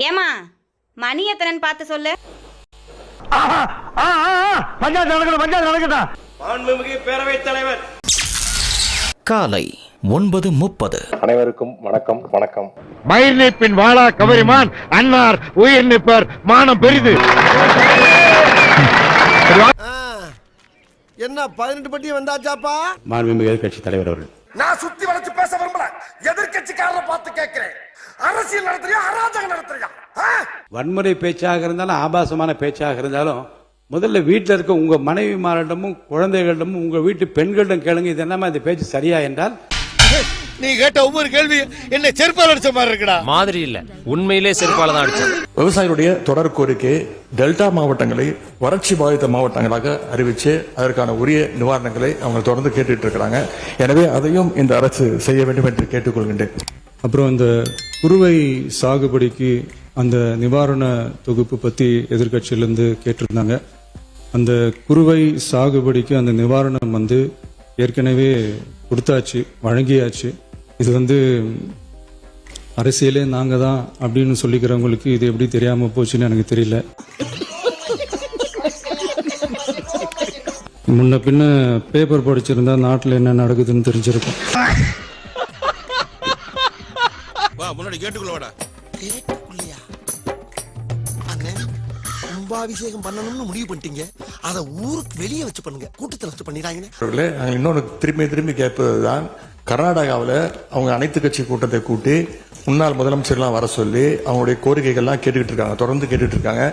ஏமா மணி எத்தனைன்னு பார்த்து சொல்லு. பேரவைத் தலைவர் காலை 9:30. அனைவருக்கும் வணக்கம். வணக்கம். மயிர் நீப்பின் வாளா கவரிமான் அன்னார் உயிர் நிற்பர் மானம் பெரிது. என்ன 18 பட்டி வந்தாச்சாப்பா? மாண்புமிகு எதிர்க்கட்சி தலைவர் அவர்கள். நான் சுத்தி வளைச்சு பேச விரும்பல. எதிர்க்கட்சிக்காரரை பார்த்து கேட்கிறேன். அரசியல் நடத்துறியா அராஜகம் நடத்துறியா? வன்முறை பேச்சாக இருந்தாலும் ஆபாசமான பேச்சாக இருந்தாலும் முதல்ல வீட்டில் இருக்க உங்க மனைவிமாரிடமும் குழந்தைகளிடமும் உங்க வீட்டு பெண்களிடம் கேளுங்க. இது என்னமா இந்த பேச்சு சரியா என்றால் நீ கேட்ட ஒவ்வொரு கேள்வி என்ன செருப்பால் அடிச்ச மாதிரி இருக்குடா. மாதிரி இல்ல, உண்மையிலே செருப்பால தான் அடிச்சது. விவசாயிகளுடைய தொடர் கோரிக்கை டெல்டா மாவட்டங்களை வறட்சி பாதித்த மாவட்டங்களாக அறிவிச்சு அதற்கான உரிய நிவாரணங்களை அவங்க தொடர்ந்து கேட்டுட்டு இருக்கிறாங்க. எனவே அதையும் இந்த அரசு செய்ய வேண்டும் என்று கேட்டுக்கொள்கின்றேன். அப்புறம் இந்த குறுவை சாகுபடிக்கு அந்த நிவாரண தொகுப்பு பற்றி எதிர்கட்சியிலேருந்து கேட்டிருந்தாங்க. அந்த குறுவை சாகுபடிக்கு அந்த நிவாரணம் ஏற்கனவே கொடுத்தாச்சு, வழங்கியாச்சு. இது அரசியலே நாங்கள் தான் அப்படின்னு சொல்லிக்கிறவங்களுக்கு இது எப்படி தெரியாமல் போச்சுன்னு எனக்கு தெரியல. முன்ன பின்ன பேப்பர் படிச்சிருந்தா நாட்டில் என்ன நடக்குதுன்னு தெரிஞ்சிருக்கும். முன்னாடி கேட்டுக்குள்ளவாடா. கேட்டுக்குள்ளையா? அண்ணே கும்பாபிஷேகம் பண்ணணும்னு முடிவு பண்ணிட்டீங்க. அதை ஊருக்கு வெளியே வச்சு பண்ணுங்க, கூட்டத்தில் வச்சு பண்ணிடுறாங்கன்னு. இன்னொன்று திரும்பி கேட்பதுதான், கர்நாடகாவில் அவங்க அனைத்து கட்சி கூட்டத்தை கூட்டி முன்னாள் முதலமைச்சர்லாம் வர சொல்லி அவங்களுடைய கோரிக்கைகள்லாம் கேட்டுக்கிட்டு இருக்காங்க, தொடர்ந்து கேட்டுட்டு இருக்காங்க.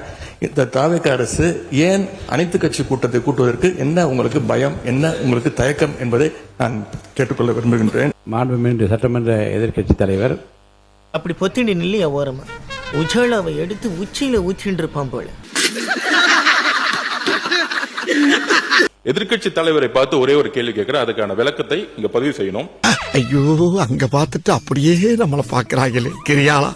இந்த தாவேக அரசு ஏன் அனைத்து கட்சி கூட்டத்தை கூட்டுவதற்கு என்ன உங்களுக்கு பயம், என்ன உங்களுக்கு தயக்கம் என்பதை நான் கேட்டுக்கொள்ள விரும்புகின்றேன். மாண்புமிகு சட்டமன்ற எதிர்க்கட்சி தலைவர் அப்படி பொத்திண்டி நில்லையா ஓரமா உஜாலாவை எடுத்து உச்சியில ஊற்றின்னு இருப்பான் போல. எதிர்க்கட்சி தலைவரை பார்த்து ஒரே ஒரு கேள்வி கேட்கிறேன், அதுக்கான விளக்கத்தை இங்க பதிவு செய்யணும். ஐயோ, அங்க பார்த்துட்டு அப்படியே நம்மளை பாக்குறாங்களே. கிரியாளா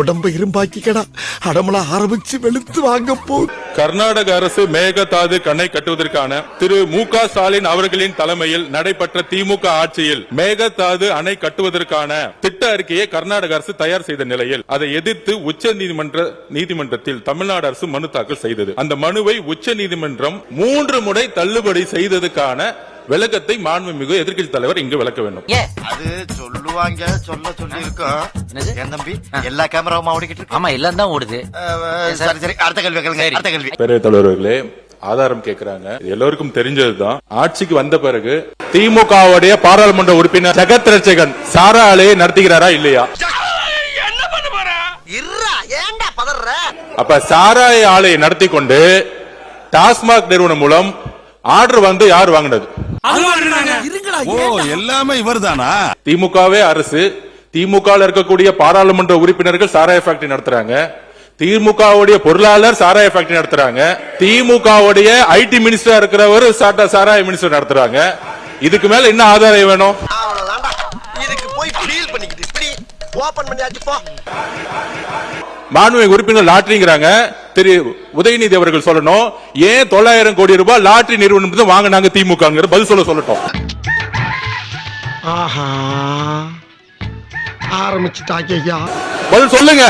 உடம்பு இரும்பாக்கிக்கடா, அடமள ஆரம்பிச்சு வெளுத்து வாங்க போ. கர்நாடக அரசு மேகதாது கண்ணை கட்டுவதற்கான திரு மு.க. ஸ்டாலின் அவர்களின் தலைமையில் நடைபெற்ற திமுக ஆட்சியில் மேகதாது அணை கட்டுவதற்கான திட்ட அறிக்கையை கர்நாடக அரசு தயார் செய்த நிலையில் அதை எதிர்த்து உச்ச நீதிமன்றத்தில் தமிழ்நாடு அரசு மனு தாக்கல் செய்தது. அந்த மனுவை உச்ச நீதிமன்றம் 3 முறை தள்ளுபடி செய்ததுக்கான விளக்கத்தை மாண்புமிகு எதிர்க்கட்சி தலைவர் இங்கு விளக்க வேண்டும். அது சொல்லுவாங்க, சொல்லி இருக்கோம். என் தம்பி எல்லா கேமராவும் ஓடிக்கிட்டு இருக்கு. ஆமா, எல்லாம் தான் ஓடுது. சரி, அடுத்த கேள்வி கேளுங்க. அடுத்த கேள்வி. பெரிய தலைவர்களே, ஆதாரம் கேட்கிறாங்க. எல்லோருக்கும் தெரிஞ்சதுதான், ஆட்சிக்கு வந்த பிறகு திமுகவுடைய பாராளுமன்ற உறுப்பினர் ஜெகத் ரட்சகன் சாரா ஆலையை நடத்துகிறாரா இல்லையா? என்ன பண்ண போற? இருடா, ஏன்டா பதற? அப்ப சாராய ஆலையை நடத்தி கொண்டு டாஸ்மாக் நிறுவனம் மூலம் ஆர்டர் யார் வாங்கினது? எல்லாமே இவர்தானா? திமுகவே அரசு. திமுக இருக்கக்கூடிய பாராளுமன்ற உறுப்பினர்கள் சாராய ஃபேக்டரி நடத்துறாங்க. திமுகவுடைய பொருளாளர் சாராய ஃபேக்டரி நடத்துறாங்க. திமுகவுடைய ஐடி மினிஸ்டர் இருக்கிறவர் சாராய மினிஸ்டர் நடத்துறாங்க. இதுக்கு மேல என்ன ஆதாரம் வேணும்? இதுக்கு போய் ஃபீல் பண்ணிக்கிட்டு இப்படி ஓபன் பண்ணியாச்சு போ. மாண்புமிகு உறுப்பினர் லாட்டரிங்கிறாங்க. திரு உதயநிதி அவர்கள் சொல்லணும், ஏன் 900 கோடி ரூபாய் லாட்டரி நிறுவனம் வாங்கினாங்க திமுக? பதில் சொல்லட்டும். ஆரம்பிச்சுட்டாங்க, பதில் சொல்லுங்க.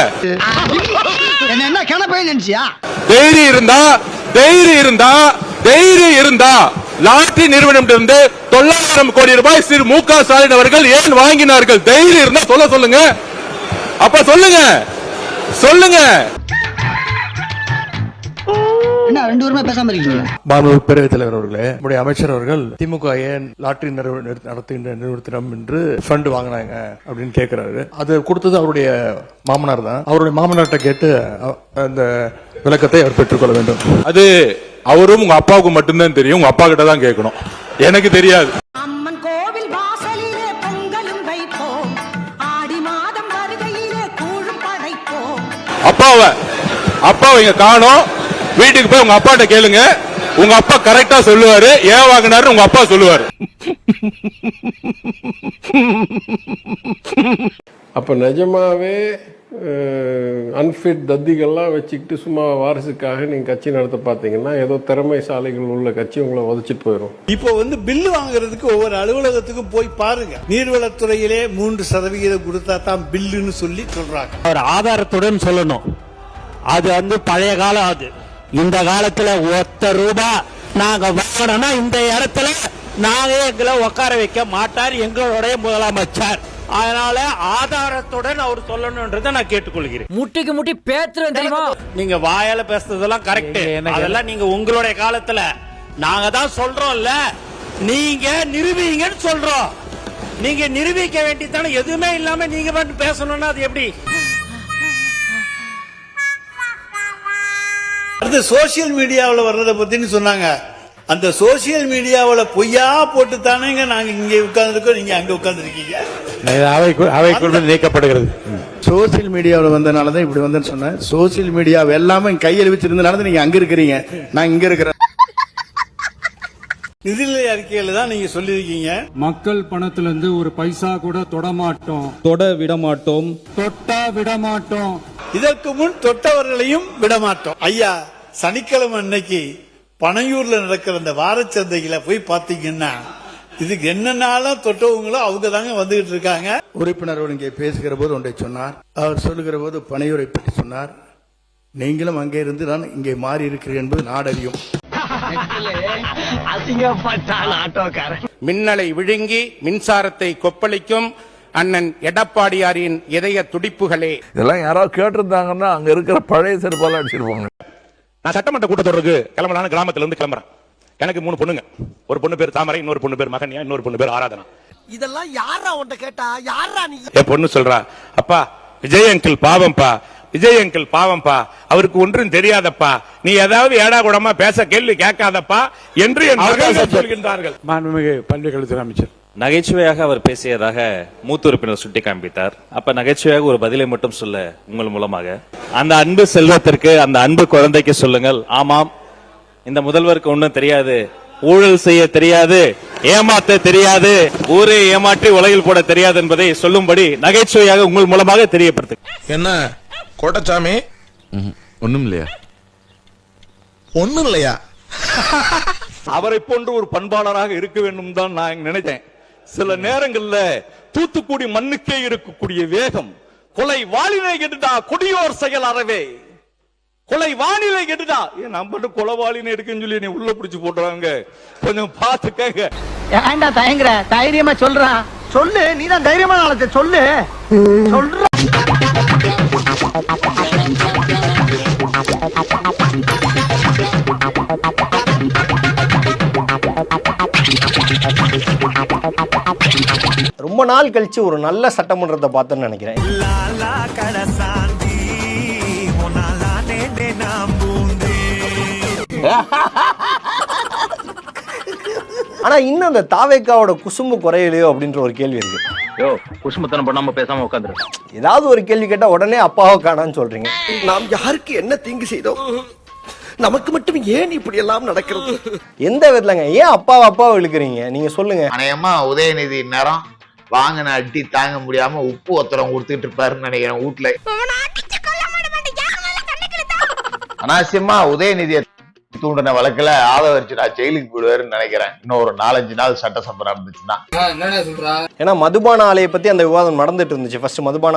என்ன கணப்பை நினைச்சியா? தைரியம் இருந்தா லாட்டரி நிறுவனம் 900 கோடி ரூபாய் திரு மு.க. ஸ்டாலின் அவர்கள் ஏன் வாங்கினார்கள்? தைரியம் இருந்தா சொல்லுங்க. அப்ப சொல்லுங்க. என்ன 2 பேருமே பேசாம இருக்கீங்க? மாண்புமிகு பேரவைத் தலைவர் அவர்களே, நம்முடைய அமைச்சர் அவர்கள் திமுக ஏன் லாட்டரி நடத்துகின்ற நிறுவனத்திடம் என்று ஃபண்ட் வாங்கினாங்க அப்படின்னு கேட்கிறாரு. அது கொடுத்தது அவருடைய மாமனார் தான். அவருடைய மாமனார்ட்ட கேட்டு அந்த விளக்கத்தை அவர் பெற்றுக்கொள்ள வேண்டும். அது அவரும் உங்க அப்பாவுக்கு மட்டும்தான் தெரியும். உங்க அப்பா கிட்ட தான் கேட்கணும், எனக்கு தெரியாது. அம்மன் கோவில் வாசலிலே பொங்கலும் வைப்போம், ஆடி மாதம் வருகையிலே கூழும் படைப்போம். அப்பாவை இங்க காணோம். வீட்டுக்கு போய் உங்க அப்பாட்ட கேளுங்க, உங்க அப்பா கரெக்டா சொல்லுவாரு. ஏன் வாங்கினாரு உங்க அப்பா சொல்லுவாரு. அப்ப நிஜமாவே அன்ஃபிட் தத்திகள்லாம் வச்சுக்கிட்டு சும்மா வாரிசுக்காக நீங்கள் கட்சி நடத்த பார்த்தீங்கன்னா ஏதோ திறமைசாலிகள் உள்ள கட்சி உங்களை உதச்சிட்டு போயிடும். இப்போ பில்லு வாங்குறதுக்கு ஒவ்வொரு அலுவலகத்துக்கும் போய் பாருங்க. நீர்வளத்துறையிலே 3% கொடுத்தா தான் பில்லுன்னு சொல்லி சொல்றாங்க. ஒரு ஆதாரத்துடன் சொல்லணும். அது பழைய காலம். அது இந்த காலத்துல ₹1 நாங்க வாங்கணும்னா இந்த இடத்துல நாங்க எங்களை உட்கார வைக்க மாட்டார் எங்களுடைய முதலமைச்சர். அதனால ஆதாரத்துடன் அவர் சொல்லணும்ன்றதை நான் கேட்டுக்கொள்கிறேன். முட்டிக்கு முட்டி பேத்துறேன் தெரியுமா? நீங்க வாயால பேசுறதெல்லாம் கரெக்ட். அதெல்லாம் நீங்க உங்களுடைய காலத்துல நாங்க தான் சொல்றோம்ல, நீங்க நிரூபிங்கன்னு சொல்றோம். நீங்க நிரூபிக்க வேண்டியதானே. எதுவுமே இல்லாம நீங்க மட்டும் பேசணும்னா அது எப்படி? அடுத்து சோசியல் மீடியாவில் வர்றதை பத்தின்னு சொன்னாங்க. அந்த சோசியல் மீடியாவில் பொய்யா போட்டு தானேங்க நாங்க இங்க உட்கார்ந்துருக்கோம், நீங்க அங்க உட்கார்ந்துருக்கீங்க. அவைக்குள் நீக்கப்படுகிறது. சோசியல் மீடியாவில் வந்தனால தான் இப்படி வந்தேன்னு சொன்னேன். சோசியல் மீடியாவை எல்லாமே கையில் வச்சிருந்தனால தான் நீங்க அங்க இருக்கிறீங்க, நான் இங்க இருக்கிறேன். நிதிநிலை அறிக்கையில தான் நீங்க சொல்லியிருக்கீங்க, மக்கள் பணத்திலிருந்து ஒரு பைசா கூட தொடமாட்டோம், தொட விடமாட்டோம், தொட்டா விடமாட்டோம். இதற்கு முன் தொட்டவர்களையும் விடமாட்டோம். ஐயா, சனிக்கிழமை அன்னைக்கு பனையூர்ல நடக்கிற அந்த வாரச்சந்தையில போய் பாத்தீங்கன்னா இதுக்கு என்னென்னாலும் தொட்டவங்களோ அவங்க தாங்க வந்துகிட்டு இருக்காங்க. உறுப்பினர் இங்கே பேசுகிற போது ஒன்றை சொன்னார். அவர் சொல்லுகிற போது பனையூரை பற்றி சொன்னார். நீங்களும் அங்கே இருந்து நான் இங்கே மாறி இருக்கிறேன் என்பது நாடறியும். மின்னலை விழுங்கி மின்சாரத்தை கொப்பளிக்கும் அண்ணன் எடப்பாடியாரின் இதய துடிப்புகளே. இதெல்லாம் யாராவது கேட்டிருந்தாங்கன்னா அங்க இருக்கிற பழைய செருப்பால அடிச்சிருப்பாங்க. நான் சட்டமன்ற கூட்டத்தொடருக்கு கிளம்பலான கிராமத்துல இருந்து கிளம்புறேன். எனக்கு 3 பொண்ணுங்க. ஒரு பொண்ணு பேர் தாமரை, இன்னொரு பொண்ணு பேர் மகன்யா, இன்னொரு பொண்ணு பேர் ஆராதனா. இதெல்லாம் யாரா உன்கிட்ட கேட்டா? யாரா நீ? என் பொண்ணு சொல்றா, அப்பா விஜய் அங்கிள் பாவம்பா, விஜய் அங்கிள் பாவம்பா, அவருக்கு ஒன்றும் தெரியாதப்பா, நீ ஏதாவது ஏடா கூடமா பேச கேள்வி கேட்காதப்பா என்று என் மகள்கள் சொல்கின்றார்கள். மாண்புமிகு பள்ளிக்கல்வித்துறை அமைச்சர் நகைச்சுவையாக அவர் பேசியதாக மூத்த உறுப்பினர் சுட்டி காண்பித்தார். அப்ப நகைச்சுவையாக ஒரு பதிலை மட்டும் சொல்ல உங்கள் மூலமாக, அந்த அன்பு செல்வத்திற்கு, அந்த அன்பு குழந்தைக்கு சொல்லுங்கள், ஆமாம் இந்த முதல்வருக்கு ஒன்றும் தெரியாது, ஊழல் செய்ய தெரியாது, ஏமாத்த தெரியாது, ஊரே ஏமாற்றி உலகில் போட தெரியாது என்பதை சொல்லும்படி நகைச்சுவையாக உங்கள் மூலமாக தெரியப்படுத்து. என்ன கோட்டச்சாமி? ஒண்ணும் இல்லையா? ஒண்ணும் இல்லையா? அவரை போன்று ஒரு பண்பாளராக இருக்க வேண்டும் தான் நான் நினைத்தேன். சில நேரங்கள்ல தூத்துக்குடி மண்ணுக்கே இருக்கக்கூடிய வேகம், கொலை வாளினை கெடுடா கொடியோர் செயல் அறவே, கொலை வானிலை கெடுடா. நம்ம மட்டும் கொலைவாளினை எடுக்குன்னு சொல்லி நீ உள்ள பிடிச்சு போட்டுறாங்க, கொஞ்சம் பாத்துக்கங்க. ஏன்டா தயங்குற? தைரியமா சொல்றான், சொல்லு. நீதான் தைரியமான ஆளத்தை சொல்லு. சொல்ற ரொம்ப நாள் கழிச்சு ஒரு நல்ல சட்டமன்றத்தை பார்த்தேன்னு நினைக்கிறேன். ஆனா இன்னும் அந்த தாவேக்காவோட குசும்பு குறையலையோ அப்படின்ற ஒரு கேள்வி இருக்கு. குசுமத்தனம் பண்ணாம பேசாம உட்காந்துரு. ஏதாவது ஒரு கேள்வி கேட்டா உடனே அப்பாவை காணான்னு சொல்றீங்க. நாம் யாருக்கு என்ன தீங்கு செய்தோம்? நமக்கு மட்டும் ஏன் இப்படி எல்லாம் நடக்கிறது? எந்த விதத்துலங்க? ஏன் அப்பாவை இழுக்கிறீங்க? நீங்க சொல்லுங்க. அநேகமா உதயநிதி நேரம் வாங்கின அடி தாங்க முடியாம உப்பு ஒத்தரம் கொடுத்துட்டு இருப்பாருன்னு நினைக்கிறேன் வீட்டுல. அனாவசியமா உதயநிதியை தூண்டின வழக்குல ஆதரிச்சு நான் ஜெயிலுக்கு போயிடுவாருன்னு நினைக்கிறேன். இன்னும் ஒரு 4-5 நாள் சட்டசபை இருந்துச்சுன்னா. ஏன்னா மதுபான ஆலையை பத்தி அந்த விவாதம் நடந்துட்டு இருந்துச்சு. ஃபர்ஸ்ட் மதுபான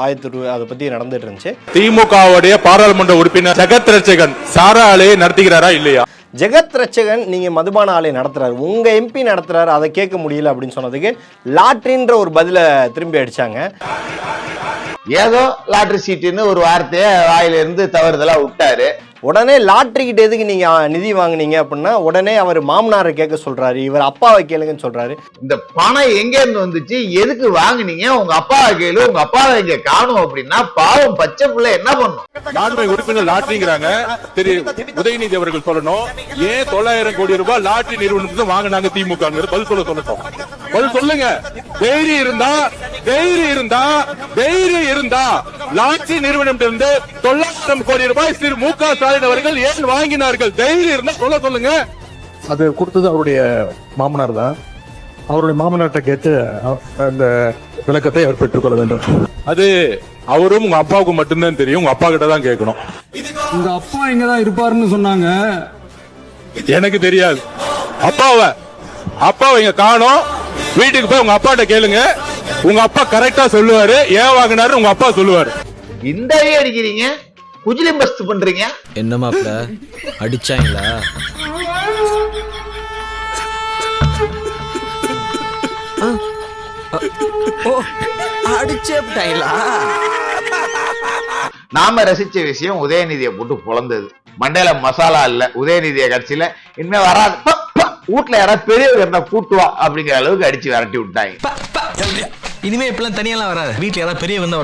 ஆயத்தூர் அதை பத்தி நடந்துட்டு இருந்துச்சு. திமுகவுடைய பாராளுமன்ற உறுப்பினர் ஜெகத் ரட்சகன் சாரா ஆலையை நடத்துகிறாரா இல்லையா? ஜெகத் ரட்சகன் நீங்க மதுபான ஆலையை நடத்துறாரு, உங்க எம்பி நடத்துறாரு, அதை கேட்க முடியல அப்படின்னு சொன்னதுக்கு லாட்ரின்ற ஒரு பதில திரும்பி அடிச்சாங்க. ஏதோ லாட்டரி சீட்டுன்னு ஒரு வார்த்தையை வாயில இருந்து தவறுதலா விட்டாரு. உடனே லாட்டரி கிட்ட எதுக்கு நீங்க நிதி வாங்குனீங்க அப்படின்னா உடனே அவர் மாமனாரை கேட்க சொல்றாரு, இவர் அப்பாவை கேளுங்கன்னு சொல்றாரு. இந்த பணம் எங்க இருந்து வந்துச்சு, எதுக்கு வாங்குனீங்க, உங்க அப்பாவை கேளு, உங்க அப்பாவை இங்க காணும் அப்படின்னா பாவம் பச்சை பிள்ளை என்ன பண்ணும்? நான்மை உறுப்பினர் லாட்டரிங்கிறாங்க. உதயநிதி அவர்கள் சொல்லணும், ஏன் 900 கோடி ரூபாய் லாட்டரி நிறுவனத்துக்கு வாங்கினாங்க திமுக? பதில் சொல்லட்டும். பதில் சொல்லுங்க. தைரியம் இருந்தா லாட்டரி நிறுவனம் 900 கோடி ரூபாய் திரு மு க ஸ்டாலின் அவர்கள் ஏன் வாங்கினார்கள்? தைரியம் இருந்தா சொல்லுங்க. அது கொடுத்தது அவருடைய மாமனார் தான். அவருடைய மாமனார்ட்ட கேட்டு அந்த விளக்கத்தை அவர் பெற்றுக்கொள்ள வேண்டும். அது அவரும் உங்க அப்பாவுக்கு மட்டும்தான் தெரியும், உங்க அப்பா கிட்ட தான் கேட்கணும். உங்க அப்பா இங்கதான் இருப்பாருன்னு சொன்னாங்க. எனக்கு தெரியாது. அப்பாவை இங்க காணோம். வீட்டுக்கு போய் உங்க அப்பாட்ட கேளுங்க. உங்க அப்பா கரெக்டா சொல்லுவாரு. ஏன் வாங்கினாரு உங்க அப்பா சொல்லுவாரு. இந்த அடி அடிக்கிறீங்க, குஜிலிம் பஸ்ட் பண்றீங்க. என்ன மாப்ள அடிச்சாங்களா? அடிச்சேப்டாங்களா? நாம ரசிச்ச விஷயம் உதயநிதியை போட்டு பொழந்தது. மண்டையில மசாலா இல்ல. உதயநிதிய கட்சியில இனிமே வராது. வீட்டுல யாராவது பெரியவர் என்ன கூட்டுவா அப்படிங்கிற அளவுக்கு அடிச்சு விரட்டி விட்டாங்க. இனிமே இப்பெல்லாம் தனியெல்லாம் வராது. வீட்டுல யாராவது பெரிய வந்தா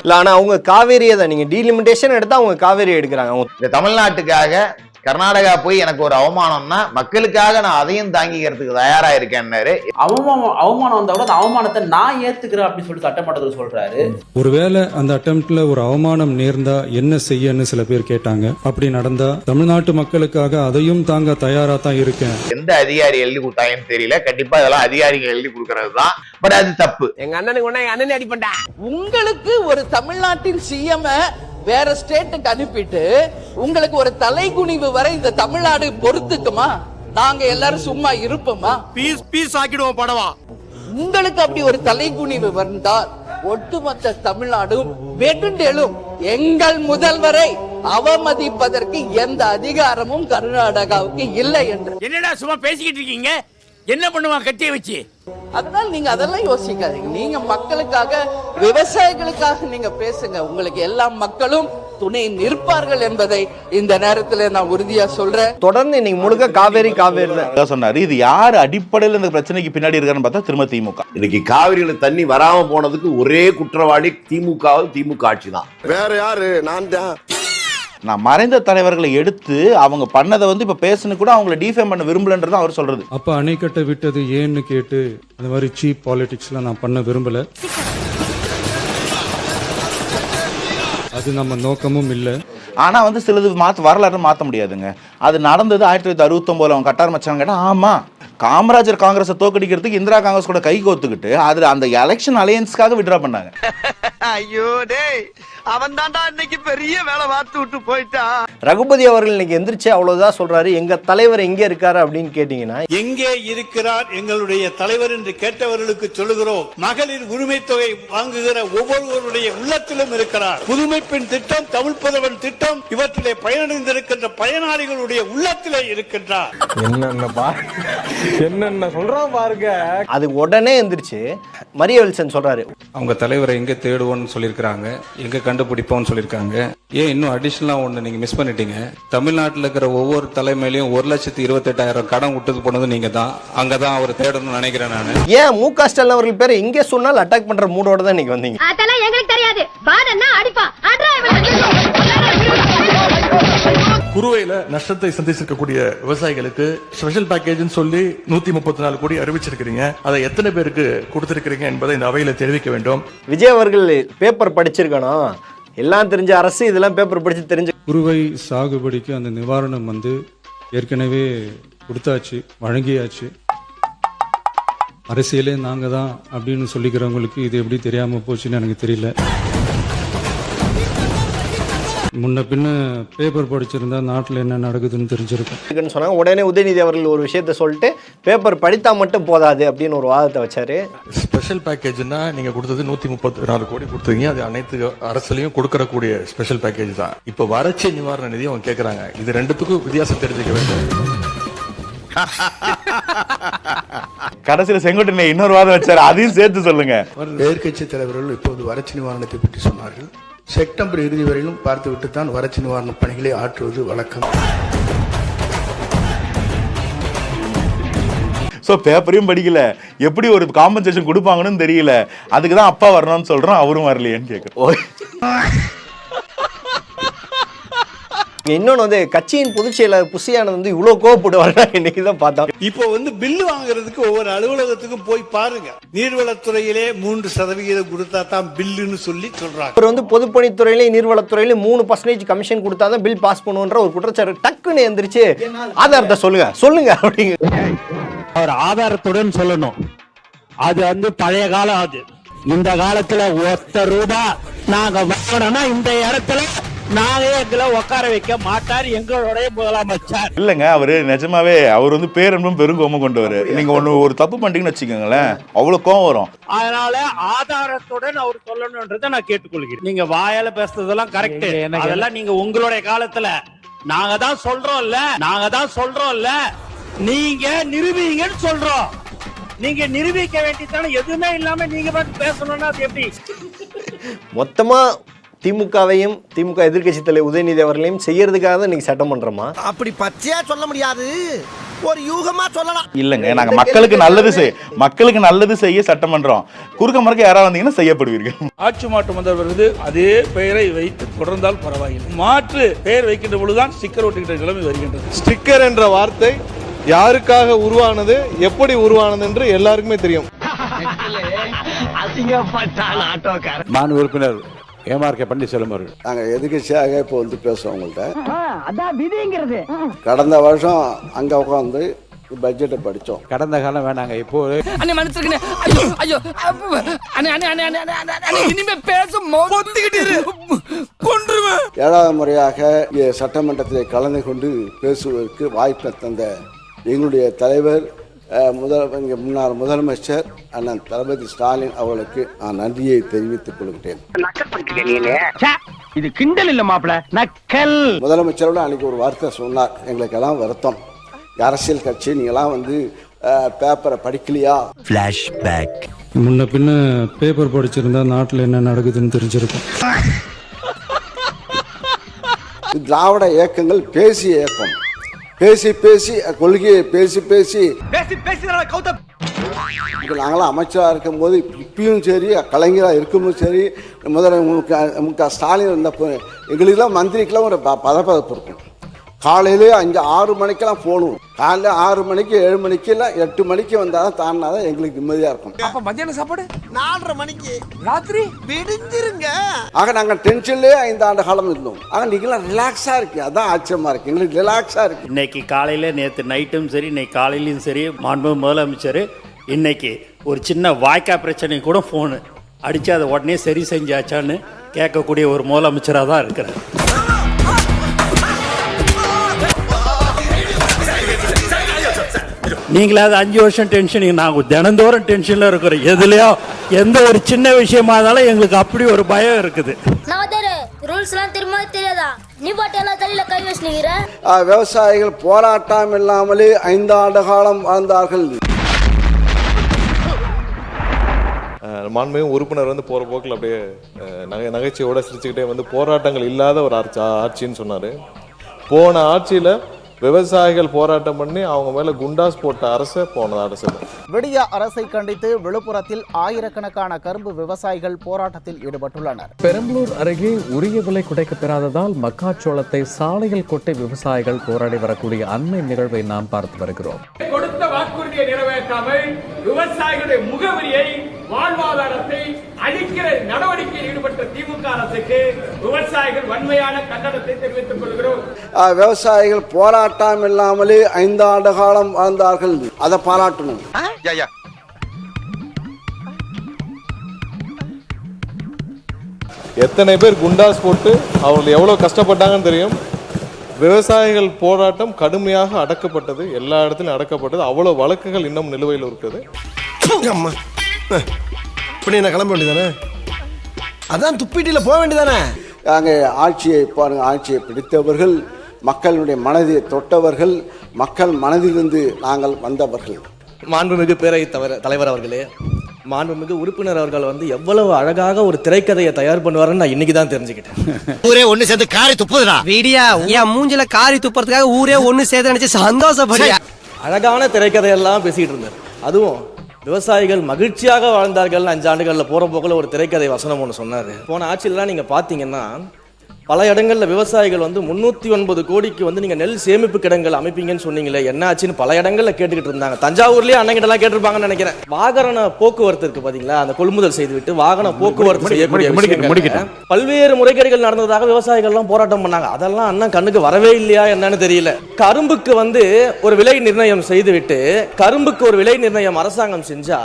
இல்ல, ஆனா அவங்க காவேரியை தான் நீங்க டீலிமிட்டேஷன் எடுத்தா அவங்க காவேரி எடுக்கிறாங்க. இந்த தமிழ்நாட்டுக்காக கர்நாடகா போய் எனக்கு ஒரு அவமானம்னா மக்களுக்காக நான் அதையும் தாங்கிக்கிறதுக்கு தயாரா இருக்கேன்னாரு. அவமானம் வந்தா கூட அந்த அவமானத்தை நான் ஏத்துக்கிறேன் அப்படின்னு சொல்லி சட்டமன்றத்தில் சொல்றாரு. ஒருவேளை அந்த அட்டெம்ப்ட்ல ஒரு அவமானம் நேர்ந்தா என்ன செய்யன்னு சில பேர் கேட்டாங்க. அப்படி நடந்தா தமிழ்நாட்டு மக்களுக்காக அதையும் தாங்க தயாரா தான் இருக்கேன். எந்த அதிகாரி எழுதி கொடுத்தாங்கன்னு தெரியல. கண்டிப்பா இதெல்லாம் அதிகாரிகள் எழுதி கொடுக்கறது தான். பட் அது தப்பு. எங்க அண்ணனுக்கு ஒண்ணா எங்க அண்ணன் அடிப்பண்டா. உங்களுக்கு ஒரு தமிழ்நாட்டின் சிஎம் வேற ஸ்டேட்டுக்கு அனுப்பிட்டு உங்களுக்கு ஒரு தலைகுனிவு வரை இந்த தமிழ்நாடு பொறுத்துக்குமா? நாங்க எல்லாரும் சும்மா இருப்போமா? பீஸ் ஆக்கிடுவோம் படவா. உங்களுக்கு அப்படி ஒரு தலைகுனிவு வந்தால் ஒட்டுமொத்த தமிழ்நாடும் வெகுண்டெழும். எங்கள் முதல்வரை அவமதிப்பதற்கு எந்த அதிகாரமும் கர்நாடகாவுக்கு இல்லை என்று. என்னடா சும்மா பேசிக்கிட்டு இருக்கீங்க? என்ன பண்ணுவான் கட்டியை வச்சு? அதனால நீங்க அதெல்லாம் யோசிக்காதீங்க. நீங்க மக்களுக்காக, விவசாயிகளுக்காக நீங்க பேசுங்க. உங்களுக்கு எல்லா மக்களும் துணை நிற்பார்கள் என்பதை இந்த நேரத்தில் நான் உறுதியா சொல்றேன். தொடர்ந்து இன்னைக்கு முழுக்க காவேரி தான் சொன்னாரு. இது யாரு அடிப்படையில் இந்த பிரச்சனைக்கு பின்னாடி இருக்காருன்னு பார்த்தா திரும்ப திமுக. இன்னைக்கு காவிரியில தண்ணி வராம போனதுக்கு ஒரே குற்றவாளி திமுக ஆட்சி தான். வேற யாரு? நான் தான். நான் மறைந்த தலைவர்களை எடுத்து அவங்க பண்ணதை இப்ப பேசணும் கூட அவங்களை டிஃபேம் பண்ண விரும்பலன்றது அவர் சொல்றது. அப்ப அணை கட்ட விட்டது ஏன்னு கேட்டு அந்த மாதிரி சீப் பாலிடிக்ஸ்லாம் நான் பண்ண விரும்பல. அது நம்ம நோக்கமும் இல்லை. ஆனா சிலது வரலாறு மாத்த முடியாதுங்க. அது நடந்தது 1969 அவங்க கட்டார் மச்சாங்க கேட்டா ஆமா. காமராஜர் காங்கிரஸை தோக்கடிக்கிறதுக்கு இந்திரா காங்கிரஸ் கூட கை கோத்துக்கிட்டு அதுல அந்த எலெக்ஷன் அலையன்ஸ்க்காக விட்ரா பண்ணாங்க. ஐயோ டேய், அவன் தான்டா இன்னைக்கு பெரிய வேலை பார்த்து விட்டு போயிட்டான். ரகுபதி அவர்கள் இன்னைக்கு எந்திரிச்சு அவ்வளவுதான் சொல்றாரு. எங்க தலைவர் எங்க இருக்காரு அப்படின்னு கேட்டீங்கன்னா, எங்கே இருக்கிறார் எங்களுடைய தலைவர் என்று கேட்டவர்களுக்கு சொல்லுகிறோம், மகளிர் உரிமை தொகை வாங்குகிற ஒவ்வொருவருடைய உள்ளத்திலும் இருக்கிறார். புதுமை பெண் திட்டம், தமிழ் புதவன் திட்டம், இவற்றிலே பயனடைந்திருக்கின்ற பயனாளிகளுடைய உள்ளத்திலே இருக்கின்றார். என்னென்ன சொல்றான் பாருங்க. அது உடனே எந்திரிச்சு மரிய வில்சன் சொல்றாரு, அவங்க தலைவரை எங்க தேடுவோம்னு சொல்லியிருக்காங்க, எங்க கண்டுபிடிப்போம்னு சொல்லியிருக்காங்க. ஏன் இன்னும் அடிஷனலா ஒண்ணு நீங்க மிஸ் பண்ணிட்டீங்க. தமிழ்நாட்டில் இருக்கிற ஒவ்வொரு தலைமையிலையும் 1,28,000 கடன் விட்டது போனது நீங்க தான். அங்கதான் அவர் தேடணும்னு நினைக்கிறேன் நான். ஏன் மு.க. ஸ்டாலின் அவர்கள் பேரை எங்க சொன்னாலும் அட்டாக் பண்ற மூடோட தான் நீங்க வந்தீங்க. அதெல்லாம் எங்களுக்கு தெரியாது. பாடன்னா அடிப்பா. குறுவையில நஷ்டத்தை சந்திச்சிருக்கக்கூடிய விவசாயிகளுக்கு ஸ்பெஷல் பேக்கேஜ் சொல்லி 134 கோடி அறிவிச்சிருக்கிறீங்க. அதை எத்தனை பேருக்கு கொடுத்திருக்கிறீங்க என்பதை இந்த அவையில தெரிவிக்க வேண்டும். விஜய் அவர்கள் பேப்பர் படிச்சிருக்கணும். எல்லாம் தெரிஞ்ச அரசு இதெல்லாம் பேப்பர் படிச்சு தெரிஞ்ச. குறுவை சாகுபடிக்கு அந்த நிவாரணம் ஏற்கனவே கொடுத்தாச்சு, வழங்கியாச்சு. அரசியலே நாங்க தான் அப்படின்னு சொல்லிக்கிறவங்களுக்கு இது எப்படி தெரியாம போச்சுன்னு எனக்கு தெரியல. முன்ன பின்ன பேப்பர் படிச்சிருந்தா நாட்டில் என்ன நடக்குதுன்னு தெரிஞ்சிருக்கும் சொன்னாங்க. உடனே உதயநிதி அவர்கள் ஒரு விஷயத்த சொல்லிட்டு பேப்பர் படித்தா மட்டும் போதாது அப்படின்னு ஒரு வாதத்தை வச்சாரு. ஸ்பெஷல் பேக்கேஜ்னா நீங்க கொடுத்தது 134 கோடி கொடுத்தீங்க. அது அனைத்து அரசுலையும் கொடுக்கறக்கூடிய ஸ்பெஷல் பேக்கேஜ் தான். இப்ப வறட்சி நிவாரண நிதி அவங்க கேட்கறாங்க. இது ரெண்டுத்துக்கும் வித்தியாசம் தெரிஞ்சுக்க வேண்டும். கடைசியில் செங்கோட்டை இன்னொரு வாதம் வச்சாரு, அதையும் சேர்த்து சொல்லுங்க. எதிர்கட்சி தலைவர்கள் இப்போது வறட்சி நிவாரணத்தை பற்றி சொன்னார்கள். செப்டம்பர் இறுதி வரையிலும் பார்த்துவிட்டு தான் வறட்சி நிவாரண பணிகளை ஆற்றுவது வழக்கம். ஸோ பேப்பரையும் படிக்கல, எப்படி ஒரு காம்பன்சேஷன் கொடுப்பாங்கன்னு தெரியல. அதுக்கு தான் அப்பா வரணும்னு சொல்றோம், அவரும் வரலையேன்னு கேட்குறோம். இன்னொன்னு கட்சியின் பொதுச் செயலர் புசியானது இவ்வளவு கோவப்படுவாங்க இன்னைக்கு தான் பார்த்தோம். இப்போ பில்லு வாங்குறதுக்கு ஒவ்வொரு அலுவலகத்துக்கும் போய் பாருங்க. நீர்வளத்துறையிலே 3% கொடுத்தா தான் பில்லுன்னு சொல்லி சொல்றாங்க. அவர் பொதுப்பணித்துறையிலே நீர்வளத்துறையில 3% கமிஷன் கொடுத்தாதான் பில் பாஸ் பண்ணுன்ற ஒரு குற்றச்சாட்டு டக்குன்னு எந்திரிச்சு ஆதாரத்தை சொல்லுங்க அப்படிங்க. அவர் ஆதாரத்துடன் சொல்லணும். அது பழைய காலம். அது இந்த காலத்துல ஒத்த ரூபா நாங்க வாங்கணும்னா இந்த இடத்துல நாங்க எங்களை உட்கார வைக்க மாட்டார் எங்களுடைய முதலமைச்சர். இல்லங்க, அவரு நிஜமாவே அவர் வந்து பேரன்பும் பெருங்கோமும் கொண்டவர். நீங்க ஒரு தப்பு பண்ணிட்டீங்கன்னு வச்சுக்கோங்களேன், அவ்வளவு கோவம் வரும். அதனால ஆதாரத்துடன் அவர் சொல்லணும்ன்றதை நான் கேட்டுக்கொள்கிறேன். நீங்க வாயால பேசுறதெல்லாம் கரெக்ட், அதெல்லாம் நீங்க உங்களுடைய காலத்துல நாங்க தான் சொல்றோம்ல நீங்க நிரூபிங்கன்னு சொல்றோம். நீங்க நிரூபிக்க வேண்டியதான எதுவுமே இல்லாம நீங்க பாட்டு பேசணும்னா அது எப்படி? மொத்தமா திமுகவையும் திமுக எதிர்க்கட்சி தலைவர் உதயநிதி அவர்களையும் செய்யறதுக்காக தான் நீங்க சட்டம் பண்றோமா? அப்படி பச்சையா சொல்ல முடியாது, ஒரு யூகமா சொல்லலாம். இல்லங்க, நாங்க மக்களுக்கு நல்லது செய்ய சட்டம் பண்றோம். குறுக்க மறுக்க யாராவது வந்தீங்கன்னா செய்யப்படுவீர்கள். ஆட்சி மாற்றம் வந்தவரது அதே பெயரை வைத்து தொடர்ந்தால் பரவாயில்லை. மாற்று பெயர் வைக்கின்ற பொழுதுதான் ஸ்டிக்கர் ஒட்டுகின்ற நிலைமை வருகின்றது. ஸ்டிக்கர் என்ற வார்த்தை யாருக்காக உருவானது, எப்படி உருவானது என்று எல்லாருக்குமே தெரியும். மாண்பு உறுப்பினர் ஏமார்கே பன்னீர்செல்வம் அவர்கள். நாங்க எதிர்க்கட்சியாக இப்போ வந்து பேசுவோம் உங்கள்கிட்ட. அதான் விதிங்கிறது. கடந்த வருஷம் அங்க உட்காந்து பட்ஜெட்டை படிச்சோம். கடந்த காலம் வேணாங்க, இப்போ அண்ணே மன்னிச்சிருக்கேன். ஐயோ ஐயோ அண்ணே இனிமே கொன்றுவேன். 7வது முறையாக சட்டமன்றத்திலே கலந்து கொண்டு பேசுவதற்கு வாய்ப்பை தந்த எங்களுடைய தலைவர் முன்னாள் முதலமைச்சர் அண்ணன் தளபதி ஸ்டாலின் அவர்களுக்கு நான் நன்றியை தெரிவித்துக் கொள்கிறேன். இது கிண்டல் இல்ல மாப்பிள, நக்கல். முதலமைச்சரோட அன்னைக்கு ஒரு வார்த்தை சொன்னார், எங்களுக்கு எல்லாம் வருத்தம், அரசியல் கட்சி நீங்களாம் வந்து பேப்பரை படிக்கலையா? ஃபிளாஷ்பேக். முன்ன பின்ன பேப்பர் படிச்சிருந்தா நாட்டில் என்ன நடக்குதுன்னு தெரிஞ்சிருக்கும். திராவிட இயக்கங்கள் பேசிய இயக்கம், பேசி கொள்கையை பேசி நாங்களாம் அமைச்சராக இருக்கும் போது இப்பயும் சரி, கலைஞராக இருக்கும்போது சரி, முதல்வர் ஸ்டாலின் இருந்தப்போ எங்களுக்கெல்லாம் மந்திரிக்கெல்லாம் ஒரு பதப்பதப்பு இருக்கும். காலையிலே 5-6 மணிக்கெல்லாம் போகணும். காலையில் 6 மணிக்கு 7 மணிக்கு எல்லாம் 8 மணிக்கு வந்தால் தாண்டினாதான் எங்களுக்கு நிம்மதியாக இருக்கும். அப்ப மத்தியான சாப்பாடு 4:30 மணிக்கு ராத்திரி விடிஞ்சிருங்க. ஆக நாங்கள் டென்ஷன்லேயே 5 ஆண்டு காலம் இருந்தோம். ஆக நீங்களாம் ரிலாக்ஸாக இருக்கு, அதான் ஆச்சரியமா இருக்கு. எங்களுக்கு ரிலாக்ஸாக இருக்கு. இன்னைக்கு காலையில, நேற்று நைட்டும் சரி, இன்னைக்கு காலையிலும் சரி, மாண்பு முதலமைச்சர் இன்னைக்கு ஒரு சின்ன வாய்க்கா பிரச்சனை கூட ஃபோனு அடித்து அதை உடனே சரி செஞ்சாச்சான்னு கேட்கக்கூடிய ஒரு முதலமைச்சராக தான் இருக்கிறார். நீங்களாவது 5 வருஷம் டென்ஷன், நாங்கள் தினந்தோறும் டென்ஷனில் இருக்கிறோம். எதுலையோ எந்த ஒரு சின்ன விஷயமா இருந்தாலும் எங்களுக்கு அப்படி ஒரு பயம் இருக்குது. விவசாயிகள் போராட்டம் இல்லாமலே 5 ஆண்டு காலம் வாழ்ந்தார்கள். மாண்புமிகு உறுப்பினர் வந்து போற போக்கில் அப்படியே நகைச்சுவையோட சிரிச்சுக்கிட்டே வந்து போராட்டங்கள் இல்லாத ஒரு ஆட்சின்னு சொன்னாரு. போன ஆட்சியில விவசாயிகள் போராட்டம் பண்ணி அவங்க மேல குண்டாஸ் போட்ட அரசு போன அரசு. விடியா அரசை கண்டித்து விழுப்புரத்தில் ஆயிரக்கணக்கான கரும்பு விவசாயிகள் போராட்டத்தில் ஈடுபட்டுள்ளனர். பெரம்பலூர் அருகே உரிய விலை கிடைக்கப்பெறாததால் மக்காச்சோளத்தை சாலையில் கொட்டி விவசாயிகள் போராடி வரக்கூடிய அண்மை நிகழ்வை நாம் பார்த்து வருகிறோம். கொடுத்த வாக்குறுதியை நிறைவேற்றாமல் விவசாயிகளுடைய முகவரியை, வாழ்வாதாரத்தை அழிக்கிற நடவடிக்கையில் ஈடுபட்ட திமுக அரசுக்கு விவசாயிகள் வன்மையான கண்டனத்தை தெரிவித்துக் கொள்கிறோம். விவசாயிகள் போராட்டம் இல்லாமலே 5 ஆண்டு காலம் வாழ்ந்தார்கள், அதை பாராட்டணும். எத்தனை பேர் குண்டாஸ் போட்டு அவர்கள் எவ்வளவு கஷ்டப்பட்டாங்கன்னு தெரியும். விவசாயிகள் போராட்டம் கடுமையாக அடக்கப்பட்டது, எல்லா இடத்திலும் அடக்கப்பட்டது. அவ்வளவு வழக்குகள் இன்னும் நிலுவையில் இருக்குது. இப்படி என்ன கிளம்ப வேண்டியதானே, அதான் துப்பிட்டில போக வேண்டியதானே. நாங்கள் ஆட்சியை பாருங்க, ஆட்சியை பிடித்தவர்கள், மக்களுடைய மனதை தொட்டவர்கள், மக்கள் மனதிலிருந்து நாங்கள் வந்தவர்கள். மாண்புமிகு பேரவைத் தலைவர் அவர்களே, மாண்புமிகு உறுப்பினர் அவர்கள் வந்து எவ்வளவு அழகாக ஒரு திரைக்கதையை தயார் பண்ணுவாருன்னு நான் இன்னைக்கு தான் தெரிஞ்சுக்கிட்டேன். ஊரே ஒண்ணு சேர்ந்து காரி துப்புதுடா. வீடியா என் மூஞ்சில காரி துப்புறதுக்காக ஊரே ஒண்ணு சேர்த்து நினைச்சு சந்தோஷப்படியா. அழகான திரைக்கதையெல்லாம் பேசிட்டு இருந்தார். அதுவும் விவசாயிகள் மகிழ்ச்சியாக வாழ்ந்தார்கள் 5 ஆண்டுகள்ல போற போக்குல ஒரு திரைக்கதை வசனம் ஒன்று சொன்னாரு. போன ஆட்சியிலாம் நீங்க பாத்தீங்கன்னா பல இடங்கள்ல விவசாயிகள் வந்து 309 கோடிக்கு வந்து நீங்க நெல் சேமிப்பு கிடங்கள் அமைப்பீங்கன்னு சொன்னீங்களே, என்ன ஆச்சுன்னு பல இடங்கள்ல கேட்டுக்கிட்டு இருந்தாங்க. தஞ்சாவூர்லயே அண்ணங்கிட்ட எல்லாம் கேட்டிருப்பாங்கன்னு நினைக்கிறேன். வாகன போக்குவரத்து இருக்கு பாத்தீங்களா, அந்த கொள்முதல் செய்துவிட்டு வாகன போக்குவரத்து செய்யக்கூடிய பல்வேறு முறைகேடுகள் நடந்ததாக விவசாயிகள் எல்லாம் போராட்டம் பண்ணாங்க. அதெல்லாம் அண்ணன் கண்ணுக்கு வரவே இல்லையா என்னன்னு தெரியல. கரும்புக்கு வந்து ஒரு விலை நிர்ணயம் செய்துவிட்டு, கரும்புக்கு ஒரு விலை நிர்ணயம் அரசாங்கம் செஞ்சா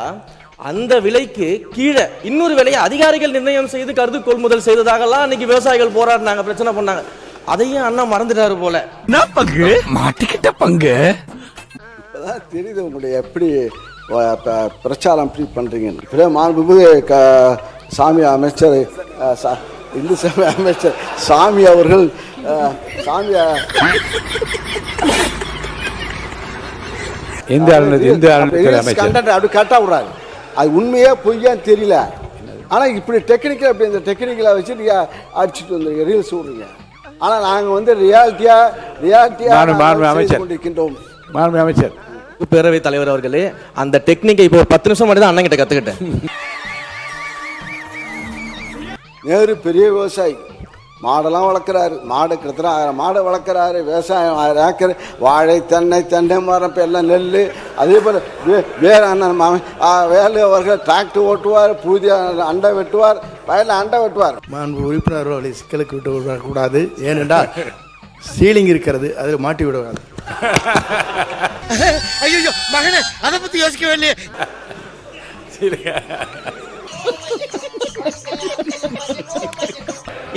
அந்த விலைக்கு கீழே இன்னொரு விலையை அதிகாரிகள் நிர்ணயம் செய்து கருது கொள்முதல் செய்ததாகலாம் அன்னைக்கு விவசாயிகள் போராடினாங்க, பிரச்சனை பண்ணாங்க. அதையும் அண்ணா மறந்துட்டாரு போல. என்ன பங்கு மாட்டிக்கிட்ட பங்கு. இப்பதான் தெரியுது உங்களுடைய எப்படி பிரச்சாரம் எப்படி பண்றீங்கன்னு. இப்படியே மாண்புமிகு சாமி அமைச்சர் இந்து சமய அமைச்சர் சாமி அவர்கள் அப்படி கரெக்டாக விடுறாரு. அது உண்மையே பொய்யான்னு தெரியல. ஆனால் இப்படி டெக்னிக்கல் அப்படி இந்த டெக்னிக்கலை வச்சு நீங்கள் அடிச்சுட்டு வந்து ரீல்ஸ் விடுறீங்க. ஆனால் நாங்கள் வந்து ரியாலிட்டியாக கொண்டிருக்கின்றோம். அமைச்சர் பேரவைத் தலைவர் அவர்களே, அந்த டெக்னிக்கை இப்போ 10 நிமிஷம் மட்டும் தான் அண்ணன் கிட்ட கற்றுக்கிட்டேன். நேரு பெரிய விவசாயி, மாடெல்லாம் வளர்க்குறாரு. மாடு கிட்டத்தட்ட 1000 மாடை வளர்க்குறாரு. விவசாயம் 1000 ஏக்கர், வாழை, தென்னை மரம், இப்போ எல்லாம் நெல். அதே போல் வேலு அவர்கள் டிராக்டர் ஓட்டுவார், புதிய அண்டை வெட்டுவார், வயலில் அண்டை வெட்டுவார். மாண்பு உறுப்பினர் அவர்களை சிக்கலுக்கு விட்டு விடக்கூடாது. ஏனென்றால் சீலிங் இருக்கிறது, அதில் மாட்டி விடுவாங்க. ஐயோ மகனே, அதை பத்தி யோசிக்கவே இல்லையே.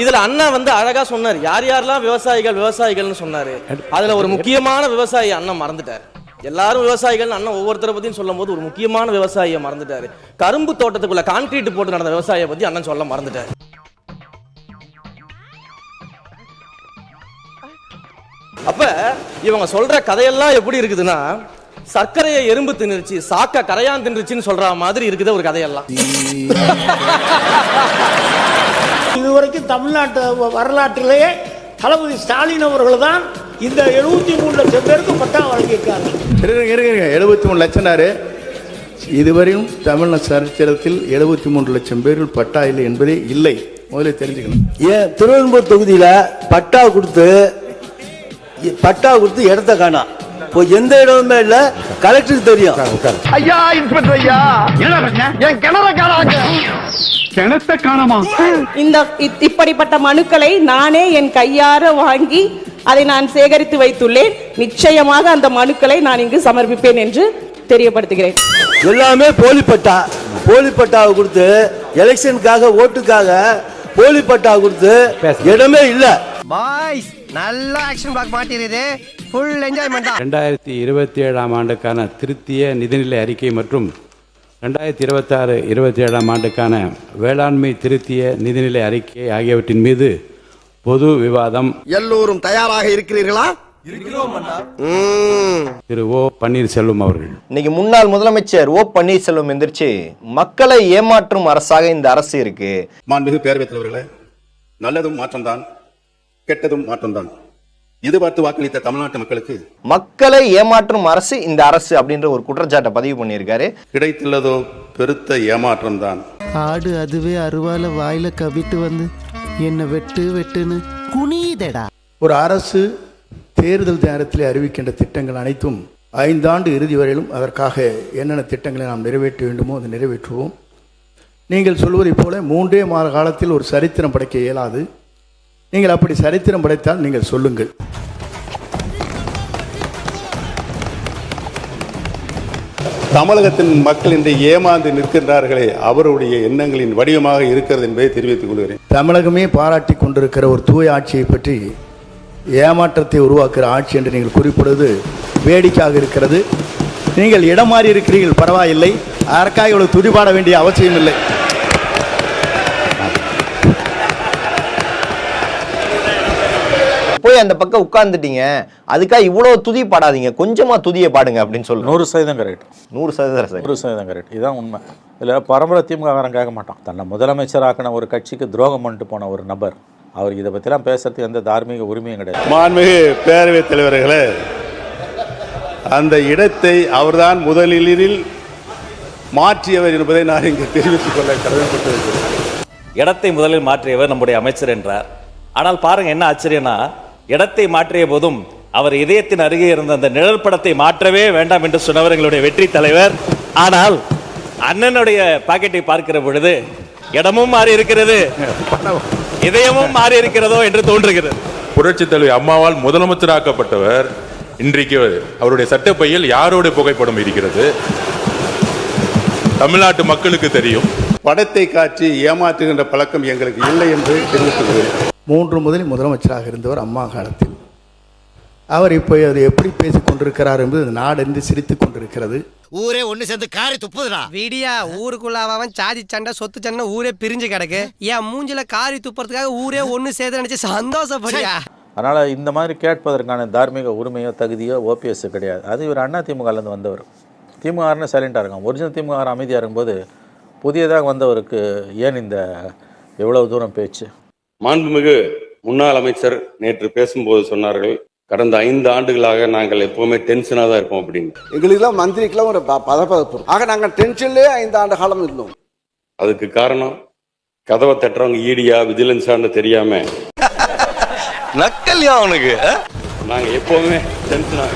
இதுல அண்ணா வந்து அழகா சொன்னார், யார் யாரெல்லாம் விவசாயிகள்னு சொன்னாரு. அதுல ஒரு முக்கியமான விவசாயி அண்ணன் மறந்துட்டார். எல்லாரும் விவசாயிகள் அண்ணன் ஒவ்வொருத்தரை பத்தியும் சொல்லும் போது ஒரு முக்கியமான விவசாயியை மறந்துட்டாரு. கரும்பு தோட்டத்துக்குள்ள கான்கிரீட் போட்டு நடந்த விவசாயியை பத்தி அண்ணன் சொல்ல மறந்துட்டாரு. அப்ப இவங்க சொல்ற கதையெல்லாம் எப்படி இருக்குதுன்னா, சர்க்கரையை எறும்பு தின்னுருச்சு, சாக்க கரையான் தின்றுச்சுன்னு சொல்ற மாதிரி இருக்குது ஒரு கதையெல்லாம். இதுவரைக்கும் தமிழ்நாட்டு வரலாற்றிலேயே தளபதி ஸ்டாலின் அவர்கள் தான் இந்த 73 லட்சம் பேருக்கு பட்டா வழங்கியிருக்காங்க. 73 லட்சம்னாரு. இதுவரையும் தமிழ் சரித்திரத்தில் 73 லட்சம் பேர்கள் பட்டா இல்லை என்பதே இல்லை. முதல்ல தெரிஞ்சுக்கணும். ஏன் திருவெரும்பூர் தொகுதியில பட்டா கொடுத்து இடத்த காணோம். எந்த இடமுமே இல்ல, கலெக்டருக்கு தெரியும். ஐயா இன்ஸ்பெக்டர் ஐயா, என் கிணத்தை காணாமா? இப்படிப்பட்ட மனுக்களை நானே என் கையார வாங்கி அதை நான் சேகரித்து வைத்துள்ளேன். நிச்சயமாக அந்த மனுக்களை நான் இங்கு சமர்ப்பிப்பேன் என்று தெரியப்படுத்துகிறேன். எல்லாமே போலி பட்டாவை கொடுத்து எலெக்ஷனுக்காக, ஓட்டுக்காக போலி பட்டா கொடுத்து இடமே இல்ல. பாய்ஸ் நல்ல ஆக்ஷன் பிளாக் மாட்டிருது. Full enjoyment. 2027ஆம் ஆண்டுக்கான திருத்திய நிதிநிலை அறிக்கை மற்றும் 2026-27ஆம் ஆண்டுக்கான வேளாண்மை திருத்திய நிதிநிலை அறிக்கை ஆகியவற்றின் மீது பொது விவாதம். எல்லோரும் தயாராக இருக்கிறீர்களா? திரு ஓ பன்னீர்செல்வம் அவர்கள். இன்னைக்கு முன்னாள் முதலமைச்சர் ஓ பன்னீர்செல்வம் எந்திரிச்சு மக்களை ஏமாற்றும் அரசாக இந்த அரசு இருக்கு. மாண்புமிகு பேரவைத் தலைவர்களே, நல்லதும் மாற்றம்தான், கெட்டதும் மாற்றம்தான். எதிர்பார்த்து வாக்களித்த தமிழ்நாட்டு மக்களுக்கு மக்களை ஏமாற்றும் அரசு இந்த அரசு அப்படின்ற ஒரு குற்றச்சாட்டை பதிவு பண்ணியிருக்காரு. கிடைத்துள்ளதோ பெருத்த ஏமாற்றம் தான். ஆடு அதுவே அருவால வாயில கவிட்டு வந்து என்ன வெட்டுன்னு குனிதடா. ஒரு அரசு தேர்தல் நேரத்தில் அறிவிக்கின்ற திட்டங்கள் அனைத்தும் 5 ஆண்டு இறுதி வரையிலும் அதற்காக என்னென்ன திட்டங்களை நாம் நிறைவேற்ற வேண்டுமோ அதை நிறைவேற்றுவோம். நீங்கள் சொல்வதைப் போல 3 மாத காலத்தில் ஒரு சரித்திரம் படைக்க இயலாது. நீங்கள் அப்படி சரித்திரம் படைத்தால் நீங்கள் சொல்லுங்கள். தமிழகத்தின் மக்கள் இன்று ஏமாந்து நிற்கின்றார்களே, அவருடைய எண்ணங்களின் வடிவமாக இருக்கிறது என்பதை தெரிவித்துக் கொள்கிறேன். தமிழகமே பாராட்டி கொண்டிருக்கிற ஒரு தூய ஆட்சியை பற்றி ஏமாற்றத்தை உருவாக்குகிற ஆட்சி என்று நீங்கள் குறிப்பிடுவது வேடிக்கையாக இருக்கிறது. நீங்கள் இடம் மாறி இருக்கிறீர்கள், பரவாயில்லை. அதற்காக இவ்வளவு துதிபாட வேண்டிய அவசியம் இல்லை. போய் அந்த பக்கம் உட்கார்ந்துட்டீங்க, அதுக்காக இவ்வளவு துதி பாடாதீங்க, கொஞ்சமா துதியை பாடுங்க அப்படின்னு சொல்லு. 100% கரெக்ட். 100% கரெக்ட். இதுதான் உண்மை. இதில் பரம்பரை திமுககாரன் கேட்க மாட்டான். தன்னை முதலமைச்சராக்கின ஒரு கட்சிக்கு துரோகம் பண்ணிட்டு போன ஒரு நபர், அவருக்கு இதை பற்றிலாம் பேசுறதுக்கு எந்த தார்மீக உரிமையும் கிடையாது. மாண்புமிகு பேரவைத் தலைவர்களே, அந்த இடத்தை அவர்தான் முதலில் மாற்றியவர் என்பதை நான் இங்கு தெரிவித்துக் கொள்ள கடமைப்பட்டிருக்கிறேன். இடத்தை முதலில் மாற்றியவர் நம்முடைய அமைச்சர் என்றார். ஆனால் பாருங்க என்ன ஆச்சரியம்னா, இடத்தை மாற்றிய போதும் அவர் இதயத்தின் அருகே இருந்த அந்த நிழல் படத்தை மாற்றவே வேண்டாம் என்று சொன்னவர் எங்களுடைய வெற்றி தலைவர். ஆனால் அண்ணனுடைய பாக்கெட்டை பார்க்கிற பொழுது இடமும் மாறி இருக்கிறது, இதயமும் மாறி இருக்கிறதோ என்று தோன்றுகிறது. புரட்சி தலைவி அம்மாவால் முதலமைச்சராக்கப்பட்டவர் இன்றைக்கு அவருடைய சட்டப்பையில் யாரோட புகைப்படம் இருக்கிறது? தமிழ்நாட்டு மக்களுக்கு தெரியும். படத்தை காட்சி ஏமாற்றுகின்ற பழக்கம் எங்களுக்கு இல்லை என்று தெரிவித்துள்ளேன். 3 முறை முதலமைச்சராக இருந்தவர் அம்மா காலத்தில். அவர் இப்போ அதை எப்படி பேசிக் கொண்டிருக்கிறார் என்பது நாடென்று சிரித்துக் கொண்டிருக்கிறது. ஊரே ஒண்ணு சேர்ந்து காரி துப்புதுடா. விடியா ஊருக்குள்ள அவன் சாதி சண்டை சொத்து சண்டை ஊரே பிரிஞ்சு கிடக்கு. ஏன் மூஞ்சில காரி துப்புறதுக்காக ஊரே ஒண்ணு சேர்த்து நினைச்சு சந்தோஷப்படியா. அதனால இந்த மாதிரி கேட்பதற்கான தார்மீக உரிமையோ தகுதியோ ஓபிஎஸ் கிடையாது. அது இவர் அண்ணா திமுகலேருந்து வந்தவர். திமுக சைலண்டாக இருக்கான். ஒரிஜினல் திமுக அமைதியாக இருக்கும்போது புதியதாக வந்தவருக்கு ஏன் இந்த எவ்வளவு தூரம் பேச்சு? மாண்புமிகு முன்னாள் அமைச்சர் நேற்று பேசும்போது சொன்னார்கள், கடந்த 5 ஆண்டுகளாக நாங்கள் எப்பவுமே டென்ஷனாக தான் இருப்போம் அப்படின்னு. எங்களுக்கெல்லாம் மந்திரிக்கெல்லாம் ஒரு பதப்பதப்பு. ஆக நாங்கள் டென்ஷன்லேயே 5 ஆண்டு காலம் இருந்தோம். அதுக்கு காரணம் கதவை தட்டுறவங்க ஈடியா விஜிலன்ஸான்னு தெரியாம நக்கல்யா அவனுக்கு. நாங்கள் எப்பவுமே டென்ஷனாக.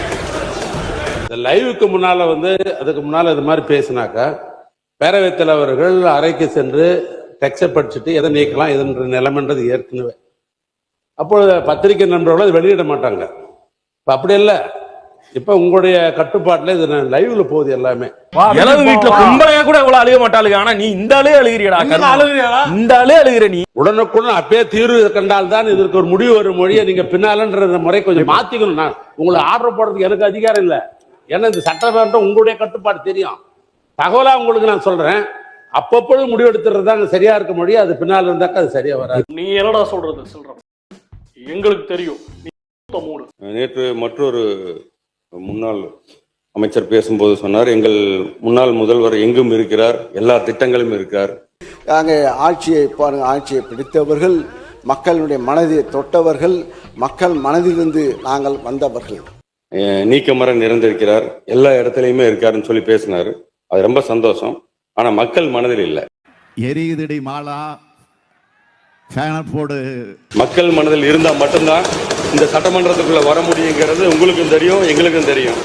இந்த லைவுக்கு முன்னால அதுக்கு முன்னால இது மாதிரி பேசினாக்கா பேரவைத் தலைவர்கள் அறைக்கு சென்று டெக்ஸ்டை படிச்சுட்டு எதை நீக்கலாம் எதுன்ற நிலைமைன்றது ஏற்கனவே. அப்பொழுது பத்திரிகை நண்பர்களும் அதை வெளியிட மாட்டாங்க. இப்போ அப்படி இல்லை. இப்ப உங்களுடைய கட்டுப்பாட்டுல இது லைவ்ல போகுது எல்லாமே. எனது வீட்டுல கும்பலையா கூட இவ்வளவு அழுக மாட்டாளுங்க. ஆனா நீ இந்த ஆளே அழுகிறியடா. இந்த ஆளே அழுகிற நீ. உடனுக்குடன் அப்பயே தீர்வு கண்டால் தான் இதற்கு ஒரு முடிவு வரும். மொழியை நீங்க பின்னாலன்ற முறை கொஞ்சம் மாத்திக்கணும். நான் உங்களை ஆர்டர் போடுறதுக்கு எனக்கு அதிகாரம் இல்லை. ஏன்னா இந்த சட்டமன்றம் உங்களுடைய கட்டுப்பாடு தெரியும். தகவலா உங்களுக்கு நான் சொல்றேன். அப்பப்பொழுது முடிவெடுத்துறது தான் சரியா இருக்க முடியும். அது பின்னால் இருந்தாக்கா அது சரியா வராது. நீ என்னடா சொல்றது சொல்ற எங்களுக்கு தெரியும். நேற்று மற்றொரு முன்னாள் அமைச்சர் பேசும்போது சொன்னார், எங்கள் முன்னாள் முதல்வர் எங்கும் இருக்கிறார், எல்லா திட்டங்களும் இருக்கிறார். நாங்கள் ஆட்சியை பாருங்க, ஆட்சியை பிடித்தவர்கள், மக்களுடைய மனதை தொட்டவர்கள், மக்கள் மனதிலிருந்து நாங்கள் வந்தவர்கள். நீக்கமர நிறைந்திருக்கிறார், எல்லா இடத்துலையுமே இருக்காருன்னு சொல்லி பேசினார். அது ரொம்ப சந்தோஷம். ஆனா மக்கள் மனதில் இல்லை. எரியுதடி மாலா போடு. மக்கள் மனதில் இருந்தா மட்டும்தான் இந்த சட்டமன்றத்துக்குள்ள வர முடியுங்கிறது உங்களுக்கும் தெரியும், எங்களுக்கும் தெரியும்.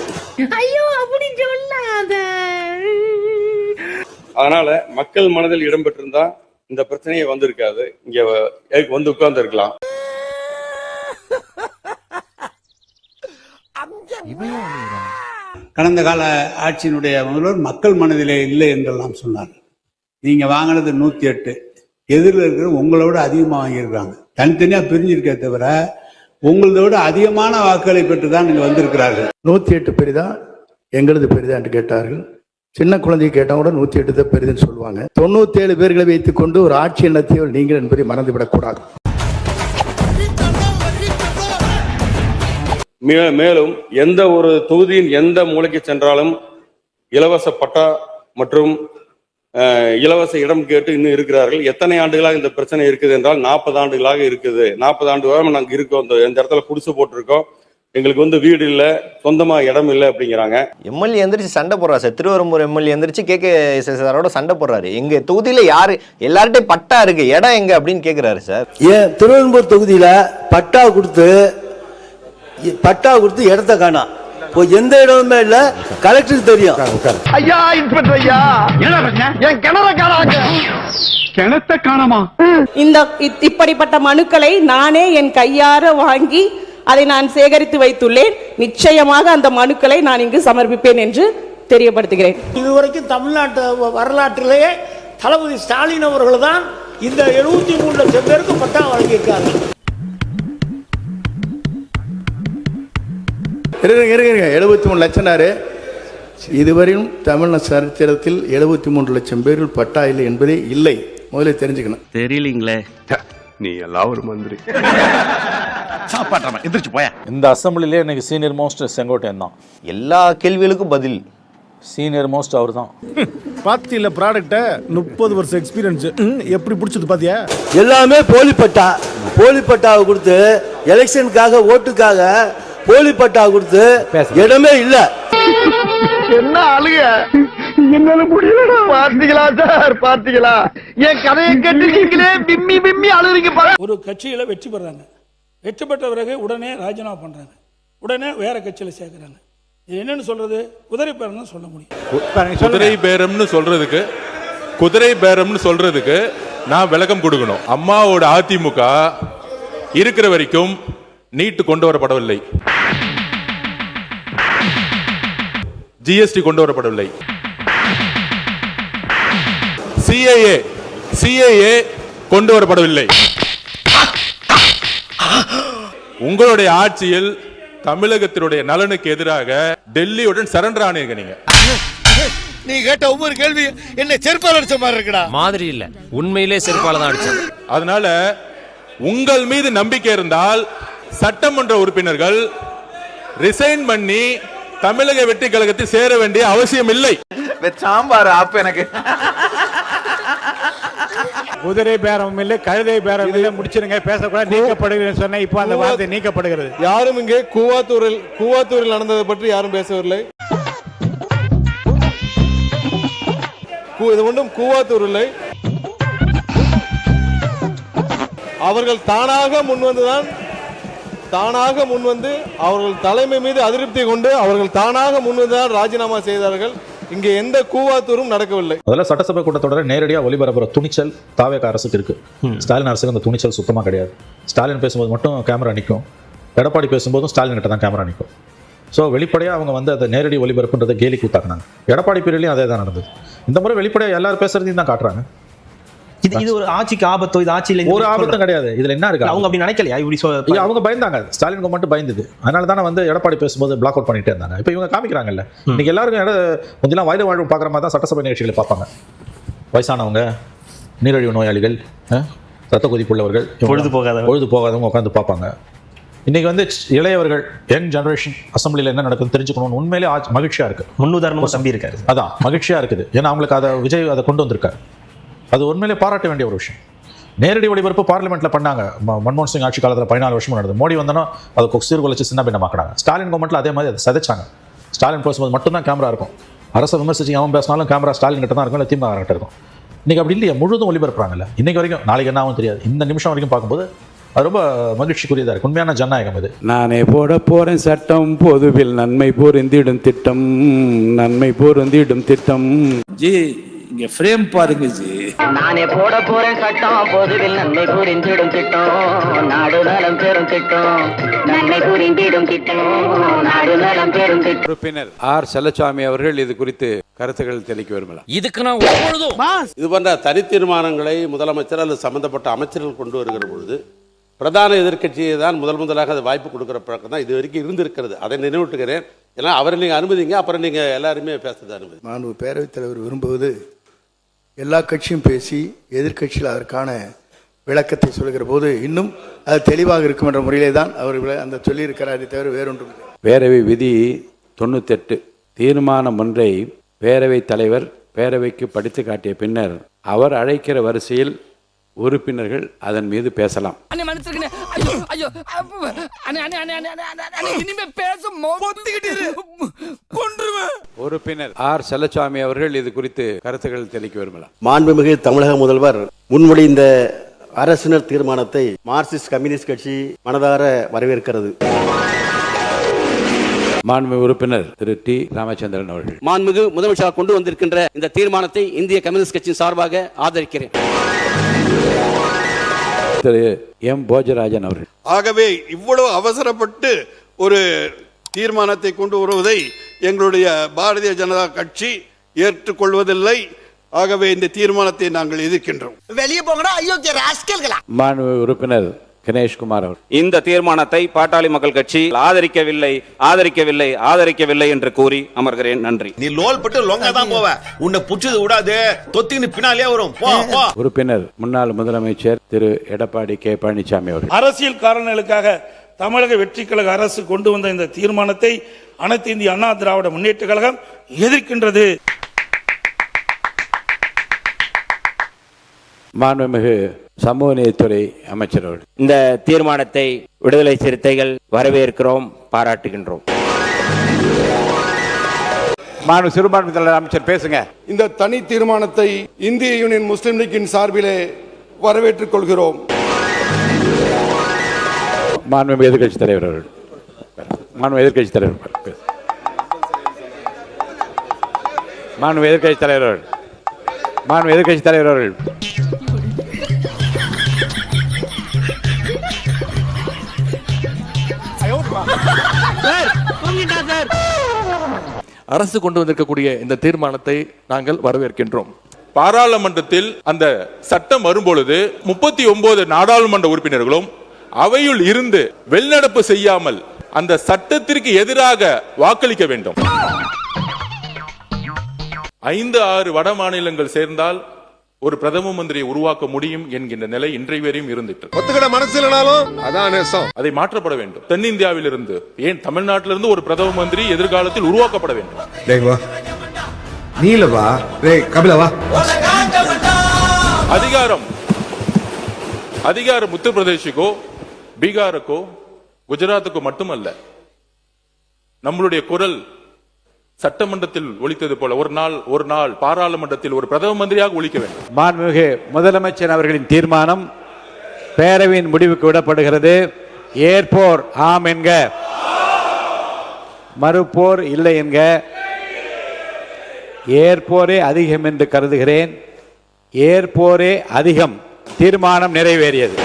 அதனால மக்கள் மனதில் இடம்பெற்றிருந்தா இந்த பிரச்சனையே வந்திருக்காது. இங்க வந்து உட்கார்ந்து இருக்கலாம். கடந்த கால ஆட்சியினுடைய முதல்வர் மக்கள் மனதிலே இல்லை என்றெல்லாம் சொன்னார். நீங்க வாங்கினது 108, எதிரில் இருக்கிற உங்களோட அதிகமாக வாங்கியிருக்காங்க. தனித்தனியா பிரிஞ்சிருக்கே தவிர உங்களதை விட அதிகமான வாக்குகளை பெற்று தான் நீங்க வந்திருக்கிறார்கள். 108 பெரிதா எங்களது பெரிதா என்று கேட்டார்கள். சின்ன குழந்தையை கேட்டால் கூட 108 தான் பெரிதுன்னு சொல்லுவாங்க. 97 பேர்களை வைத்துக் கொண்டு ஒரு ஆட்சி நடத்தியவர் நீங்கள் என்பதை மறந்துவிடக்கூடாது. மேலும் எந்த ஒரு தொகுதியின் எந்த மூலைக்கு சென்றாலும் இலவச பட்டா மற்றும் இலவச இடம் கேட்டு இன்னும் இருக்கிறார்கள். எத்தனை ஆண்டுகளாக இந்த பிரச்சனை இருக்குது என்றால் 40 ஆண்டுகளாக இருக்குது. 40 ஆண்டு நாங்க இருக்கோம். இந்த இடத்துல குடிசை போட்டிருக்கோம். எங்களுக்கு வீடு இல்ல, சொந்தமா இடம் இல்லை அப்படிங்கிறாங்க. எம்எல்ஏ எந்திரிச்சு சண்டை போடுறாரு சார். திருவரம்பூர் எம்எல்ஏ எந்திரிச்சு KK சண்டை போடுறாரு. எங்க தொகுதியில யாரு எல்லார்ட்டையும் பட்டா இருக்கு, இடம் எங்க அப்படின்னு கேக்குறாரு சார். ஏன் திருவெரும்பூர் தொகுதியில பட்டா கொடுத்து இடத்த காணா, எந்த இடமுமே இல்ல. கலெக்டருக்கு தெரியும். ஐயா இன்ஸ்பெக்டர் ஐயா, என் கிணற காணாங்க. கிணத்த காணாமா? இப்படிப்பட்ட மனுக்களை நானே என் கையார வாங்கி அதை நான் சேகரித்து வைத்துள்ளேன். நிச்சயமாக அந்த மனுக்களை நான் இங்கு சமர்ப்பிப்பேன் என்று தெரியப்படுத்துகிறேன். இதுவரைக்கும் தமிழ்நாட்டு வரலாற்றிலேயே தளபதி ஸ்டாலின் அவர்கள் தான் இந்த 73 லட்சம் பேருக்கு பட்டா வழங்கியிருக்காங்க. 73 லட்சம்னாரு. இதுவரையும் தமிழ் சரித்திரத்தில் 73 லட்சம் பேரில் பட்டா இல்லை என்பதே இல்லை. முதல்ல தெரிஞ்சுக்கணும். தெரியலீங்களே. நீ எல்லாம் ஒரு மந்திரி. இந்த அசம்பிளிலே எனக்கு சீனியர் மோஸ்ட் செங்கோட்டையன் தான். எல்லா கேள்விகளுக்கும் பதில் சீனியர் மோஸ்ட் அவர் தான். பாத்தியில ப்ராடக்ட்ட 30 வருஷம் எக்ஸ்பீரியன்ஸ் எப்படி பிடிச்சது பாத்தியா? எல்லாமே போலி பட்டாவை கொடுத்து எலெக்ஷனுக்காக ஓட்டுக்காக போலி பட்டா கொடுத்து இடமே இல்ல. என்ன அழுக என்னால முடியலடா. பாத்தீங்களா சார், பாத்தீங்களா என் கதையை கேட்டு நீங்களே பிம்மி அழுறீங்க. ஒரு கட்சியில வெற்றி பெறாங்க, வெற்றி பெற்ற பிறகு உடனே ராஜினாமா பண்றாங்க, உடனே வேற கட்சியில சேர்க்கிறாங்க. இது என்னன்னு சொல்றது? குதிரை பேரம் சொல்ல முடியும். குதிரை பேரம்னு சொல்றதுக்கு நான் விளக்கம் கொடுக்கணும். அம்மாவோட அதிமுக இருக்கிற வரைக்கும் நீட் கொண்டு வரப்படவில்லை, GST கொண்டு வரப்படவில்லை, சிஏஏ கொண்டு வரப்படவில்லை. உங்களுடைய ஆட்சியில் தமிழகத்தினுடைய நலனுக்கு எதிராக டெல்லியுடன் சரண்டர் ஆனீங்க. நீ கேட்ட ஒவ்வொரு கேள்வி என்ன செருப்பால் அடிச்ச மாதிரி இருக்குடா. மாதிரி இல்ல, உண்மையிலே செருப்பால தான் அடிச்சது. அதனால உங்கள் மீது நம்பிக்கை இருந்தால் சட்டமன்ற உறுப்பினர்கள் ரிசைன் பண்ணி தமிழக வெற்றி கழகத்தில் சேர வேண்டிய அவசியம் இல்லை. சாம்பார் அப்ப எனக்கு குதிரை பேரம் இல்லை, கழுதை பேரம் இல்லை, முடிச்சிருங்க, பேசக்கூடாது, நீக்கப்படுகிறது சொன்ன. இப்போ அந்த வார்த்தை நீக்கப்படுகிறது. யாரும் இங்கே கூவாத்தூரில் நடந்ததை பற்றி யாரும் பேசவில்லை. இது ஒன்றும் கூவாத்தூர் இல்லை. அவர்கள் தானாக முன்வந்து அவர்கள் தலைமை மீது அதிருப்தி கொண்டு அவர்கள் தானாக முன்வந்துதான் ராஜினாமா செய்தார்கள். இங்கே எந்த கூவாத்தூரும் நடக்கவில்லை. முதல்ல சட்டசபை கூட்டத்தொடரை நேரடியாக ஒளிபரப்புற துணிச்சல் தாவேக அரசுக்கு இருக்கு. ஸ்டாலின் அரசுக்கு அந்த துணிச்சல் சுத்தமாக கிடையாது. ஸ்டாலின் பேசும்போது மட்டும் கேமரா நிற்கும், எடப்பாடி பேசும்போதும் ஸ்டாலின் கிட்ட தான் கேமரா நிற்கும். ஸோ வெளிப்படையாக அவங்க வந்து அதை நேரடி ஒளிபரப்புன்றதை கேலி கூத்தாக்குனாங்க. எடப்பாடி பீரியட்லையும் அதே தான் நடந்தது. இந்த முறை வெளிப்படையாக எல்லாரும் பேசுறதையும் தான் காட்டுறாங்க. இது ஒரு ஆட்சிக்கு ஆபத்தோ? இது ஆட்சியில் ஒரு ஆபத்தும் கிடையாது. இதுல என்ன இருக்கு? அவங்க அப்படி நினைக்கலையா? இப்படி அவங்க பயந்தாங்க, ஸ்டாலின் கவர்மெண்ட் பயந்தது. அதனால தானே வந்து எடப்பாடி பேசும்போது பிளாக் அவுட் பண்ணிட்டே இருந்தாங்க. இப்போ இவங்க காமிக்கிறாங்கல்ல, இன்னைக்கு எல்லாருக்கும் முந்திலாம் வயது வாழ்வு பார்க்குற மாதிரி தான் சட்டசபை நிகழ்ச்சிகளை பார்ப்பாங்க. வயசானவங்க, நீரிழிவு நோயாளிகள், ரத்த கொதிப்புள்ளவர்கள், பொழுது போகாதவங்க உட்காந்து பார்ப்பாங்க. இன்னைக்கு வந்து இளையவர்கள், யங் ஜெனரேஷன் அசம்பிளியில் என்ன நடக்குதுன்னு தெரிஞ்சுக்கணும்னு உண்மையிலே மகிழ்ச்சியா இருக்கு. முன்னுதாரணமாக தம்பி இருக்காரு. அதான் மகிழ்ச்சியா இருக்குது. ஏன்னா அவங்களுக்கு அதை விஜய் அதை கொண்டு வந்திருக்காரு. அது உண்மையிலே பாராட்ட வேண்டிய ஒரு விஷயம். நேரடி ஒளிபரப்பு பார்லிமெண்ட்ல பண்ணாங்க. மன்மோகன் சிங் ஆட்சி காலத்தில் 14 வருஷம் நடந்தது. மோடி வந்தோன்னா அதை சீர்குலைச்சு சின்ன பின்னமாக்குறாங்க. ஸ்டாலின் கவர்மெண்ட்ல அதே மாதிரி அதை சதைச்சாங்க. ஸ்டாலின் பேசும்போது மட்டும்தான் கேமரா இருக்கும். அரசை விமர்சிச்சு அவன் பேசினாலும் கேமரா ஸ்டாலின் கிட்ட தான் இருக்கும், இல்லை திமுக கிட்ட இருக்கும். இன்னைக்கு அப்படி இல்லையா, முழுதும் ஒளிபரப்புறாங்கல்ல. இன்னைக்கு வரைக்கும், நாளைக்கு என்ன ஆகும் தெரியாது. இந்த நிமிஷம் வரைக்கும் பார்க்கும்போது அது ரொம்ப மகிழ்ச்சிக்குரியதாக இருக்கு. உண்மையான ஜனநாயகம் இது. நானே போட போறேன் சட்டம், பொதுவில் நன்மை பொருந்திடும் திட்டம், நன்மை பொருந்திடும் திட்டம். ஜி இங்க ஃப்ரேம் பாருங்க ஜி. நானே போட போறேன் சட்டம், பொதுவில் நன்மை புரிந்திடும் திட்டம், நாடு நலம் பெறும் திட்டம், நன்மை புரிந்திடும் திட்டம், நாடு நலம் பெறும் திட்டம். உறுப்பினர் ஆர் செல்லசாமி அவர்கள் இது குறித்து கருத்துக்கள் தெரிவிக்க விரும்பலாம். இதுக்கு நான் ஒவ்வொருதும் இது போன்ற தனி தீர்மானங்களை முதலமைச்சர் அல்லது சம்பந்தப்பட்ட அமைச்சர்கள் கொண்டு வருகிற பொழுது பிரதான எதிர்க்கட்சியை தான் முதலாக அது வாய்ப்பு கொடுக்குற பழக்கம் தான் இது வரைக்கும் இருந்திருக்கிறது. அதை நினைவூட்டுகிறேன். ஏன்னா அவரை நீங்கள் அனுமதிங்க, அப்புறம் நீங்கள் எல்லாருமே பேசுறது அனுமதி. மாண்பு பேரவைத் தலைவர் விரும்புவது எல்லா கட்சியும் பேசி எதிர்க்கட்சியில் அதற்கான விளக்கத்தை சொல்கிற போது இன்னும் அது தெளிவாக இருக்கும் என்ற முறையிலே தான் அவர் அந்த சொல்லியிருக்கிறார். அதை தவிர வேறொன்றும் இல்லை. பேரவை விதி 98 தீர்மானம் ஒன்றை பேரவைத் தலைவர் பேரவைக்கு படித்து காட்டிய பின்னர் அவர் அழைக்கிற வரிசையில் உறுப்பினர்கள் அதன் மீது பேசலாம். உறுப்பினர் ஆர் செல்லசாமி அவர்கள் இது குறித்து கருத்துக்கள் தெரிவிக்க விரும்பலாம். மாண்புமிகு தமிழக முதல்வர் முன்மொழிந்த அரசினர் தீர்மானத்தை மார்க்சிஸ்ட் கம்யூனிஸ்ட் கட்சி மனதார வரவேற்கிறது. மாண்புமிகு உறுப்பினர் திரு டி ராமச்சந்திரன் அவர்கள். மாண்புமிகு முதலமைச்சர் கொண்டு வந்திருக்கின்ற இந்த தீர்மானத்தை இந்திய கம்யூனிஸ்ட் கட்சியின் சார்பாக ஆதரிக்கிறேன். திரு எம் போஜராஜன் அவர்கள். ஆகவே இவ்வளவு அவசரப்பட்டு ஒரு தீர்மானத்தை கொண்டு வருவதை எங்களுடைய பாரதிய ஜனதா கட்சி ஏற்றுக்கொள்வதில்லை. ஆகவே இந்த தீர்மானத்தை நாங்கள் எதிர்க்கின்றோம். வெளியே போங்கடா அயோக்கிய ராஸ்கல்களா. மாண்புமிகு உறுப்பினர் கணேஷ்குமார் அவர். இந்த தீர்மானத்தை பாட்டாளி மக்கள் கட்சி ஆதரிக்கவில்லை என்று கூறி அமர்கிறேன். நன்றி. நீ லோல் பட்டு லொங்க தான் போவ, உன்னை புடிச்சது விடாது, தொத்தின்னு பின்னாலே வரும். உறுப்பினர் முன்னாள் முதலமைச்சர் திரு எடப்பாடி கே பழனிசாமி அவர்கள். அரசியல் காரணங்களுக்காக தமிழக வெற்றி கழக அரசு கொண்டு வந்த இந்த தீர்மானத்தை அனைத்து இந்திய அண்ணா திராவிட முன்னேற்ற கழகம் எதிர்க்கின்றது. மாண்புமிகு சமூக நீதித்துறை அமைச்சர் அவர்கள். இந்த தீர்மானத்தை விடுதலை சிறுத்தைகள் வரவேற்கிறோம், பாராட்டுகின்றோம். மாண்பு சிறுபான்மை அமைச்சர் பேசுங்க. இந்த தனி தீர்மானத்தை இந்திய யூனியன் முஸ்லிம் லீக்கின் சார்பிலே வரவேற்றுக் கொள்கிறோம். மாண்புமிகு எதிர்க்கட்சி தலைவர் அவர்கள். மாண்புமிகு எதிர்க்கட்சி தலைவர் மாண்புமிகு எதிர்க்கட்சி தலைவர் அவர்கள். மாண்புமிகு எதிர்க்கட்சி தலைவர் அவர்கள். அரசு கொண்டு வந்திருக்கக்கூடிய இந்த தீர்மானத்தை நாங்கள் வரவேற்கின்றோம். பாராளுமன்றத்தில் அந்த சட்டம் வரும்பொழுது 39 நாடாளுமன்ற உறுப்பினர்களும் அவையுள் இருந்து வெளிநடப்பு செய்யாமல் அந்த சட்டத்திற்கு எதிராக வாக்களிக்க வேண்டும். 5-6 வட மாநிலங்கள் சேர்ந்தால் ஒரு பிரதம மந்திரியை உருவாக்க முடியும் என்கின்ற நிலை இன்றைய வரையும் இருந்துட்டு அதை மாற்றப்பட வேண்டும். தென்னிந்தியாவில் இருந்து ஏன் தமிழ்நாட்டிலிருந்து ஒரு பிரதம மந்திரி எதிர்காலத்தில் உருவாக்கப்பட வேண்டும். அதிகாரம் உத்தரப்பிரதேசுக்கோ பீகாருக்கோ குஜராத்துக்கோ மட்டுமல்ல, நம்மளுடைய குரல் சட்டமன்றத்தில் ஒலித்தது போல ஒரு நாள் பாராளுமன்றத்தில் ஒரு பிரதம மந்திரியாக ஒலிக்க வேண்டும். மாண்புமிகு முதலமைச்சர் அவர்களின் தீர்மானம் பேரவையின் முடிவுக்கு விடப்படுகிறது. ஏற்போர் ஆம் என்க, மறுப்போர் இல்லை என்க. ஏற்போரே அதிகம் என்று கருதுகிறேன். ஏற்போரே அதிகம். தீர்மானம் நிறைவேறியது.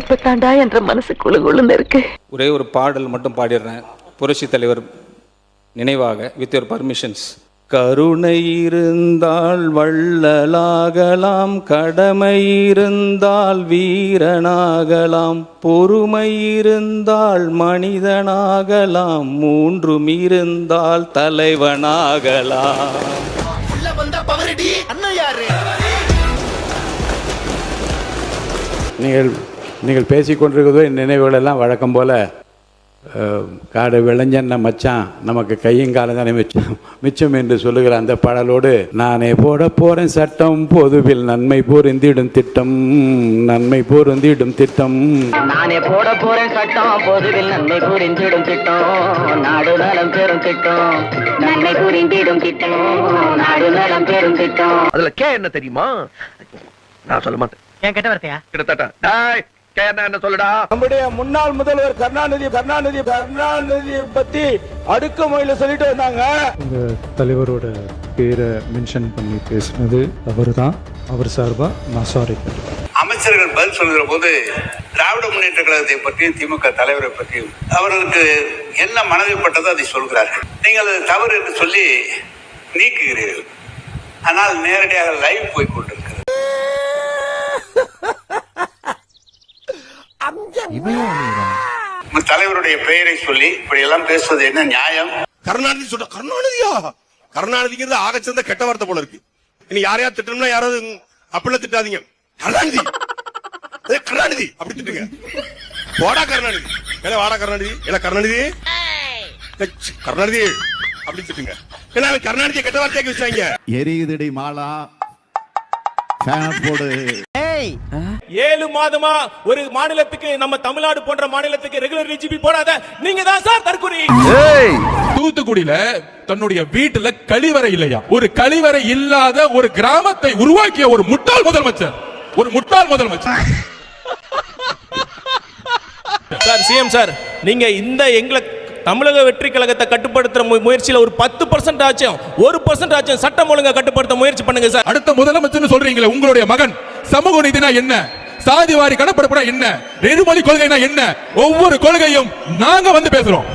இப்ப தாண்டா என்ற மனசுக்குள்ள இருக்கு. ஒரே ஒரு பாடல் மட்டும் பாடிடுறேன், புரட்சி தலைவர் நினைவாக, வித் யுவர் பர்மிஷன்ஸ். கருணை இருந்தால் வள்ளலாகலாம், கடமை இருந்தால் வீரனாகலாம், பொறுமை இருந்தால் மனிதனாகலாம், மூன்றும் இருந்தால் தலைவனாகலாம். நீங்கள் பேசிக்கொண்டிருக்கிறதோ என் நினைவுகளெல்லாம் வழக்கம் போல காடு விளைஞ்சன்ன மச்சான் நமக்கு கையங்காலம் தானே மிச்சம் என்று சொல்லுகிற அந்த பாடலோடு, நானே போட போறேன் சட்டம் பொதுவில் நன்மை பொருந்திடும் திட்டம், நன்மை பொருந்திடும் திட்டம். நானே போட போறேன் சட்டம் பொதுவில் நன்மை புரிந்திடும் திட்டம், நாடு நலம் பெறும் திட்டம், நன்மை புரிந்திடும் திட்டம், நாடு நலம் பெறும் திட்டம். அதுல என்ன தெரியுமா? நான் சொல்ல மாட்டேன். ஏன் கெட்ட வார்த்தையா? கிட்டத்தட்ட என்ன சொல்லுடா. நம்முடைய முன்னாள் முதல்வர் கருணாநிதி பத்தி அடுக்குமொழியில சொல்லிட்டு வந்தாங்க. உங்க தலைவரோட பேரை மென்ஷன் பண்ணி பேசினது அவர்தான். அவர் சார்பா நான் சாரி. அமைச்சர்கள் பதில் சொல்கிற போது திராவிட முன்னேற்ற கழகத்தை பற்றியும் திமுக தலைவரை பற்றியும் அவர்களுக்கு என்ன மனதில் பட்டதோ அதை சொல்கிறார்கள். நீங்கள் அது தவறு என்று சொல்லி நீக்குகிறீர்கள். ஆனால் நேரடியாக லைவ் போய் கொண்டிருக்கிறது. தலைவருடைய பெயரை சொல்லி இப்படி எல்லாம் பேசுவது என்ன நியாயம்? கருணாநிதி சொல்ற கருணாநிதிங்கிறது ஆகச்சிறந்த கெட்ட வார்த்தை போல இருக்கு. இனி யாரையா திட்டணும்னா யாராவது அப்படிலாம் திட்டாதீங்க. கருணாநிதி அப்படி திட்டுங்க. வாடா கருணாநிதி, வாடா கருணாநிதி, கருணாநிதி அப்படி திட்டுங்க. ஏன்னா கருணாநிதியை கெட்ட வார்த்தையாக்கி வச்சாங்க. எரியுதடி மாலா போடு. 7 மாதமா ஒரு மாநிலத்துக்கு, நம்ம தமிழ்நாடு போன்ற மாநிலத்துக்கு ரெகுலர் ஜிபி போடாத நீங்க தான் சார் தற்கொலை. தூத்துக்குடியில தன்னுடைய வீட்டுல கழிவறை இல்லையா? ஒரு கழிவறை இல்லாத ஒரு கிராமத்தை உருவாக்கிய ஒரு முட்டாள் முதலமைச்சர். சார் சிஎம் சார், நீங்க இந்த எங்களை தமிழக வெற்றி கழகத்தை கட்டுப்படுத்துற முயற்சியில ஒரு 10% ஆச்சும் 1% ஆச்சும் சட்டம் ஒழுங்கா கட்டுப்படுத்த முயற்சி பண்ணுங்க சார். அடுத்த முதலமைச்சர் சொல்றீங்களே, உங்களுடைய மகன் சமூக நீதினா என்ன, சாதிவாரி கணப்பெடுப்புனா என்ன, நெடுமொழி கொள்கைனா என்ன, ஒவ்வொரு கொள்கையும் நாங்க வந்து பேசுறோம்.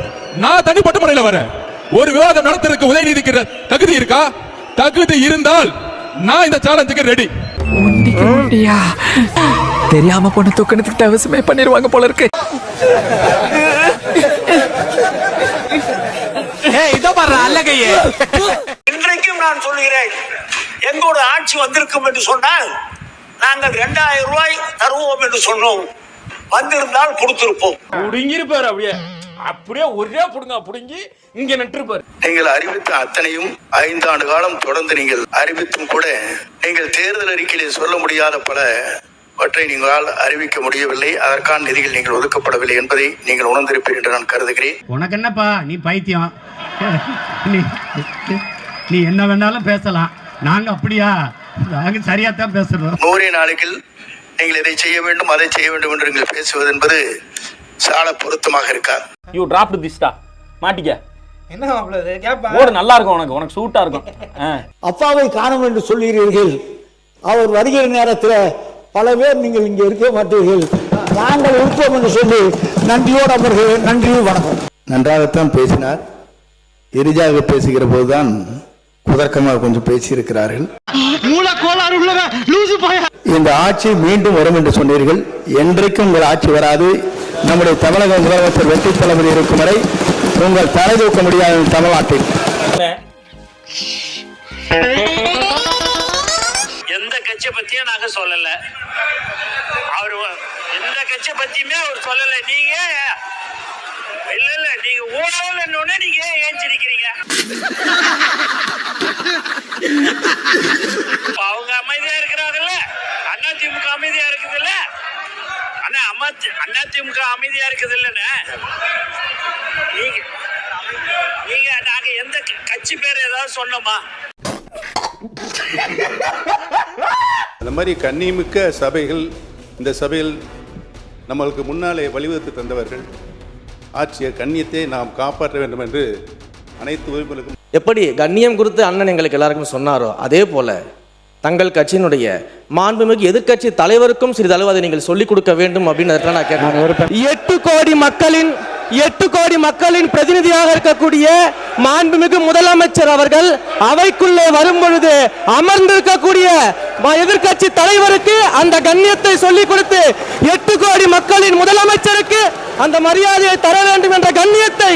நான் தனிப்பட்ட முறையில் வரேன். ஒரு விவாதம் நடத்துறதுக்கு உதயநிதிக்கு தகுதி இருக்கா? தகுதி இருந்தால் நான் இந்த சேலஞ்சுக்கு ரெடி. தெரியாம போன தூக்கணத்துக்கு அவசியமே பண்ணிடுவாங்க போல இருக்கு. இன்றைக்கும் நான் சொல்லுகிறேன், எங்களோட ஆட்சி வந்திருக்கும் என்று சொன்னால் நாங்கள் 2000 ரூபாய் தருவோம் என்று சொன்னோம். வந்திருந்தால் கொடுத்திருப்போம். புடுங்கிருப்பாரு, அப்படியே ஒரே புடுங்கி இங்க நட்டுருப்பாரு. நீங்கள் அறிவித்த அத்தனையும் 5 ஆண்டு காலம் தொடர்ந்து நீங்கள் அறிவித்தும் கூட நீங்கள் தேர்தல் அறிக்கையிலே சொல்ல முடியாத பலவற்றை நீங்களால் அறிவிக்க முடியவில்லை. அதற்கான நிதிகள் நீங்கள் ஒதுக்கப்படவில்லை என்பதை நீங்கள் உணர்ந்திருப்பீர்கள் என்று நான் கருதுகிறேன். உனக்கு என்னப்பா, நீ பைத்தியம். நீ என்ன வேணாலும் பேசலாம். நாங்க அப்படியா? நாங்க சரியா தான் பேசுறோம். 100 நாளைக்கு நீங்கள் இதை செய்ய வேண்டும், அதை செய்ய வேண்டும் என்று நீங்கள் பேசுவது என்பது சால பொருத்தமாக இருக்கா? யூ டிராப்ட் திஸ்டா மாட்டிக்க. என்ன மாப்ளது கேப்பா? ஓடு நல்லா இருக்கும், உனக்கு சூட்டா இருக்கும். அப்பாவை காணோம் என்று சொல்கிறீர்கள். அவர் வருகிற நேரத்தில் பல பேர் நீங்கள் இங்கே இருக்க மாட்டீர்கள். நாங்கள் இருப்போம் என்று சொல்லி நன்றியோடு அமர்கிறேன். நன்றி, வணக்கம். நன்றாகத்தான் பேசினார். இறுதியாக பேசுகிற போதுதான் குதர்க்கமாக கொஞ்சம் பேசியிருக்கிறார்கள். இந்த ஆட்சி மீண்டும் வரும் என்று சொன்னீர்கள். என்றைக்கும் உங்கள் ஆட்சி வராது. நம்முடைய தமிழக முதலமைச்சர் வெற்றி தளபதி இருக்கும் வரை உங்கள் தலை தூக்க முடியாது தமிழ்நாட்டில். எந்த கட்சியை பத்தியும் நாங்க சொல்லல. அவர் எந்த கட்சியை பத்தியுமே அவர் சொல்லல. நீங்க இல்ல நீங்க ஊழல் நீங்க ஏஞ்சிருக்கிறீங்க. அவங்க அமைதியா இருக்கிறாங்கல்ல, அதிமுக அமைதியா இருக்குதுல்ல, அதிமுக அமைதியா இருக்குது இல்லன்னு நீங்க நாங்க எந்த கட்சி பேர் ஏதாவது சொன்னோமா? அந்த மாதிரி கண்ணியமிக்க சபைகள், இந்த சபையில் நம்மளுக்கு முன்னாலே வழிவகுத்து தந்தவர்கள், ஆட்சிய கண்ணியத்தை நாம் காப்பாற்ற வேண்டும் என்று அனைத்து உறுப்பினர்களுக்கும் எப்படி கண்ணியம் குறித்து அண்ணன் எங்களுக்கு எல்லாருக்கும் சொன்னாரோ அதே போல தங்கள் கட்சியினுடைய மாண்புமிகு எதிர்க்கட்சி தலைவருக்கும் சிறிதளவு அதை நீங்கள் சொல்லிக் கொடுக்க வேண்டும் அப்படின்னு நான் கேட்கிறேன். 8 கோடி மக்களின் பிரதிநிதியாக இருக்கக்கூடிய மாண்புமிகு முதலமைச்சர் அவர்கள் அவைக்குள்ளே வரும் பொழுது அமர்ந்திருக்கக்கூடிய எதிர்க்கட்சி தலைவருக்கு அந்த கண்ணியத்தை சொல்லிக் கொடுத்து 8 கோடி மக்களின் முதலமைச்சருக்கு அந்த மரியாதையை தர வேண்டும் என்ற கண்ணியத்தை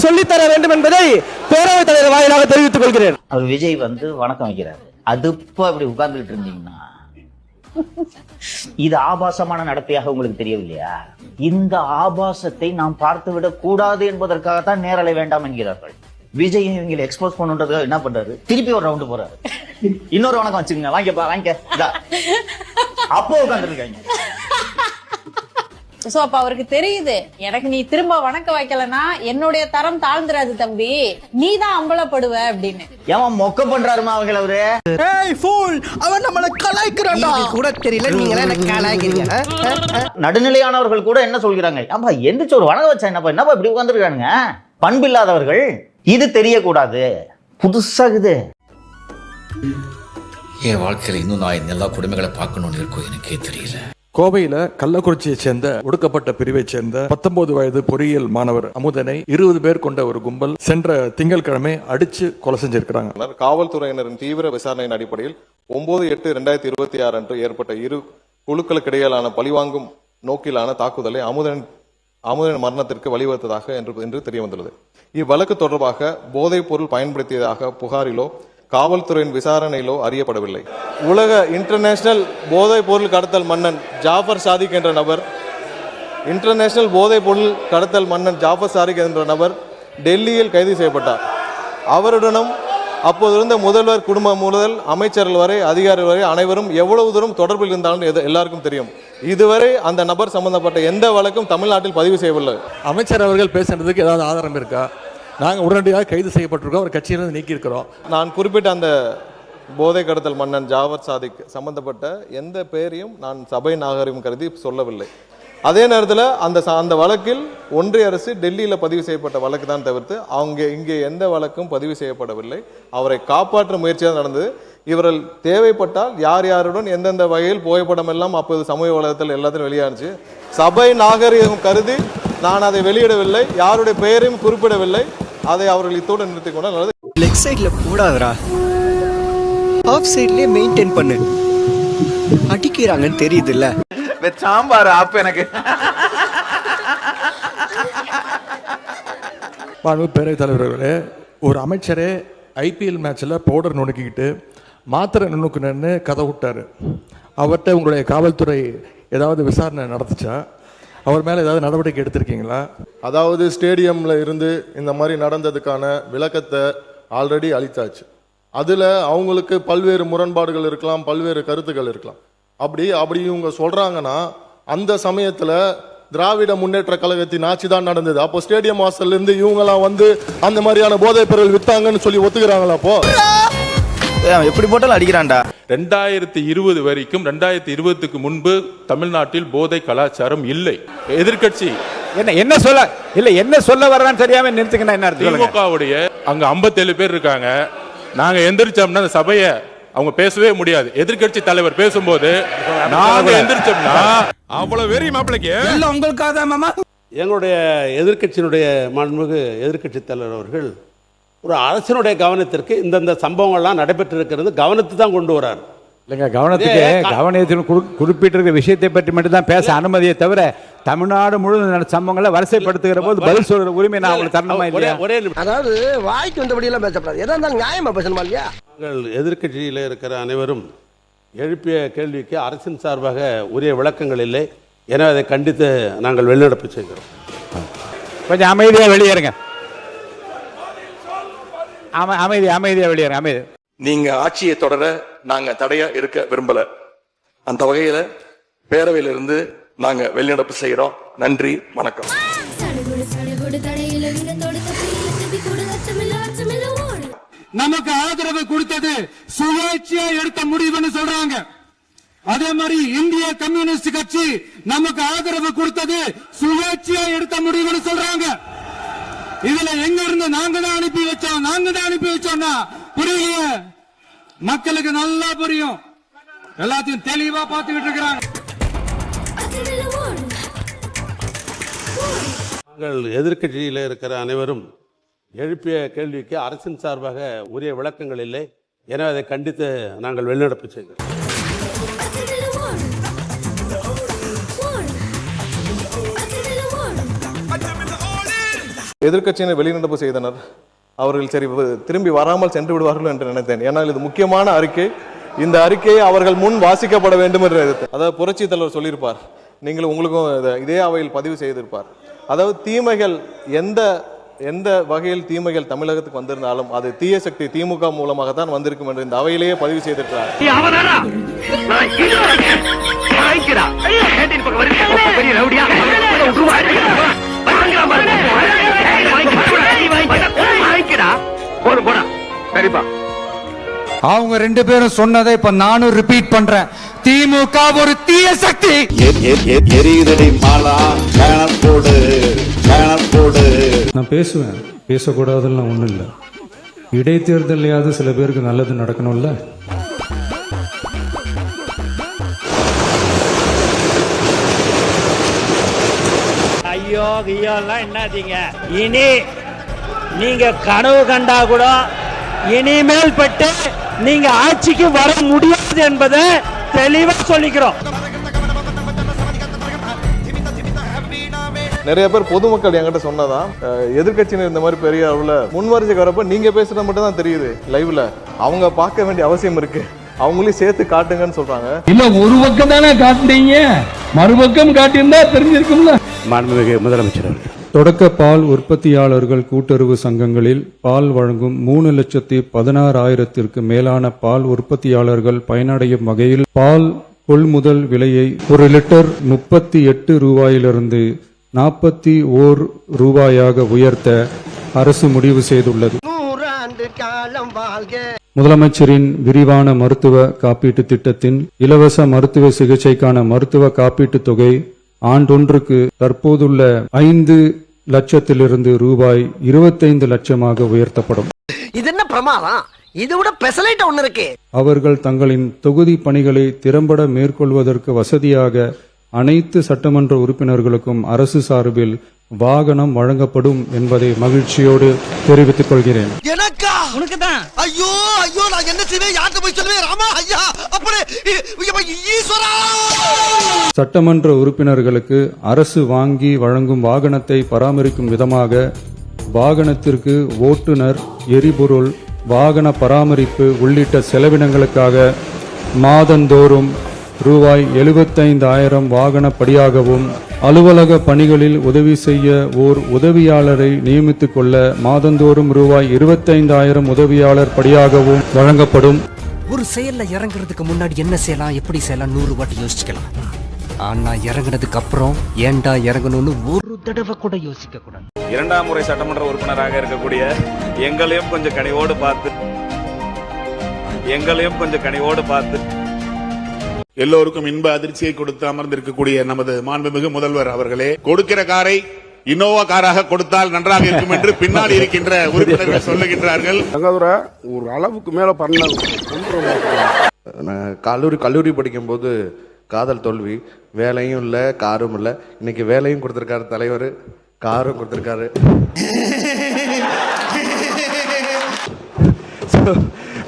சொல்லித்தர வேண்டும் என்பதை பேரவைத் தலைவர் வாயிலாக தெரிவித்துக் கொள்கிறேன். அவர் விஜய் வணக்கம் வைக்கிறார். அதுப்போ அப்படி உட்கார்ந்துட்டு இருந்தீங்கன்னா இது ஆபாசமான நடத்தையாக உங்களுக்கு தெரியவில்லையா? இந்த ஆபாசத்தை நாம் பார்த்து விடக் கூடாது என்பதற்காகத்தான் நேரலை வேண்டாம் என்கிறார்கள். விஜய் இவங்களை எக்ஸ்போஸ் பண்ணுன்றதுக்காக என்ன பண்றாரு? திருப்பி ஒரு ரவுண்டு போறாரு. இன்னொரு வணக்கம் வச்சுக்கோங்க, வாங்க அப்போ உட்கார்ந்துருக்காங்க. சோ அப்ப அவருக்கு தெரியுது, எனக்கு நீ திரும்ப வணக்கம் வைக்கலன்னா என்னுடைய தரம் தாழ்ந்துராது தம்பி, நீ தான் அம்பலப்படுவ அப்படின்னு. ஏன் மொக்க பண்றாருமா அவங்கள? அவரு அவன் நம்மளை கலாய்க்கிறான்டா கூட தெரியல, நீங்க என்ன கலாய்க்கிறீங்க? நடுநிலையானவர்கள் கூட என்ன சொல்கிறாங்க, ஆமா எந்திரிச்சு ஒரு வணக்கம் வச்சா என்னப்பா இப்படி உட்கார்ந்துருக்கானுங்க பண்பில்லாதவர்கள். இது தெரியக்கூடாது, புதுசாகுது. என் வாழ்க்கையில இன்னும் நான் எல்லா குடும்பங்களை பார்க்கணும்னு இருக்கும் எனக்கே தெரியல. கோவையில கள்ளக்குறிச்சியை சேர்ந்த ஒடுக்கப்பட்ட பிரிவை சேர்ந்த 19 வயது பொறியியல் மாணவர் அமுதனை 20 பேர் கொண்ட ஒரு கும்பல் சென்ற திங்கட்கிழமை அடிச்சு கொலை செஞ்சிருக்கிறாங்க. காவல்துறையினரின் தீவிர விசாரணையின் அடிப்படையில் 9/8/2026 அன்று ஏற்பட்ட இரு குழுக்களுக்கிடையிலான பழிவாங்கும் நோக்கிலான தாக்குதலை அமுதனின் மரணத்திற்கு வழிவகுத்ததாக என்று தெரிய வந்துள்ளது. இவ்வழக்கு தொடர்பாக போதைப் பொருள் பயன்படுத்தியதாக புகாரிலோ காவல்துறையின் விசாரணையிலோ அறியப்படவில்லை. உலக இன்டர்நேஷனல் போதைப் பொருள் கடத்தல் மன்னன் ஜாஃபர் சாதிக் என்ற நபர் டெல்லியில் கைது செய்யப்பட்டார். அவருடனும் அப்போது இருந்த முதல்வர் குடும்பம் முதல் அமைச்சர்கள் வரை அதிகாரிகள் வரை அனைவரும் எவ்வளவு தூரம் தொடர்பில் இருந்தாலும் எல்லாருக்கும் தெரியும். இதுவரை அந்த நபர் சம்பந்தப்பட்ட எந்த வழக்கும் தமிழ்நாட்டில் பதிவு செய்யவில்லை. அமைச்சர் அவர்கள் பேசுறதுக்கு ஏதாவது ஆதாரம் இருக்கா? நாங்கள் உடனடியாக கைது செய்யப்பட்டிருக்கோம், அவர் கட்சியிலிருந்து நீக்கியிருக்கிறோம். நான் குறிப்பிட்ட அந்த போதை கடத்தல் மன்னன் ஜாஃபர் சாதிக் சம்பந்தப்பட்ட எந்த பெயரையும் நான் சபை நாகரிகம் கருதி சொல்லவில்லை. அதே நேரத்தில் அந்த வழக்கில் ஒன்றிய அரசு டெல்லியில் பதிவு செய்யப்பட்ட வழக்கு தான் தவிர்த்து இங்கே எந்த வழக்கும் பதிவு செய்யப்படவில்லை. அவரை காப்பாற்றும் முயற்சியாக நடந்தது. இவர்கள் தேவைப்பட்டால் யாருடன் எந்தெந்த வகையில் புகைப்படம் எல்லாம் அப்போது சமூக வலைதளத்தில் எல்லாத்தையும் வெளியானுச்சு. சபை நாகரிகம் கருதி நான் அதை வெளியிடவில்லை, யாருடைய பெயரையும் குறிப்பிடவில்லை. அதை அவர்கள் இத்தோடு நிறுத்திக் கொண்டால் நல்லது. லெக் சைட்ல போடாதடா, ஆஃப் சைட்லயே மெயின்டைன் பண்ணு. அடிக்கிறாங்கன்னு தெரியுது இல்ல? சாம்பார் ஆப் எனக்கு. பேரவைத் தலைவர்களே, ஒரு அமைச்சரே ஐபிஎல் மேட்ச்சில் பவுடர் நுணுக்கிக்கிட்டு மாத்திரை நுணுக்குன்னு கதை விட்டார். அவர்கிட்ட உங்களுடைய காவல்துறை ஏதாவது விசாரணை நடத்துச்சா? அவர் மேலே ஏதாவது நடவடிக்கை எடுத்திருக்கீங்களா? அதாவது ஸ்டேடியம்ல இருந்து இந்த மாதிரி நடந்ததுக்கான விளக்கத்தை ஆல்ரெடி அளித்தாச்சு. அதுல அவங்களுக்கு பல்வேறு முரண்பாடுகள் இருக்கலாம், பல்வேறு கருத்துக்கள் இருக்கலாம். அப்படி இவங்க சொல்றாங்கன்னா அந்த சமயத்துல திராவிட முன்னேற்ற கழகத்தின் ஆட்சி தான் நடந்தது. அப்போ ஸ்டேடியம் வாசல்ல இருந்து இவங்கெல்லாம் வந்து அந்த மாதிரியான போதைப் பொருள் வித்தாங்கன்னு சொல்லி ஒத்துக்கிறாங்களா? அப்போ எப்படி போட்டாலும் அடிக்கிறான்டா. 2020 வரைக்கும் 2020க்கு முன்பு தமிழ்நாட்டில் போதை கலாச்சாரம் இல்லை. எதிர்க்கட்சி என்ன சொல்ல வர்றான்னு தெரியாம நிறுத்துக்கணும். என்ன திமுகவுடைய அங்க 57 பேர் இருக்காங்க. நாங்க எந்திரிச்சோம்னா அந்த சபையை அவங்க பேசவே முடியாது. எதிர்க்கட்சி தலைவர் பேசும்போது நாங்க எந்திரிச்சோம்னா அவ்வளவு வெறி மாப்பிளைக்கு உங்களுக்காக மாமா எங்களுடைய எதிர்க்கட்சியினுடைய மாண்புமிகு எதிர்க்கட்சித் தலைவர் அவர்கள் ஒரு அரசினுடைய கவனத்திற்கு இந்தந்த சம்பவங்கள்லாம் நடைபெற்றிருக்கிறது கவனத்தை தான் கொண்டு வரார். இல்லைங்க, கவனத்தில் குறிப்பிட்டிருக்கிற விஷயத்தை பற்றி மட்டும்தான் பேச அனுமதியை தவிர தமிழ்நாடு முழுவதும் நடந்த சம்பவங்களை வரிசைப்படுத்துகிற போது பதில் சொல்ற உரிமை நான் அவங்களுக்கு தரணுமா இல்லையா? அதாவது வாய்க்கு வந்தபடி எல்லாம் பேசப்படாது, எதா இருந்தாலும் நியாயமா பேசணுமா இல்லையா? எதிர்க்கட்சியில் இருக்கிற அனைவரும் எழுப்பிய கேள்விக்கு அரசின் சார்பாக உரிய விளக்கங்கள் இல்லை. எனவே அதை கண்டித்து நாங்கள் வெளிநடப்பு செய்கிறோம். கொஞ்சம் அமைதியாக வெளியேறுங்க. அமைதியாக வெளியேறுங்க. அமைதி. நீங்க ஆட்சியை தொடர நாங்க தடையா இருக்க விரும்பல. அந்த வகையில பேரவையிலிருந்து நாங்க வெளிநடப்பு செய்யறோம். நன்றி, வணக்கம். நமக்கு ஆதரவு கொடுத்தது சுயேட்சையா எடுத்த முடிவுன்னு சொல்றாங்க. அதே மாதிரி இந்திய கம்யூனிஸ்ட் கட்சி நமக்கு ஆதரவு கொடுத்தது சுயேட்சையா எடுத்த முடிவுன்னு சொல்றாங்க. இதுல எங்க இருந்து நாங்க தான் அனுப்பி வச்சோம்னா புரியலையே. மக்களுக்கு நல்லா புரியும், எல்லாத்தையும் தெளிவா பார்த்துக்கிட்டு இருக்கிறாங்க. நாங்கள் எதிர்க்கட்சியில் இருக்கிற அனைவரும் எழுப்பிய கேள்விக்கு அரசின் சார்பாக உரிய விளக்கங்கள் இல்லை. எனவே அதை கண்டித்து நாங்கள் வெளிநடப்பு செய்கிறோம். எதிர்க்கட்சியினர் வெளிநடப்பு செய்தனர். அவர்கள் சரி திரும்பி வராமல் சென்று விடுவார்கள் என்று நினைத்தேன். ஏன்னால் இது முக்கியமான அறிக்கை. இந்த அறிக்கையை அவர்கள் முன் வாசிக்கப்பட வேண்டும் என்று எதிர்த்தேன். அதாவது புரட்சி தலைவர் சொல்லியிருப்பார், நீங்கள் உங்களுக்கும் இதே அவையில் பதிவு செய்திருப்பார். அதாவது தீமைகள் எந்த வகையில் தீமைகள் தமிழகத்துக்கு வந்திருந்தாலும் அது தீய சக்தி திமுக மூலமாக தான் வந்திருக்கும் என்று இந்த அவையிலேயே பதிவு செய்திருக்கிறார். அவங்க ரெண்டு பேரும் சொன்னதை இப்ப நானும் ரிப்பீட் பண்றேன். திமுக ஒரு தீய சக்தி. நான் பேசுவேன், பேசக்கூடாதுன்னு ஒன்றும் இல்லை. இடைத்தேர்தலையாவது சில பேருக்கு நல்லது நடக்கணும்ல. ஐயோ ஐயோலாம் என்னதீங்க. இனி நீங்க கனவு கண்டா கூட இனிமேல் பட்டு நீங்க ஆட்சிக்கு வர முடியாது என்பதை தெளிவா சொல்லிக்கிறோம். நிறைய பேர் பொதுமக்கள் என்கிட்ட சொன்னதான், எதிர்க்கட்சியினர் இந்த மாதிரி பெரிய அளவுல முன்வரிசைக்கு வரப்ப நீங்க பேசுறது மட்டும் தான் தெரியுது லைவ்ல. அவங்க பார்க்க வேண்டிய அவசியம் இருக்கு, அவங்களையும் சேர்த்து காட்டுங்கன்னு சொல்றாங்க. இல்ல ஒரு பக்கம் தானே காட்டுனீங்க, மறுபக்கம் காட்டியிருந்தா தெரிஞ்சிருக்கும்ல. மாண்புமிகு முதலமைச்சர் அவர்கள் தொடக்க பால் உற்பத்தியாளர்கள் கூட்டுறவு சங்கங்களில் பால் வழங்கும் 3,16,000 மேலான பால் உற்பத்தியாளர்கள் பயனடையும் வகையில் பால் கொள்முதல் விலையை 1 லிட்டர் 38 ரூபாயிலிருந்து 41 ரூபாயாக உயர்த்த அரசு முடிவு செய்துள்ளது. முதலமைச்சரின் விரிவான மருத்துவ காப்பீட்டு திட்டத்தின் இலவச மருத்துவ சிகிச்சைக்கான மருத்துவ காப்பீட்டு தொகை ஆண்டொன்றுக்கு தற்போதுள்ள 5 லட்சத்திலிருந்து ரூபாய் 25 லட்சமாக உயர்த்தப்படும். இது என்ன பிரமாதம்? இது விட பெசலைட் ஒண்ணு இருக்கு. அவர்கள் தங்களின் தொகுதி பணிகளை திறம்பட மேற்கொள்வதற்கு வசதியாக அனைத்து சட்டமன்ற உறுப்பினர்களுக்கும் அரசு சார்பில் வாகனம் வழங்கப்படும் என்பதை மகிழ்ச்சியோடு தெரிவித்துக் கொள்கிறேன். எனக்கா? உனக்குதான். ஐயோ ஐயோ, நான் என்ன செய்வேன்? யார்கிட்ட போய் சொல்லுவேன்? ராமா ஐயா, அப்படி ஈஸ்வரா. சட்டமன்ற உறுப்பினர்களுக்கு அரசு வாங்கி வழங்கும் வாகனத்தை பராமரிக்கும் விதமாக வாகனத்திற்கு ஓட்டுநர், எரிபொருள், வாகன பராமரிப்பு உள்ளிட்ட செலவினங்களுக்காக மாதந்தோறும் ரூபாய் 75,000 வாகனப்படியாகவும், அலுவலக பணிகளில் உதவி செய்ய ஓர் உதவியாளரை நியமித்துக் கொள்ள மாதந்தோறும் ரூபாய் 25,000 உதவியாளர் படியாகவும் வழங்கப்படும். ஒரு செயல்ல இறங்குறதுக்கு முன்னாடி என்ன செய்யலாம், எப்படி செய்யலாம் 100 வாட்டி யோசிக்கலாம். ஆனா இறங்குனதுக்கு அப்புறம் ஏன்டா இறங்கணும்னு ஒரு தடவை கூட யோசிக்க கூடாது. 2ஆம் முறை சட்டமன்ற உறுப்பினராக இருக்கக்கூடிய எங்களையும் கொஞ்சம் கனிவோடு பார்த்து எல்லோருக்கும் இன்ப அதிர்ச்சியை கொடுத்து அமர்ந்திருக்கக்கூடிய நமது மாண்புமிகு முதல்வர் அவர்களே, கொடுக்கிற காரை இன்னோவா காராக கொடுத்தால் நன்றாக இருக்கும் என்று பின்னாடி இருக்கின்ற உறுப்பினர்கள் சொல்லுகின்றார்கள். ஒரு அளவுக்கு மேல பண்ண கல்லூரி படிக்கும்போது காதல் தோல்வி, வேலையும் இல்லை, காரும் இல்லை. இன்னைக்கு வேலையும் கொடுத்துருக்காரு தலைவர், காரும் கொடுத்துருக்காரு.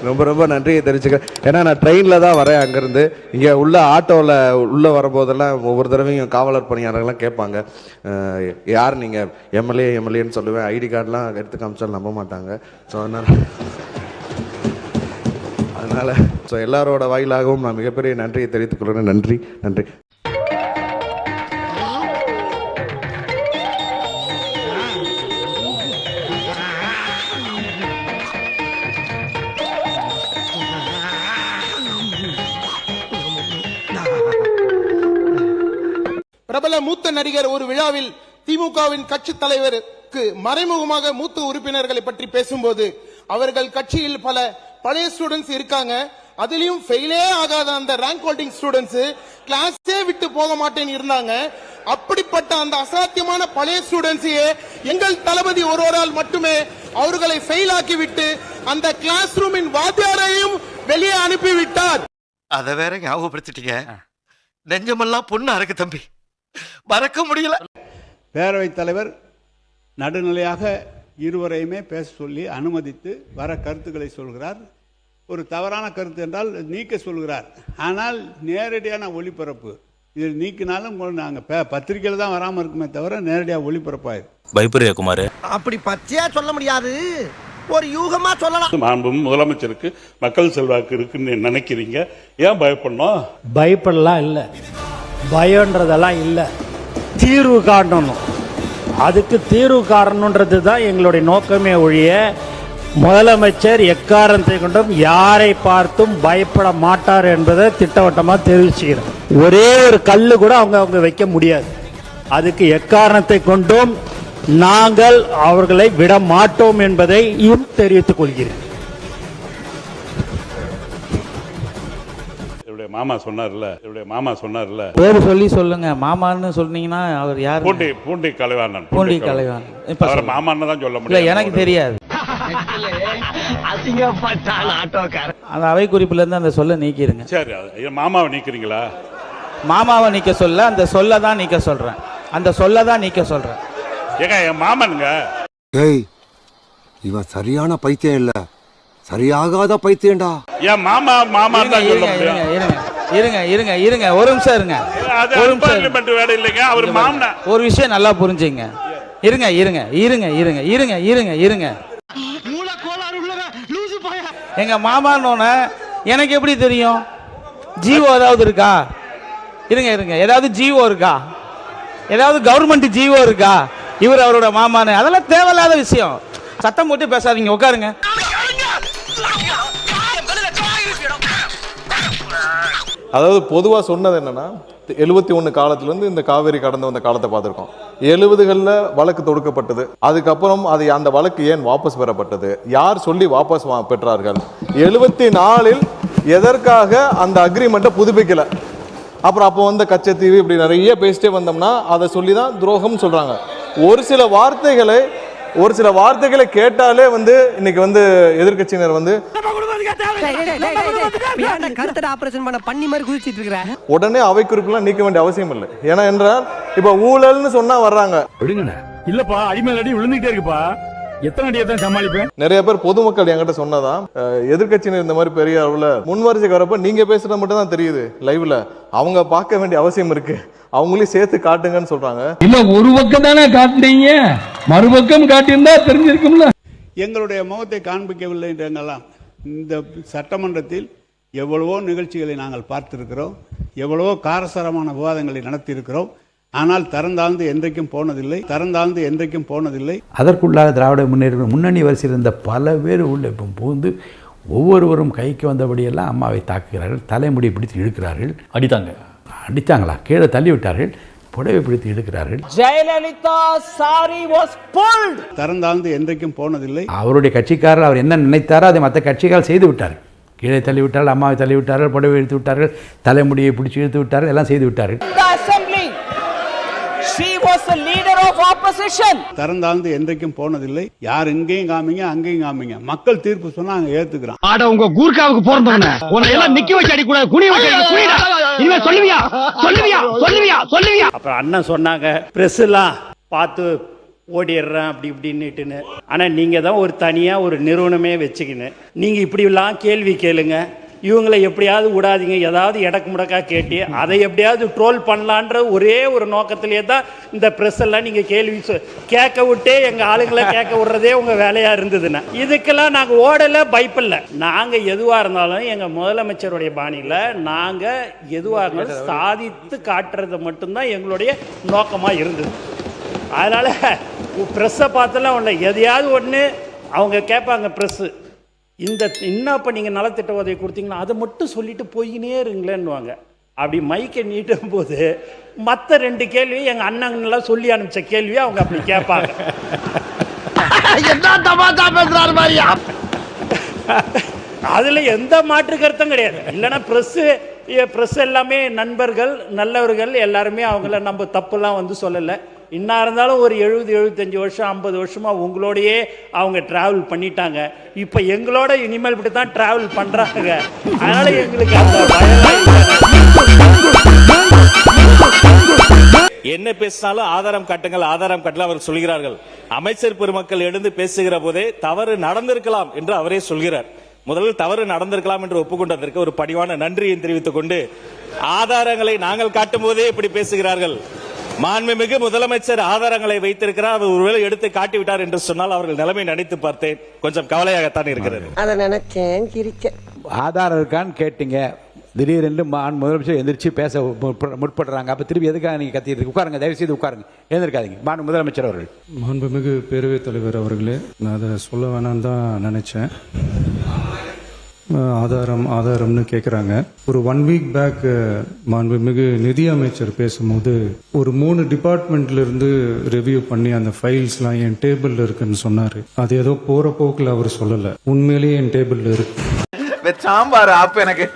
ரொம்ப ரொம்ப நன்றியை தெரிஞ்சுக்க. ஏன்னா நான் ட்ரெயினில் தான் வரேன் அங்கேருந்து. இங்கே உள்ள ஆட்டோவில் உள்ளே வரும்போதெல்லாம் ஒவ்வொரு தடவையும் காவலர் பணியாளர்கள்லாம் கேட்பாங்க, யார் நீங்கள் எம்எல்ஏன்னு சொல்லுவேன். ஐடி கார்டெலாம் எடுத்து காமிச்சாலும் நம்ப மாட்டாங்க. ஸோ அதனால் ஸோ எல்லாரோட வாயிலாகவும் நான் மிகப்பெரிய நன்றியை தெரிவித்துக் கொள்கிறேன். நன்றி நன்றி. பிரபல மூத்த நடிகர் ஒரு விழாவில் திமுகவின் கட்சி தலைவருக்கு மறைமுகமாக மூத்த உறுப்பினர்களை பற்றி பேசும்போது, அவர்கள் கட்சியில் பல பழைய ஸ்டூடெண்ட்ஸ் இருக்காங்க, அதுலயும் ஃபெயிலே ஆகாத அந்த ரேங்க் ஹோல்டிங் ஸ்டூடெண்ட்ஸ் கிளாஸே விட்டு போக மாட்டேன்னு இருந்தாங்க. அப்படிப்பட்ட அந்த அசாத்தியமான பழைய ஸ்டூடெண்ட்ஸையே எங்கள் தளபதி ஒருவரால் மட்டுமே அவர்களை ஃபெயில் ஆக்கி விட்டு அந்த கிளாஸ் ரூமின் வாத்தியாரையும் வெளியே அனுப்பிவிட்டார். அதை வேற ஞாபகப்படுத்திட்டீங்க. நெஞ்சமெல்லாம் பொண்ணு அறக்கு தம்பி, மறக்க முடியல. பேரவைத் தலைவர் நடுநிலையாக இருவரையுமே பேச சொல்லி அனுமதித்து வர கருத்துக்களை சொல்கிறார். ஒரு தவறான கருத்து என்றால் நீக்க சொல்கிறார். ஆனால் நேரடியான ஒளிபரப்பு இதில் நீக்கினாலும் நாங்கள் பத்திரிகையில் தான் வராமல் இருக்குமே தவிர நேரடியாக ஒளிபரப்பாயிரு. பயப்பரியா குமார், அப்படி பச்சையா சொல்ல முடியாது, ஒரு யூகமா சொல்லலாம். மாண்பும் முதலமைச்சருக்கு மக்கள் செல்வாக்கு இருக்குன்னு நினைக்கிறீங்க, ஏன் பயப்படணும்? பயப்படலாம் இல்லை, பயன்றதெல்லாம் இல்லை, தீர்வு காணணும். அதுக்கு தீர்வு காரணன்றது தான் எங்களுடைய நோக்கமே ஒழிய முதலமைச்சர் எக்காரணத்தை கொண்டும் யாரை பார்த்தும் பயப்பட மாட்டார் என்பதை திட்டவட்டமாக தெரிவிச்சுக்கிறோம். ஒரே ஒரு கல்லு கூட அவங்க வைக்க முடியாது. அதுக்கு எக்காரணத்தை கொண்டும் நாங்கள் அவர்களை விட மாட்டோம் என்பதை தெரிவித்துக் கொள்கிறேன். மாமா சொன்னார்ல பேர் சொல்லி சொல்லுங்க. மாமான்னு சொன்னீங்கன்னா அவர் யார்? பூண்டி கலைவாணன். பூண்டி கலைவாணன். இப்ப மாமான்னு தான் சொல்ல முடியும். எனக்கு தெரியாது. அந்த அவை குறிப்புல இருந்து அந்த சொல்ல நீக்கிருங்க. சரி, மாமாவை நீக்கிறீங்களா? மாமாவை நீக்க சொல்ல அந்த சொல்ல தான் நீக்க சொல்றேன். அந்த சொல்ல தான் நீக்க சொல்றேன். ஏங்க என் மாமனுங்க. ஏய், இவன் சரியான பைத்தியம் இல்ல, சரியாகாத பைத்தியம்டா. என் மாமா தான் சொல்ல முடியும். இருங்க ஒரு நிமிஷம் இருங்க. ஒரு நிமிஷம் வேலை இல்லைங்க, அவர் மாமனா. ஒரு விஷயம் நல்லா புரிஞ்சுங்க. இருங்க. எங்க மாமான்னு எனக்கு எப்படி தெரியும்? ஜீவோ ஏதாவது இருக்கா? இருங்க ஏதாவது ஜீவோ இருக்கா? ஏதாவது கவர்மெண்ட் ஜீவோ இருக்கா? இவர் அவரோட மாமான்னு அதெல்லாம் தேவையில்லாத விஷயம். சத்தம் போட்டு பேசாதீங்க, உட்காருங்க. அதாவது பொதுவாக சொன்னது என்னன்னா, 71 காலத்திலேருந்து இந்த காவேரி கடந்து வந்த காலத்தை பார்த்துருக்கோம். 70களில் வழக்கு தொடுக்கப்பட்டது. அதுக்கப்புறம் அது அந்த வழக்கு ஏன் வாபஸ் பெறப்பட்டது, யார் சொல்லி வாபஸ் பெற்றார்கள், 74ல் எதற்காக அந்த அக்ரிமெண்ட்டை புதுப்பிக்கல, அப்புறம் அப்போ வந்த கச்சத்தீவு, இப்படி நிறைய பேசிட்டே வந்தோம்னா அதை சொல்லி தான் துரோகம் சொல்கிறாங்க. ஒரு சில வார்த்தைகளை கேட்டாலே இன்னைக்கு எதிர்க்கட்சியினர் உடனே அவை குறிப்பெல்லாம் நீக்க வேண்டிய அவசியம் இல்லை. ஏன்னா என்றால் இப்ப ஊழல்னு சொன்னா வர்றாங்க. இல்லப்பா, அடிமேல் அடி விழுந்துட்டே இருக்குப்பா, எத்தனை அடியை தான் சமாளிப்பேன். நிறைய பேர் பொதுமக்கள் என்கிட்ட சொன்னதான், எதிர்க்கட்சியினர் இந்த மாதிரி பெரிய அளவுல முன்வரிசைக்கு வரப்ப நீங்க பேசுறது மட்டும் தான் தெரியுது லைவ்ல, அவங்க பார்க்க வேண்டிய அவசியம் இருக்கு, அவங்களையும் சேர்த்து காட்டுங்கன்னு சொல்றாங்க. இல்ல, ஒரு பக்கம் தானே காட்டுனீங்க, மறுபக்கம் காட்டியிருந்தா தெரிஞ்சிருக்கும்ல. எங்களுடைய முகத்தை காண்பிக்கவில்லை என்றெல்லாம் இந்த சட்டமன்றத்தில் எவ்வளவோ நிகழ்ச்சிகளை நாங்கள் பார்த்திருக்கிறோம், எவ்வளவோ காரசாரமான விவாதங்களை நடத்தியிருக்கிறோம். ஆனால் தரந்தாழ்ந்து என்றைக்கும் போனதில்லை. அதற்குள்ளாக திராவிட முன்னணி வரிசையில் இருந்த பல பேர் உள்ள இப்போ புகுந்து ஒவ்வொருவரும் கைக்கு வந்தபடியெல்லாம் அம்மாவை தாக்குகிறார்கள், தலைமுடி பிடித்து இழுக்கிறார்கள். அடித்தாங்களா? கீழே தள்ளி விட்டார்கள், புடவை பிடித்து இழுக்கிறார்கள். Jayalalithaa sari was pulled. தரந்தாழ்ந்து என்றைக்கும் போனதில்லை. அவருடைய கட்சிக்காரர் அவர் என்ன நினைத்தாரோ அதை மற்ற கட்சிகள் செய்து விட்டார்கள். கீழே தள்ளி விட்டார்கள், அம்மாவை தள்ளி விட்டார்கள், புடவை இழுத்து விட்டார்கள், தலைமுடியை பிடிச்சி இழுத்து விட்டார்கள், எல்லாம் செய்து விட்டார்கள். தரந்தாழ்ந்து என்றைக்கும் போனதில்லை. யார் எங்கேயும் காமிங்க, அங்கேயும் காமிங்க, மக்கள் தீர்ப்பு சொன்னா அங்க ஏத்துக்கிறான். ஆட உங்க கூர்க்காவுக்கு போறவங்க உன்னை எல்லாம் நிக்க வச்சு அடி கூடாது, குனி வச்சு இனிமே சொல்லுவியா சொல்லுவியா சொல்லுவியா சொல்லுவியா? அப்புறம் அண்ணன் சொன்னாங்க பிரஸ் எல்லாம் பார்த்து ஓடிடுறேன் அப்படி இப்படின்னுட்டுன்னு. ஆனால் நீங்கள் தான் ஒரு தனியாக ஒரு நிறுவனமே வச்சுக்கின்னு நீங்கள் இப்படிலாம் கேள்வி கேளுங்க, இவங்களை எப்படியாவது விடாதீங்க, ஏதாவது எடக்கு முடக்கா கேட்டு அதை எப்படியாவது ட்ரோல் பண்ணலான்ற ஒரே ஒரு நோக்கத்திலே தான் இந்த ப்ரெஸ் எல்லாம் நீங்கள் கேள்வி கேட்க விட்டே எங்கள் ஆளுங்களை கேட்க விடுறதே உங்கள் வேலையாக இருந்ததுன்னா இதுக்கெல்லாம் நாங்கள் ஓடலை பயப்பில்லை. நாங்கள் எதுவாக இருந்தாலும் எங்கள் முதலமைச்சருடைய பாணியில் நாங்கள் எதுவாக இருந்தாலும் சாதித்து காட்டுறது மட்டும்தான் எங்களுடைய நோக்கமாக இருந்தது. அதனால் ப்ரெஸ்ஸை பார்த்தெல்லாம் ஒன்று எதையாவது ஒன்று அவங்க கேட்பாங்க ப்ரெஸ்ஸு, இன்னும் இப்போ நீங்கள் நலத்திட்ட உதவி கொடுத்தீங்கன்னா அதை மட்டும் சொல்லிட்டு போயினே இருங்களேன்னுவாங்க. அப்படி மைக்கை நீட்டும் போது மற்ற 2 கேள்வி எங்கள் அண்ணங்கள்லாம் சொல்லி அனுப்பிச்ச கேள்வியை அவங்க அப்படி கேட்பாங்க. அதில் எந்த மாற்று கருத்தும் கிடையாது. இல்லைன்னா ப்ரெஸ் எல்லாமே நண்பர்கள் நல்லவர்கள் எல்லாருமே அவங்கள நம்ம தப்புலாம் வந்து சொல்லலை. இன்னா இருந்தாலும் ஒரு 70-75 வருஷம் 50 வருஷமாக உங்களோடையே அவங்க ட்ராவல் பண்ணிட்டாங்க. இப்போ எங்களோட இனிமேல் இப்படி தான் ட்ராவல் பண்ணுறாங்க. அதனால் எங்களுக்கு அந்த என்ன பேசினாலும் ஆதாரம் காட்டுங்கள், ஆதாரம் காட்டல அவர் சொல்கிறார்கள். அமைச்சர் பெருமக்கள் எழுந்து பேசுகிற போதே தவறு நடந்திருக்கலாம் என்று அவரே சொல்கிறார். முதலில் தவறு நடந்திருக்கலாம் என்று ஒப்புக்கொண்டதற்கு ஒரு பணிவான நன்றியை தெரிவித்துக் கொண்டு, ஆதாரங்களை நாங்கள் காட்டும் போதே இப்படி பேசுகிறார்கள். மாண்புமிகு முதலமைச்சர் ஆதாரங்களை வைத்திருக்கிறார், அவர் ஒருவேளை எடுத்து காட்டிவிட்டார் என்று சொன்னால் அவர்கள் நிலைமை நினைத்து பார்த்தேன், கொஞ்சம் கவலையாகத்தான் இருக்கிறது. அதை நினைச்சேன் சிரிச்சேன். ஆதாரம் இருக்கான்னு கேட்டீங்க, திடீரென்று முதலமைச்சர் எந்திரிச்சு பேச முற்படுறாங்க. அப்போ திருப்பி எதுக்காக நீங்கள் கத்திட்டு உட்காருங்க, தயவு செய்து உட்காருங்க, எழுந்திருக்காதீங்க. முதலமைச்சர் அவர்கள். மாண்புமிகு பேரவைத் தலைவர் அவர்களே, நான் அதை சொல்ல வேணாம் தான் நினச்சேன். ஆதாரம்னு கேட்குறாங்க. ஒரு 1 வீக் பேக் மாண்புமிகு நிதி அமைச்சர் பேசும்போது ஒரு 3 டிபார்ட்மெண்ட்லேருந்து ரிவ்யூ பண்ணி அந்த ஃபைல்ஸ்லாம் என் டேபிளில் இருக்குன்னு சொன்னார். அது ஏதோ போகிற போக்கில் அவர் சொல்லலை, உண்மையிலேயே என் டேபிளில் இருக்கு. சாம்பார் அப்ப எனக்கு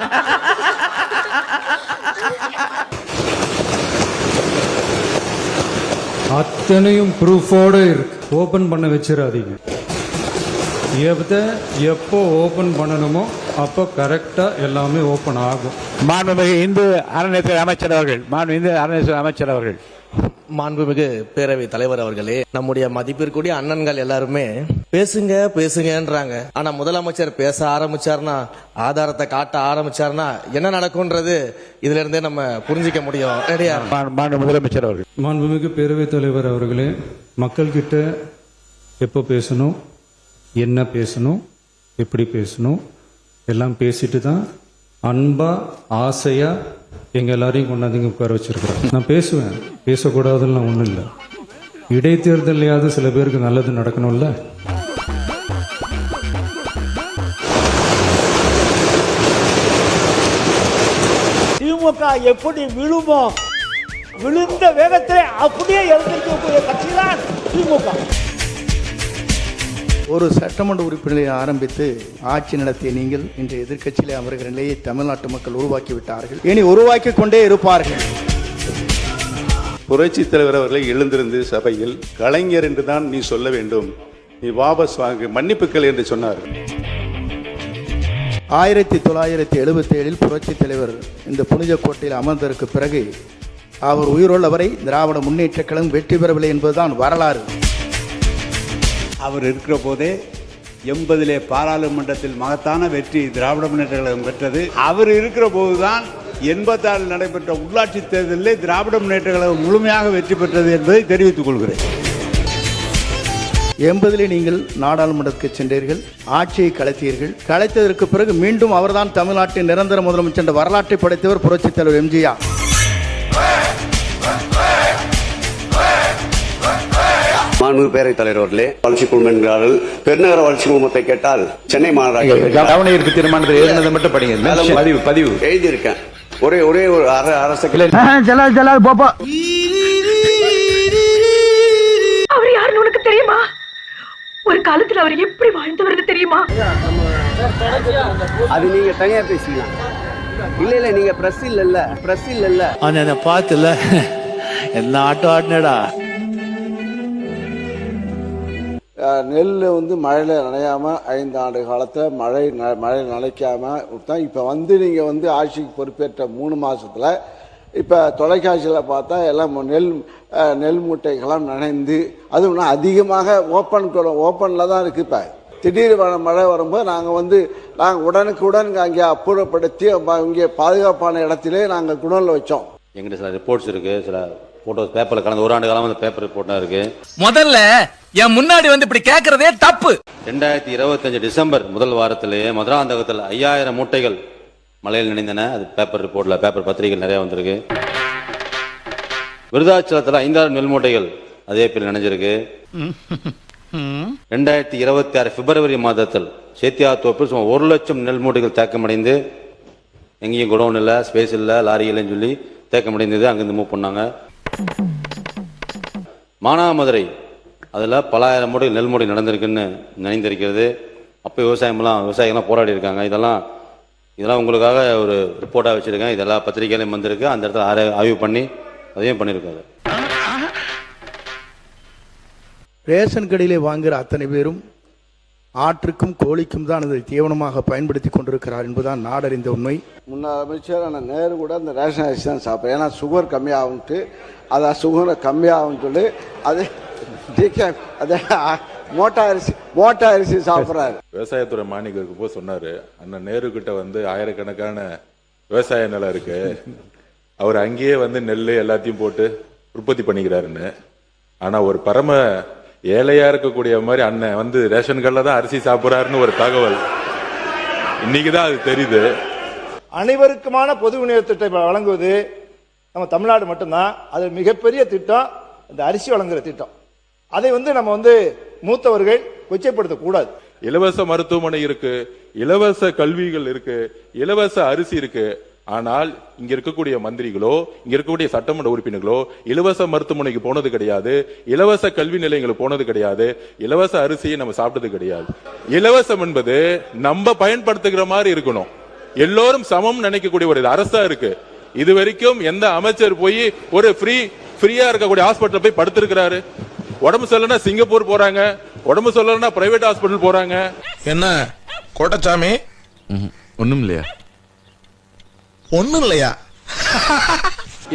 அத்தனையும் ப்ரூஃபோடு இருக்கு. ஓப்பன் பண்ண வச்சிடாதீங்க. எப்போ ஓப்பன் பண்ணணுமோ அப்போ கரெக்டாக எல்லாமே ஓப்பன் ஆகும். மாண்புமிகு இந்து அறநிலையத்துறை அமைச்சர் அவர்கள். இந்து அறநிலையத்துறை அமைச்சர் அவர்கள். மாண்புமிகு பேரவை தலைவர் அவர்களே, நம்முடைய மதிப்பிற்குரிய அண்ணன்கள் எல்லாருமே பேசுங்கன்றாங்க. ஆனா முதலமைச்சர் பேச ஆரம்பிச்சார்னா, ஆதாரத்தை காட்ட ஆரம்பிச்சார்னா என்ன நடக்கும்ன்றது இதுல இருந்தே நம்ம புரிஞ்சிக்க முடியும். முதலமைச்சர் அவர்கள். மாண்புமிகு பேரவை தலைவர் அவர்களே, மக்கள் கிட்ட எப்போ பேசணும், என்ன பேசணும், எப்படி பேசணும் எல்லாம் பேசிட்டு தான் அன்பா ஆசையா எங்க எல்லாரையும் கொண்டாந்து உட்கார வச்சிருக்கிறேன். நான் பேசுவேன், பேசக்கூடாதுலாம் ஒன்றும் இல்லை. இடைத்தேர்தலையாவது சில பேருக்கு நல்லது நடக்கணும்ல. திமுக எப்படி விழுமோ விழுந்த வேகத்தை அப்படியே எழுந்திருக்கக்கூடிய கட்சி தான் திமுக. ஒரு சட்டமன்ற உறுப்பினரை ஆரம்பித்து ஆட்சி நடத்திய நீங்கள் இன்று எதிர்க்கட்சியிலே அமர்கிற நிலையை தமிழ்நாட்டு மக்கள் உருவாக்கிவிட்டார்கள், இனி உருவாக்கி கொண்டே இருப்பார்கள். புரட்சி தலைவர் அவர்களை எழுந்திருந்து சபையில் கலைஞர் என்று தான் நீ சொல்ல வேண்டும், நீ வாபஸ் வாங்க, மன்னிப்புகள் என்று சொன்னார். 1977 புரட்சி தலைவர் இந்த புனித கோட்டையில் அமர்ந்ததற்கு பிறகு அவர் உயிரோள்ளவரை திராவிட முன்னேற்ற கழகம் வெற்றி பெறவில்லை என்பதுதான் வரலாறு. அவர் இருக்கிற போதே 80 பாராளுமன்றத்தில் மகத்தான வெற்றி திராவிட முன்னேற்ற கழகம் பெற்றது. அவர் இருக்கிற போதுதான் 86 நடைபெற்ற உள்ளாட்சி தேர்தலில் திராவிட முன்னேற்ற கழகம் முழுமையாக வெற்றி பெற்றது என்பதை தெரிவித்துக் கொள்கிறேன். 80 நீங்கள் நாடாளுமன்றத்துக்கு சென்றீர்கள், ஆட்சியை கலைத்தீர்கள். கலைத்ததற்கு பிறகு மீண்டும் அவர்தான் தமிழ்நாட்டின் நிரந்தர முதலமைச்சர் என்ற வரலாற்றை படைத்தவர் புரட்சித் தலைவர் எம்ஜிஆர். மாண்புமிகு பேரவைத் தலைவர் அவர்களே, வளர்ச்சி குழுமம் என்கிறார்கள். பெருநகர வளர்ச்சி குழுமத்தை கேட்டால் சென்னை மாநகராட்சி கவனஈர்ப்பு தீர்மானத்தில் எழுதினதை மட்டும் படிங்க. பதிவு எழுதியிருக்கேன். ஒரே ஒரு அரசு அவர் யாருன்னு உனக்கு தெரியுமா? ஒரு காலத்துல அவர் எப்படி வாழ்ந்தவர்னு தெரியுமா? அது நீங்க தனியா பேசிக்கலாம். இல்ல நீங்க பிரஸ் இல்ல என்ன பார்த்துல என்ன ஆட்டம் ஆடினடா. நெல் வந்து மழையில் நனையாமல் 5 ஆண்டு காலத்தில் மழை நனைக்காமல் விட்டோம். இப்போ வந்து நீங்கள் வந்து ஆட்சிக்கு பொறுப்பேற்ற 3 மாதத்தில் இப்போ தொலைக்காட்சியில் பார்த்தா எல்லாம் நெல் மூட்டைகள்லாம் நனைந்து அதுவும் அதிகமாக ஓப்பனில் தான் இருக்குது. இப்போ திடீர் மழை வரும்போது நாங்கள் உடனுக்குடன் அங்கே அப்புறப்படுத்தி இங்கே பாதுகாப்பான இடத்திலே நாங்கள் குடோனில் வச்சோம். எங்கிட்ட சில ரிப்போர்ட்ஸ் இருக்குது, சில ஃபோட்டோஸ் பேப்பரில் கடந்த 1 ஆண்டு காலமாக அந்த பேப்பர் ரிப்போர்ட்டாக இருக்குது. முதல்ல என் முன்னாடி வந்து இப்படி கேட்கறதே தப்பு. 2025 டிசம்பர் முதல் வாரத்திலேயே மதுராந்தகத்தில் 5000 மூட்டைகள் மழையில் நினைந்தன. அது பேப்பர் ரிப்போர்ட்டில் பேப்பர் பத்திரிகைகள் நிறையா வந்திருக்கு. விருதாச்சலத்தில் 5000 நெல் மூட்டைகள் அதே பேர் நினைஞ்சிருக்கு. 2026 பிப்ரவரி மாதத்தில் சேத்தியாத்தோப்பில் சுமார் 1 லட்சம் நெல் மூட்டைகள் தேக்கமடைந்து எங்கேயும் குடோன் இல்லை, ஸ்பேஸ் இல்லை, லாரி இல்லைன்னு சொல்லி தேக்கமடைந்தது. அங்கேருந்து மூவ் பண்ணாங்க. மானாமதுரை அதில் பல ஆயிரம் மூட்டைகள் நெல் மூட்டை நடந்திருக்குன்னு நினைந்திருக்கிறது. அப்போ விவசாயிகள்லாம் போராடி இருக்காங்க. இதெல்லாம் உங்களுக்காக ஒரு ரிப்போர்ட்டாக வச்சுருக்கேன். இதெல்லாம் பத்திரிகையிலையும் வந்திருக்கு. அந்த இடத்துல ஆய்வு பண்ணி அதையும் பண்ணியிருக்காங்க. ரேஷன் கடையிலே வாங்குகிற அத்தனை பேரும் ஆற்றுக்கும் கோழிக்கும் தான் அதை தீவனமாக பயன்படுத்தி கொண்டிருக்கிறார் என்பதுதான் நாடறிந்த உண்மை. முன்னாள் அமைச்சர் நேரு கூட அந்த ரேஷன் அரிசி தான் சாப்பிட்றேன். ஏன்னா சுகர் கம்மியாகும்ட்டு அதை சுகரை கம்மியாகும்னு சொல்லி அது மோட்டா அரிசி சாப்பிட்றாரு. விவசாயத்துறை மானியருக்கு போய் சொன்னாரு, அண்ணன் நேரு கிட்ட வந்து ஆயிரக்கணக்கான விவசாய நிலம் இருக்கு, அவர் அங்கேயே வந்து நெல் எல்லாத்தையும் போட்டு உற்பத்தி பண்ணிக்கிறாருன்னு. ஆனா ஒரு பரம ஏழையா இருக்கக்கூடிய மாதிரி அண்ணன் வந்து ரேஷன் கடையில தான் அரிசி சாப்பிட்றாருன்னு ஒரு தகவல் இன்னைக்குதான் அது தெரியுது. அனைவருக்குமான பொது விநியோக திட்டத்தை வழங்குவது நம்ம தமிழ்நாடு மட்டும்தான். அது மிகப்பெரிய திட்டம், இந்த அரிசி வழங்குற திட்டம். அதை நம்ம மூத்தவர்கள் கொச்சைப்படுத்த கூடாது. இலவச மருத்துவமனை இருக்கு, இலவச கல்விகள் இருக்கு, இலவச அரிசி இருக்கு. ஆனால் இங்க இருக்கக்கூடிய மந்திரிகளோ இங்க இருக்கக்கூடிய சட்டமன்ற உறுப்பினர்களோ இலவச மருத்துவமனைக்கு போனது கிடையாது, இலவச கல்வி நிலையங்களுக்கு போனது கிடையாது, இலவச அரிசியை நம்ம சாப்பிட்டது கிடையாது. இலவசம் என்பது நம்ம பயன்படுத்துகிற மாதிரி இருக்கணும். எல்லோரும் சமம் நினைக்கக்கூடிய ஒரு அரசா இருக்கு. இது வரைக்கும் எந்த அமைச்சர் போய் ஒரு ஃப்ரீயா இருக்கக்கூடிய ஹாஸ்பிட்டல் போய் படுத்திருக்கிறாரு? உடம்பு சொல்லனா சிங்கப்பூர் போறாங்க, உடம்பு சொல்லனா பிரைவேட் ஹாஸ்பிட்டல் போறாங்க. என்ன கோட்டச்சாமி? ஒண்ணும் இல்லையா? ஒண்ணும் இல்லையா?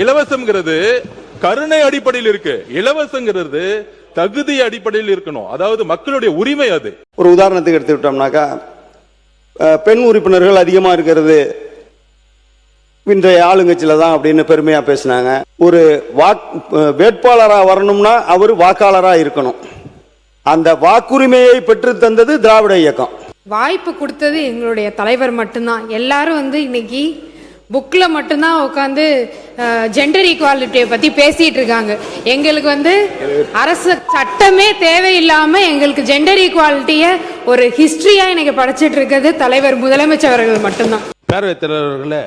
இலவசம்ங்கிறது கருணை அடிப்படையில் இருக்கு. இலவசங்கிறது தகுதி அடிப்படையில் இருக்கணும். அதாவது மக்களுடைய உரிமை. அது ஒரு உதாரணத்துக்கு எடுத்துக்கிட்டோம்னாக்கா, பெண் உறுப்பினர்கள் அதிகமா இருக்கிறது இன்றைய ஆளுங்கட்சியில தான் அப்படின்னு பெருமையா பேசினாங்க. ஒரு வேட்பாளரா வரணும்னா அவர் வாக்காளரா இருக்கணும். அந்த வாக்குரிமையை பெற்று தந்தது திராவிட இயக்கம். வாய்ப்பு கொடுத்தது எங்களுடைய தலைவர் மட்டும்தான். எல்லாரும் இன்னைக்கு புக்ல மட்டும்தான் உட்காந்து ஜெண்டர் ஈக்குவாலிட்டியை பத்தி பேசிட்டு இருக்காங்க. எங்களுக்கு அரசு சட்டமே தேவையில்லாம எங்களுக்கு ஜெண்டர் ஈக்குவாலிட்டிய ஒரு ஹிஸ்டரியா இன்னைக்கு படிச்சிட்டு இருக்கிறது தலைவர் முதலமைச்சர் அவர்கள் மட்டும்தான். பேரவைத் தலைவர்களே,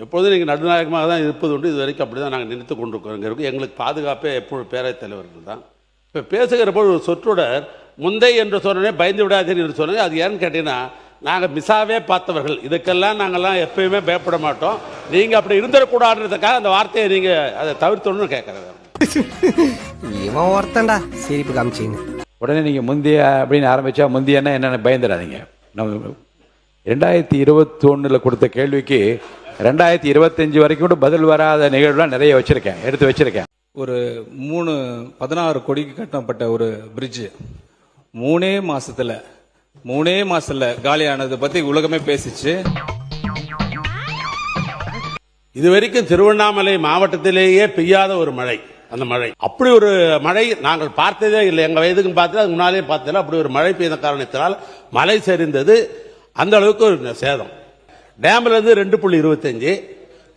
எப்பொழுதும் நீங்கள் நடுநாயகமாக தான் இருப்பது உண்டு. இது வரைக்கும் அப்படி தான் நாங்கள் நினைத்து கொண்டிருக்கிறோம். எங்களுக்கு பாதுகாப்பே எப்பொழுது பேரவைத் தலைவர்கள் தான். இப்போ பேசுகிற போது ஒரு சொற்றொடர் முந்தை என்று சொன்னே பயந்து விடாதீர்கள் என்று சொன்னேன். அது ஏன்னு கேட்டீங்கன்னா, நாங்கள் மிசாவே பார்த்தவர்கள். இதுக்கெல்லாம் நாங்கள்லாம் எப்பயுமே பயப்பட மாட்டோம். நீங்கள் அப்படி இருந்துடக்கூடாதுன்றதுக்காக அந்த வார்த்தையை நீங்கள் அதை தவிர்த்தணும்னு கேட்குறேன். இவன் ஒருத்தன்டா சிரிப்பு காமிச்சிங்க. உடனே நீங்கள் முந்தைய அப்படின்னு ஆரம்பித்தா முந்தையன்னா என்னென்ன பயந்துடாதீங்க. நம்ம 2021 கொடுத்த கேள்விக்கு 2025 வரைக்கும் கூட பதில் வராத நிகழ்வுலாம் நிறைய எடுத்து வச்சிருக்கேன். ஒரு 16 கோடிக்கு கட்டப்பட்ட ஒரு பிரிட்ஜ் 3 மாசத்துல காலியானதை பத்தி உலகமே பேசிச்சு. இதுவரைக்கும் திருவண்ணாமலை மாவட்டத்திலேயே பெய்யாத ஒரு மழை. அந்த மழை அப்படி ஒரு மழை நாங்கள் பார்த்ததே இல்லை. எங்க வயதுக்கு பார்த்தது, அது முன்னாலே பார்த்ததில்லை. அப்படி ஒரு மழை பெய்த காரணத்தினால் மழை சரிந்தது. அந்த அளவுக்கு ஒரு சேதம். டேம்ல இருந்து 2.25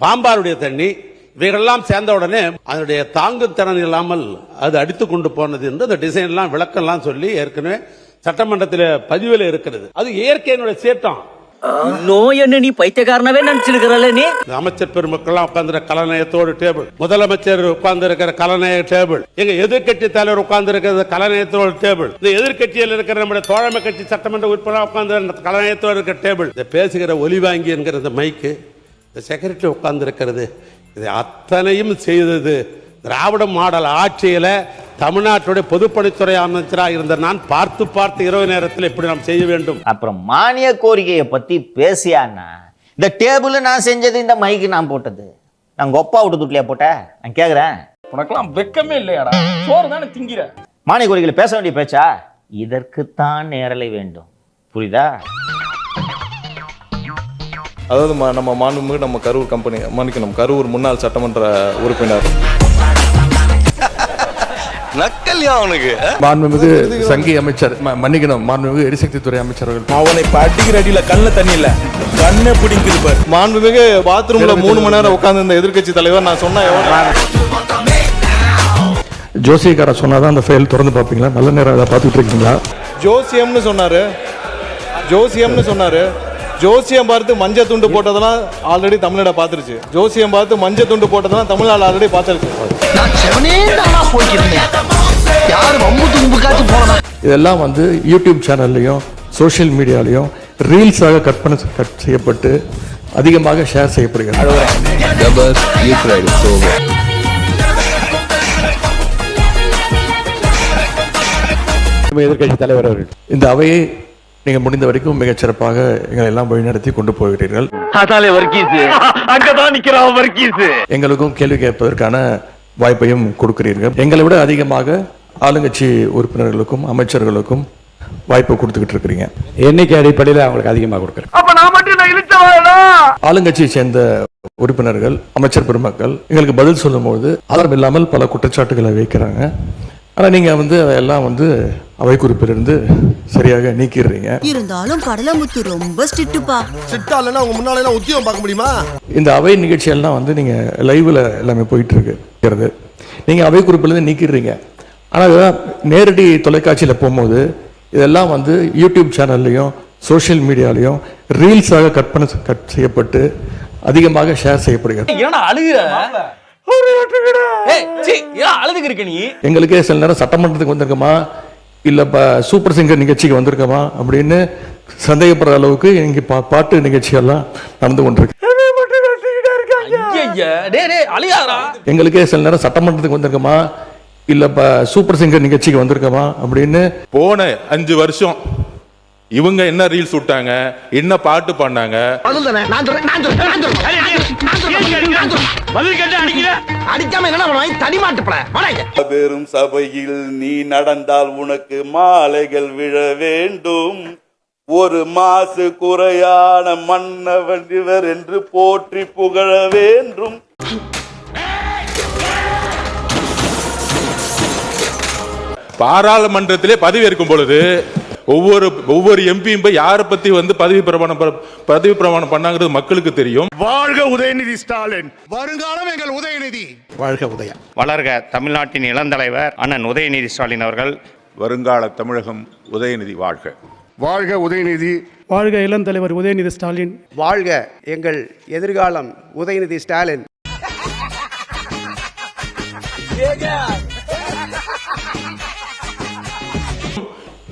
பாம்பாருடைய தண்ணி இவைகளெல்லாம் சேர்ந்த உடனே அதனுடைய தாங்கும் திறன் இல்லாமல் அது அடித்து கொண்டு போனது என்று அந்த டிசைன் எல்லாம் விளக்கம்லாம் சொல்லி ஏற்கனவே சட்டமன்றத்தில் பதிவில் இருக்கிறது. அது இயற்கையினுடைய சீற்றம். நோய் என்ன நீ பைத்தியக்காரனவே நினைச்சிருக்கிறல்ல நீ? அமைச்சர் பெருமக்கள்லாம் உட்கார்ந்து கலநயத்தோடு டேபிள், முதலமைச்சர் உட்கார்ந்து இருக்கிற கலநய டேபிள், எங்க எதிர்கட்சி தலைவர் உட்கார்ந்து இருக்கிற கலநயத்தோடு டேபிள், இந்த எதிர்கட்சியில் இருக்கிற நம்முடைய தோழமை கட்சி சட்டமன்ற உறுப்பினர் உட்கார்ந்து கலநயத்தோடு இருக்கிற டேபிள், இந்த பேசுகிற ஒலிவாங்கி என்கிற இந்த மைக்கு, இந்த செக்ரட்டரி உட்கார்ந்து இருக்கிறது, இதை அத்தனையும் செய்தது திராவிட மாடல் ஆட்சியில தமிழ்நாட்டுடைய பொதுப்பணித்துறை அமைச்சராக இருந்த நான் பார்த்து இரவு நேரத்தில் எப்படி நாம் செய்ய வேண்டும். அப்புறம் மானிய கோரிக்கையை பத்தி பேசியான்னா இந்த டேபிள் நான் செஞ்சது, இந்த மைக்கு நான் போட்டது, நான் கொப்பா விட்டு துட்லையா போட்டேன்? நான் கேக்குறேன், உனக்கெல்லாம் வெக்கமே இல்லையாடா? சோறு தானே திங்கிற. மானிய கோரிக்கையில் பேச வேண்டிய பேச்சா? இதற்குத்தான் நேரலை வேண்டும், புரியுதா? அதாவது நம்ம மாண்புமிகு நம்ம கரூர் கம்பெனி மன்னிக்கணும், கரூர் முன்னாள் சட்டமன்ற உறுப்பினர் நக்கல்யா அவனுக்கு மாண்புமிகு சங்கி அமைச்சர் மன்னிக்கணும், மாண்புமிகு எரிசக்தி துறை அமைச்சர்கள் அவனை அடிக்கிற அடியில கண்ண தண்ணி இல்ல கண்ணை பிடிக்குது. மாண்புமிகு பாத்ரூம்ல 3 மணி நேரம் உட்கார்ந்து இந்த எதிர்க்கட்சி தலைவர் நான் சொன்ன ஜோசியக்கார சொன்னாதான் அந்த ஃபைல் திறந்து பார்ப்பீங்களா? நல்ல நேரம் அதை பார்த்துட்டு இருக்கீங்களா? ஜோசியம்னு சொன்னாரு. ஜோசியம் பார்த்து மஞ்சள் துண்டு போட்டதெல்லாம் ஆல்ரெடி தமிழ்நாடு பார்த்துருச்சு. ஜோசியம் பார்த்து மஞ்சள் துண்டு போட்டதெல்லாம் தமிழ்நாடு ஆல்ரெடி பார்த்துருச்சு. இதெல்லாம் வந்து யூடியூப் சேனல்லையும் சோஷியல் மீடியாலையும் ரீல்ஸாக கட் செய்யப்பட்டு அதிகமாக ஷேர் செய்யப்படுகிறது. எதிர்கட்சி தலைவர் அவர்கள் இந்த அவையை நீங்கள் முடிந்த வரைக்கும் மிகச் சிறப்பாக எங்களை எல்லாம் வழிநடத்தி கொண்டு போகிறீர்கள். எங்களுக்கும் கேள்வி கேட்பதற்கான வாய்ப்பையும் கொடுக்கிறீர்கள். எங்களை விட அதிகமாக ஆளுங்கட்சி உறுப்பினர்களுக்கும் அமைச்சர்களுக்கும் வாய்ப்பு கொடுத்துக்கிட்டு இருக்கிறீங்க. எண்ணிக்கை அடிப்படையில் அவங்களுக்கு அதிகமாக கொடுக்குறேன். ஆளுங்கட்சியை சேர்ந்த உறுப்பினர்கள் அமைச்சர் பெருமக்கள் எங்களுக்கு பதில் சொல்லும் போது ஆதாரம் இல்லாமல் பல குற்றச்சாட்டுகளை வைக்கிறாங்க. ஆனால் நீங்கள் வந்து அதையெல்லாம் வந்து அவை குறிப்பிலிருந்து சரியாக நீக்கிடுறீங்க. இருந்தாலும் கடலமுத்து ரொம்ப ஸ்ட்ரிக்ட்டுப்பா. ஸ்ட்ரிக்ட்டா இல்லனா உங்க முன்னால எல்லாம் உத்தியோகம் பார்க்க முடியுமா? இந்த அவை நிகழ்ச்சியெல்லாம் வந்து நீங்கள் லைவில் எல்லாமே போயிட்டு இருக்கிறது. நீங்கள் அவை குறிப்பிலிருந்து நீக்கிடுறீங்க. ஆனால் நேரடி தொலைக்காட்சியில் போகும்போது இதெல்லாம் வந்து யூடியூப் சேனல்லையும் சோஷியல் மீடியாலையும் ரீல்ஸாக கட் செய்யப்பட்டு அதிகமாக ஷேர் செய்யப்படுகிறது. எங்களுக்கே சில நேரம் சட்டமன்றத்துக்கு வந்திருக்கோமா இல்ல சூப்பர் சிங்கர் நிகழ்ச்சிக்கு வந்திருக்கோமா அப்படின்னு சந்தேகப்படுற அளவுக்கு இங்க பாட்டு நிகழ்ச்சி எல்லாம் நடந்து கொண்டிருக்கு. எங்களுக்கே சில நேரம் சட்டமன்றத்துக்கு வந்திருக்கோமா இல்ல சூப்பர் சிங்கர் நிகழ்ச்சிக்கு வந்திருக்கோமா அப்படின்னு. போன 5 வருஷம் இவங்க என்ன ரீல்ஸ் விட்டாங்க, என்ன பாட்டு பண்ணாங்க, பெரும் சபையில் நீ நடந்தால் உனக்கு மாலைகள் விழ வேண்டும். ஒரு மாசு குறையான மன்னவன் இவர் என்று போற்றி புகழ வேண்டும். பாராளுமன்றத்திலே பதவி இருக்கும் பொழுது ஒவ்வொரு எம்பியும் போய் யாரை பத்தி வந்து பதவி பிரமாணம் பண்ணாங்கிறது மக்களுக்கு தெரியும். வாழ்க உதயநிதி ஸ்டாலின், வருங்காலம் எங்கள் உதயநிதி. வாழ்க உதயா. வளர்க தமிழ்நாட்டின் இளந்தலைவர் அண்ணன் உதயநிதி ஸ்டாலின் அவர்கள். வருங்கால தமிழகம் உதயநிதி வாழ்க. வாழ்க உதயநிதி. வாழ்க இளந்தலைவர் உதயநிதி ஸ்டாலின். வாழ்க எங்கள் எதிர்காலம் உதயநிதி ஸ்டாலின்.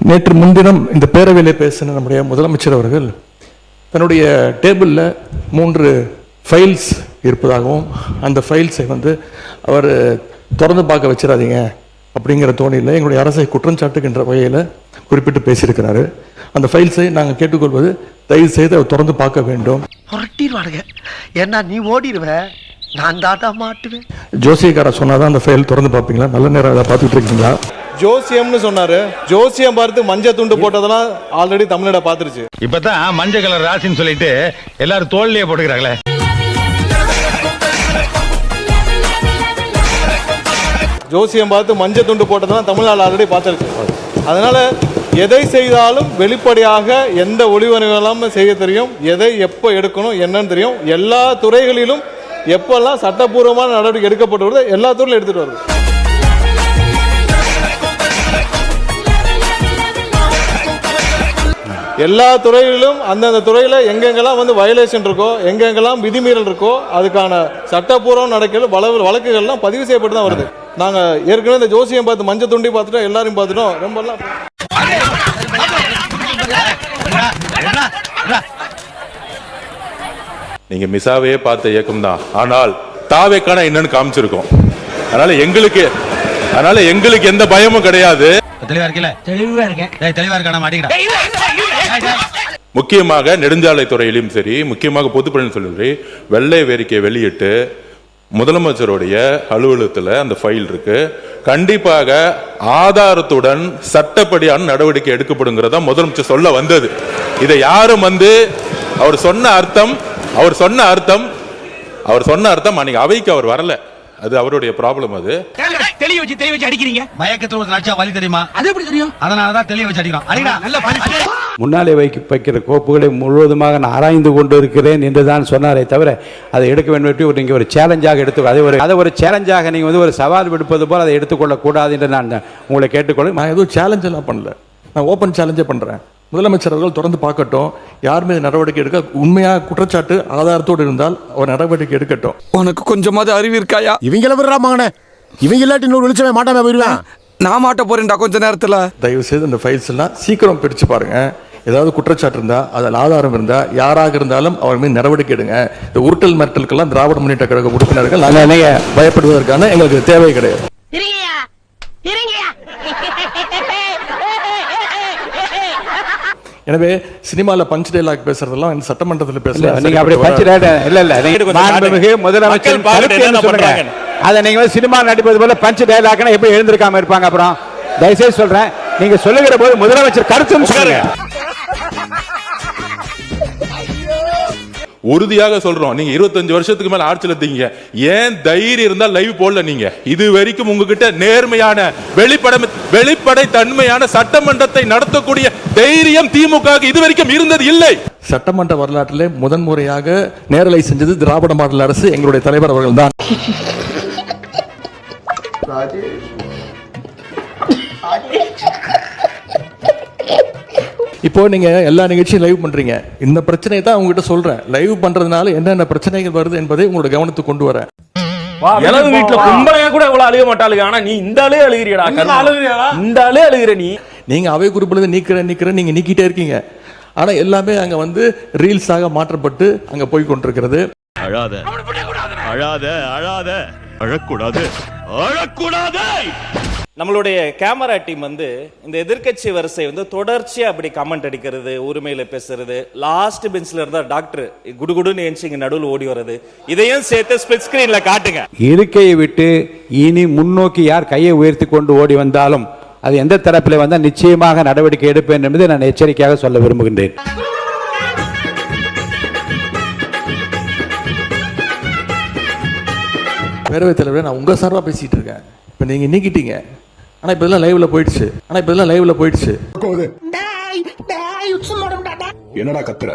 நேற்று முன்தினம் இந்த பேரவையில் பேசின நம்முடைய முதலமைச்சர் அவர்கள் தன்னுடைய டேபிளில் 3 ஃபைல்ஸ் இருப்பதாகவும் அந்த ஃபைல்ஸை வந்து அவர் திறந்து பார்க்க வச்சிடாதீங்க அப்படிங்கிற தோணியில் எங்களுடைய அரசை குற்றம் சாட்டுகின்ற வகையில் குறிப்பிட்டு பேசியிருக்கிறாரு. அந்த ஃபைல்ஸை நாங்கள் கேட்டுக்கொள்வது தயவு செய்து அவர் திறந்து பார்க்க வேண்டும். புரட்டிடுவானுங்க, ஏன்னா நீ ஓடிடுவ, நான் தாட்டா மாட்டுவேன். ஜோசியக்கார சொன்னாதான் அந்த ஃபைல் திறந்து பார்ப்பீங்களா? நல்ல நேரம் அதை பார்த்துட்டு இருக்கீங்களா? ஜோசியம்னு சொன்னாரு. ஜோசியம் பார்த்து மஞ்சள் துண்டு போட்டதெல்லாம் ஆல்ரெடி தமிழ்நாடு பார்த்துருச்சு. இப்பதான் மஞ்சள் கலர் ராசின்னு சொல்லிட்டு எல்லாரும் தோல்லையே போட்டுக்கிறாங்களே. ஜோசியம் பார்த்து மஞ்சள் துண்டு போட்டதெல்லாம் தமிழ்நாடு ஆல்ரெடி பார்த்துருச்சு. அதனால எதை செய்தாலும் வெளிப்படையாக எந்த ஒளிவனைகளும் செய்ய தெரியும். எதை எப்போ எடுக்கணும் என்னன்னு தெரியும். எல்லா துறைகளிலும் எப்பெல்லாம் சட்டப்பூர்வமான நடவடிக்கை எடுக்கப்பட்டு வருது எல்லா துறையிலும் எடுத்துட்டு வருது. எல்லா துறைகளிலும் அந்தந்த துறையில் எங்கெங்கெல்லாம் வந்து வயலேஷன் இருக்கோ, எங்கெங்கெல்லாம் விதிமீறல் இருக்கோ, அதுக்கான சட்டப்பூர்வம் நடக்கிறது வழக்குகள்லாம் பதிவு செய்யப்பட்டு தான் வருது. நாங்கள் ஏற்கனவே இந்த ஜோசியம் பார்த்து மஞ்சள் துண்டி பார்த்துட்டோம், எல்லாரையும் பார்த்துட்டோம். ரொம்பலாம் நீங்க மிசாவே பார்த்த இயக்கம் தான், ஆனால் தாவேக்கான என்னன்னு காமிச்சிருக்கோம். அதனால எங்களுக்கு எந்த பயமும் கிடையாது. தெளிவா இருக்கல? தெளிவா இருக்கேன். தெளிவா இருக்கான மாட்டீங்கடா. முக்கியமாக நெடுஞ்சாலைத்துறையிலும் சரி, முக்கியமாக பொதுப்பணியில் சொல்லி வெள்ளை வேறிக்கை வெளியிட்டு முதலமைச்சருடைய அலுவலகத்தில் அந்த ஃபைல் இருக்கு. கண்டிப்பாக ஆதாரத்துடன் சட்டப்படியான நடவடிக்கை எடுக்கப்படுங்கிறதா முதலமைச்சர் சொல்ல வந்தது. இதை யாரும் அவர் சொன்ன அர்த்தம் அன்னைக்கு அவைக்கு அவர் வரல. அது அவருடைய ப்ராப்ளம். அது தெளிய வச்சு அடிக்கிறீங்க. மயக்கத்துல ஒரு நச்சா வலி தெரியுமா? அது எப்படி தெரியும்? அதனாலதான் தெளிய வச்சு அடிக்கிறோம். அடிடா நல்ல முன்னாலே வைக்கிற கோப்புகளை முழுவதுமாக நான் ஆராய்ந்து கொண்டு இருக்கிறேன் என்றுதான் சொன்னாரே தவிர அதை எடுக்க வேண்டும் நீங்க ஒரு சேலஞ்சாக அதை ஒரு சேலஞ்சாக நீங்க ஒரு சவால் விடுப்பது போல் அதை எடுத்துக்கொள்ளக்கூடாது என்று நான் உங்களை கேட்டுக்கொள்ள. நான் எதுவும் சேலஞ்ச் எல்லாம் பண்ணல, நான் ஓப்பன் சேலஞ்சே பண்றேன். முதலமைச்சர் அவர்கள் தொடர்ந்து பார்க்கட்டும், யார் மீது நடவடிக்கை எடுக்க உண்மையாக குற்றச்சாட்டு ஆதாரத்தோடு இருந்தால் அவர் நடவடிக்கை எடுக்கட்டும். உனக்கு கொஞ்சமாவது அறிவு இருக்காயா? இவங்கள விடுறாமாங்கண்ணே, இவங்க இல்லாட்டி இன்னொரு வெளிச்சமே மாட்டாம போயிருவேன். நான் மாட்ட போறேன்டா கொஞ்ச நேரத்துல. தயவு செய்து இந்த ஃபைல்ஸ் எல்லாம் சீக்கிரம் பிரிச்சு பாருங்க. ஏதாவது குற்றச்சாட்டு இருந்தா, அதில் ஆதாரம் இருந்தா, யாராக இருந்தாலும் அவர் மீது நடவடிக்கை எடுங்க. இந்த உருட்டல் மிரட்டலுக்கெல்லாம் திராவிட முன்னேற்ற கழக உறுப்பினர்கள் நாங்கள் பயப்படுவதற்கான எங்களுக்கு தேவை கிடையாது. எனவே சினிமால பஞ்ச் டைலாக் பேசுறதெல்லாம் சட்டமன்றத்தில் பேசலாம். நீங்க அப்படி பஞ்ச் டைலாக் இல்ல மாண்புமிகு முதலமைச்சர் கருத்து என்ன சொல்றாங்க, அதை நீங்க சினிமா நடிப்பது போல பஞ்ச் டைலாக்னா எப்படி எழுந்திருக்காம இருப்பாங்க? அப்புறம் தயவுசெய்து சொல்றேன், நீங்க சொல்லுகிற போது முதலமைச்சர் கருத்துன்னு சொல்லுங்க. உறுதியாக சொல்றோம், நீங்க 25 வருஷத்துக்கு மேல ஆட்சியில் இருந்தீங்க, ஏன் தைரியம் இருந்தா லைவ் போடல? நீங்க இது வரைக்கும் உங்ககிட்ட நேர்மையான வெளிப்படை தன்மையான சட்டமன்றத்தை நடத்தக்கூடிய தைரியம் திமுக இது வரைக்கும் இருந்தது இல்லை. சட்டமன்ற வரலாற்றிலே முதன்முறையாக நேரலை செஞ்சது திராவிட மாடல் அரசு, எங்களுடைய தலைவர் அவர்கள் தான். இப்போ நீங்க எல்லா நிகழ்ச்சியும் லைவ் பண்றீங்க. இந்த பிரச்சனையை தான் உங்ககிட்ட சொல்றேன். லைவ் பண்றதுனால என்னென்ன பிரச்சனைகள் வருது என்பதை உங்களோட கவனத்துக்கு கொண்டு வரேன். எனது வீட்டுல கும்பலையா கூட இவ்வளவு அழுக மாட்டாளுங்க, ஆனா நீ இந்த ஆளே அழுகிறியடா. இந்த ஆளே அழுகிற நீங்க அவை குறிப்பில் நீக்கிற நீங்க நீக்கிட்டே இருக்கீங்க. ஆனா எல்லாமே அங்க ரீல்ஸாக மாற்றப்பட்டு அங்க போய் கொண்டிருக்கிறது. அழாத அழாத அழாத அழக்கூடாது அழக்கூடாது. நம்மளுடைய கேமரா டீம் இந்த எதிர்க்கட்சி வரிசை தொடர்ச்சியா அப்படி கமெண்ட் அடிக்கிறது, உரிமையில பேசுறது, லாஸ்ட் பெஞ்ச்ல இருந்தா டாக்டர் குடுகுடுன்னு எஞ்சி நடுவில் ஓடி வர்றது, இதையும் சேர்த்து ஸ்பிளிட் ஸ்கிரீன்ல காட்டுங்க. இருக்கையை விட்டு இனி முன்னோக்கி யார் கையை உயர்த்தி கொண்டு ஓடி வந்தாலும் அது எந்த தரப்பில் வந்தால் நிச்சயமாக நடவடிக்கை எடுப்பேன் என்பதை நான் எச்சரிக்கையாக சொல்ல விரும்புகின்றேன். பேரவைத் தலைவரே, நான் உங்க சார்பா பேசிட்டு இருக்கேன். இப்ப நீங்க நீக்கிட்டீங்க, ஆனா இப்ப இதெல்லாம் லைவ்ல போயிடுச்சு. என்னடா கத்துற?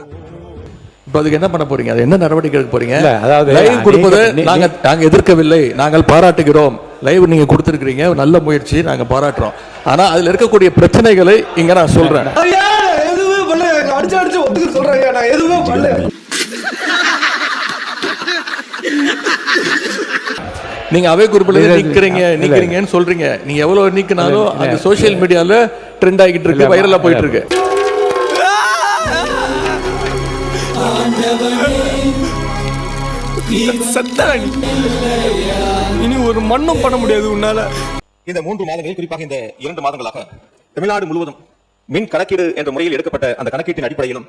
இப்ப அதுக்கு என்ன பண்ண போறீங்க? அது என்ன நடவடிக்கை எடுக்க போறீங்க? அதாவது லைவ் கொடுப்பது நாங்க எதிர்க்கவில்லை, நாங்கள் பாராட்டுகிறோம். லைவ் நீங்க கொடுத்திருக்கீங்க, நல்ல முயற்சி, நாங்க பாராட்டுறோம். ஆனா அதுல இருக்கக்கூடிய பிரச்சனைகளை இங்க நான் சொல்றேன். நீங்க அவை குறிப்பில் நீக்கிறீங்கன்னு சொல்றீங்க. நீங்க எவ்வளவு நீக்கினாலும் அது சோசியல் மீடியால ட்ரெண்ட் ஆகிட்டு இருக்கு, வைரலா போயிட்டு இருக்கு. இனி ஒரு மண்ணும் பண்ண முடியாது உன்னால. இந்த 3 மாதங்களில், குறிப்பாக இந்த 2 மாதங்களாக தமிழ்நாடு முழுவதும் மின் கணக்கீடு என்ற முறையில் எடுக்கப்பட்ட அந்த கணக்கீட்டின் அடிப்படையிலும்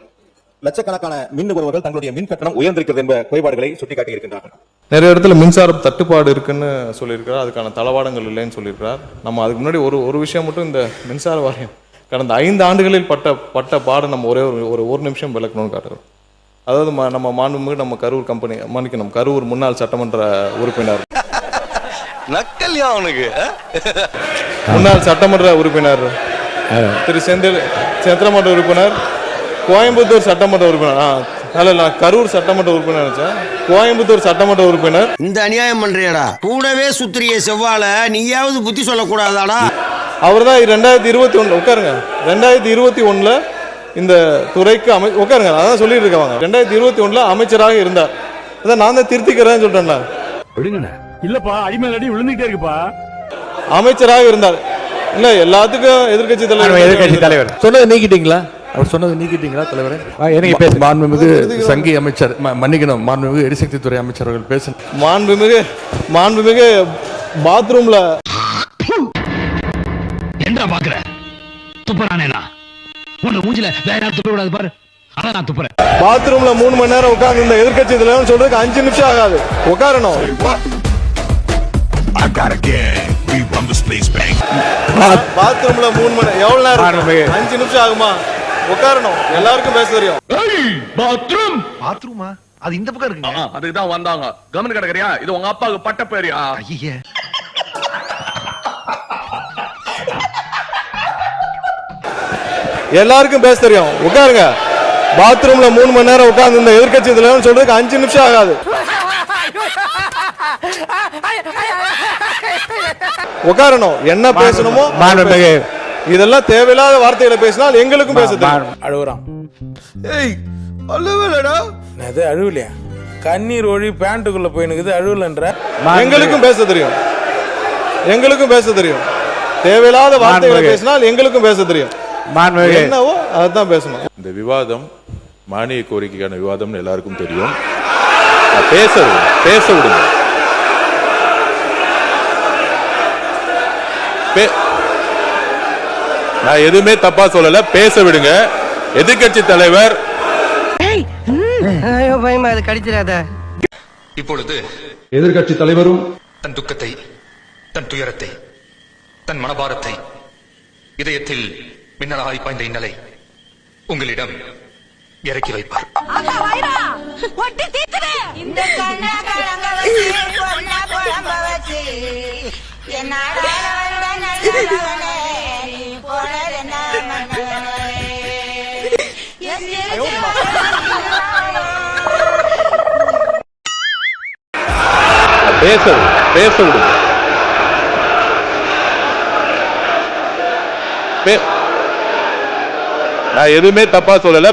லட்சக்கணக்கான மின் நுகர்வோர்கள் தங்களுடைய மின் கட்டணம் உயர்ந்திருக்கிறது என்ற குறைபாடுகளை சுட்டிக்காட்டியிருக்கின்றார்கள். நிறைய இடத்துல மின்சார தட்டுப்பாடு இருக்குன்னு சொல்லியிருக்கிறார், அதுக்கான தளவாடங்கள் இல்லைன்னு சொல்லியிருக்கிறார். நம்ம அதுக்கு முன்னாடி ஒரு விஷயம் மட்டும், இந்த மின்சார வாரியம் கடந்த 5 ஆண்டுகளில் பட்ட பாடு நம்ம ஒரு நிமிஷம் விளக்கணும்னு காட்டுறோம். அதாவது நம்ம மாண்புமிகு நம்ம கரூர் கம்பெனி மன்னிக்கணும், கரூர் முன்னாள் சட்டமன்ற உறுப்பினர், முன்னாள் சட்டமன்ற உறுப்பினர் திரு செந்தில்மன்ற உறுப்பினர், கோயம்புத்தூர் சட்டமன்ற உறுப்பினர், கரூர் சட்டமன்ற உறுப்பினர், கோயம்புத்தூர் சட்டமன்ற உறுப்பினர். இந்த அநியாயம் பண்றியடா, கூடவே சுத்திரிய செவ்வாழ, நீயாவது புத்தி சொல்லக்கூடாதாடா? அவர் தான் 2021 உட்காருங்க, 2021 இந்த துறைக்கு உட்காருங்க, அதான் சொல்லிட்டு இருக்காங்க. 2021 அமைச்சராக இருந்தார். அதான் நான் தான் திருத்திக்கிறேன்னு சொல்றேன்ல. இல்லப்பா, அடிமேல் அடி விழுந்துட்டே இருக்குப்பா. அமைச்சராக இருந்தார். இல்ல எல்லாத்துக்கும் எதிர்க்கட்சி தலைவர் சொன்னதை நீக்கிட்டீங்களா? அவர் சொன்னது நீக்கிட்டீங்களா தலைவரே? மாண்புமிகு சங்கி அமைச்சர், மன்னிக்கணும், மாண்புமிகு எரிசக்தி துறை அமைச்சர் அவர்கள் பேசணும். மாண்புமிகு பாத்ரூம்ல என்ன பாக்குற துப்புறானேனா உன்னை மூஞ்சில வேற யாரும் துப்ப கூடாது பாரு அதான் நான் துப்புறேன். பாத்ரூம்ல 3 மணி நேரம் உட்கார்ந்து இந்த எதிர்க்கட்சி தலைவர் சொல்றதுக்கு 5 நிமிஷம் ஆகாது. உட்காரணும். பாத்ரூம்ல 3 மணி எவ்வளவு நேரம்? 5 நிமிஷம் ஆகுமா? உட்காரணும். எல்லாருக்கும் பேச தெரியும். பாத்ரூம் பாத்ரூமா? அது இந்த பக்கம் இருக்குங்க. அதுக்கு தான் வந்தாங்க. கவர்மெண்ட் கிடக்குறியா? இது உங்க அப்பாவுக்கு பட்ட பேரியா? ஐயே. எல்லாருக்கும் பேச தெரியும். உட்காருங்க. பாத்ரூம்ல 3 மணி நேரம் உட்கார்ந்து இந்த எதிர்க்கட்சி தலைவர் சொல்றதுக்கு 5 நிமிஷம் ஆகாது. உட்காரணும். என்ன பேசணுமோ இதெல்லாம் தேவையில்லாத வார்த்தைகளை பேசினால் எங்களுக்கும் பேச தெரியும். அழுகுறான். ஏய் அழுவலடா. அது அழுவலையா? கண்ணீர் ஒழி பேண்ட்டுக்குள்ள போயினுக்குது அழுவலன்ற. எங்களுக்கும் பேச தெரியும். எங்களுக்கும் பேச தெரியும். தேவையில்லாத வார்த்தைகளை பேசினால் எங்களுக்கும் பேச தெரியும். என்னவோ அதான் பேசணும். இந்த விவாதம் மானிய கோரிக்கைக்கான விவாதம் எல்லாருக்கும் தெரியும். பேச விடுங்க. நான் எதுவுமே தப்பா சொல்லல, பேச விடுங்க. எதிர்க்கட்சி தலைவர் பயமா அது கடிச்சிடாத. இப்பொழுது எதிர்க்கட்சி தலைவரும் தன் துக்கத்தை, தன் துயரத்தை, தன் மனபாரத்தை இதயத்தில் மின்னலாய் பாய்ந்த இன்னலை உங்களிடம் இறக்கி வைப்பார். பேச விடுங்க. நான் எதுவுமே தப்பா சொல்லல.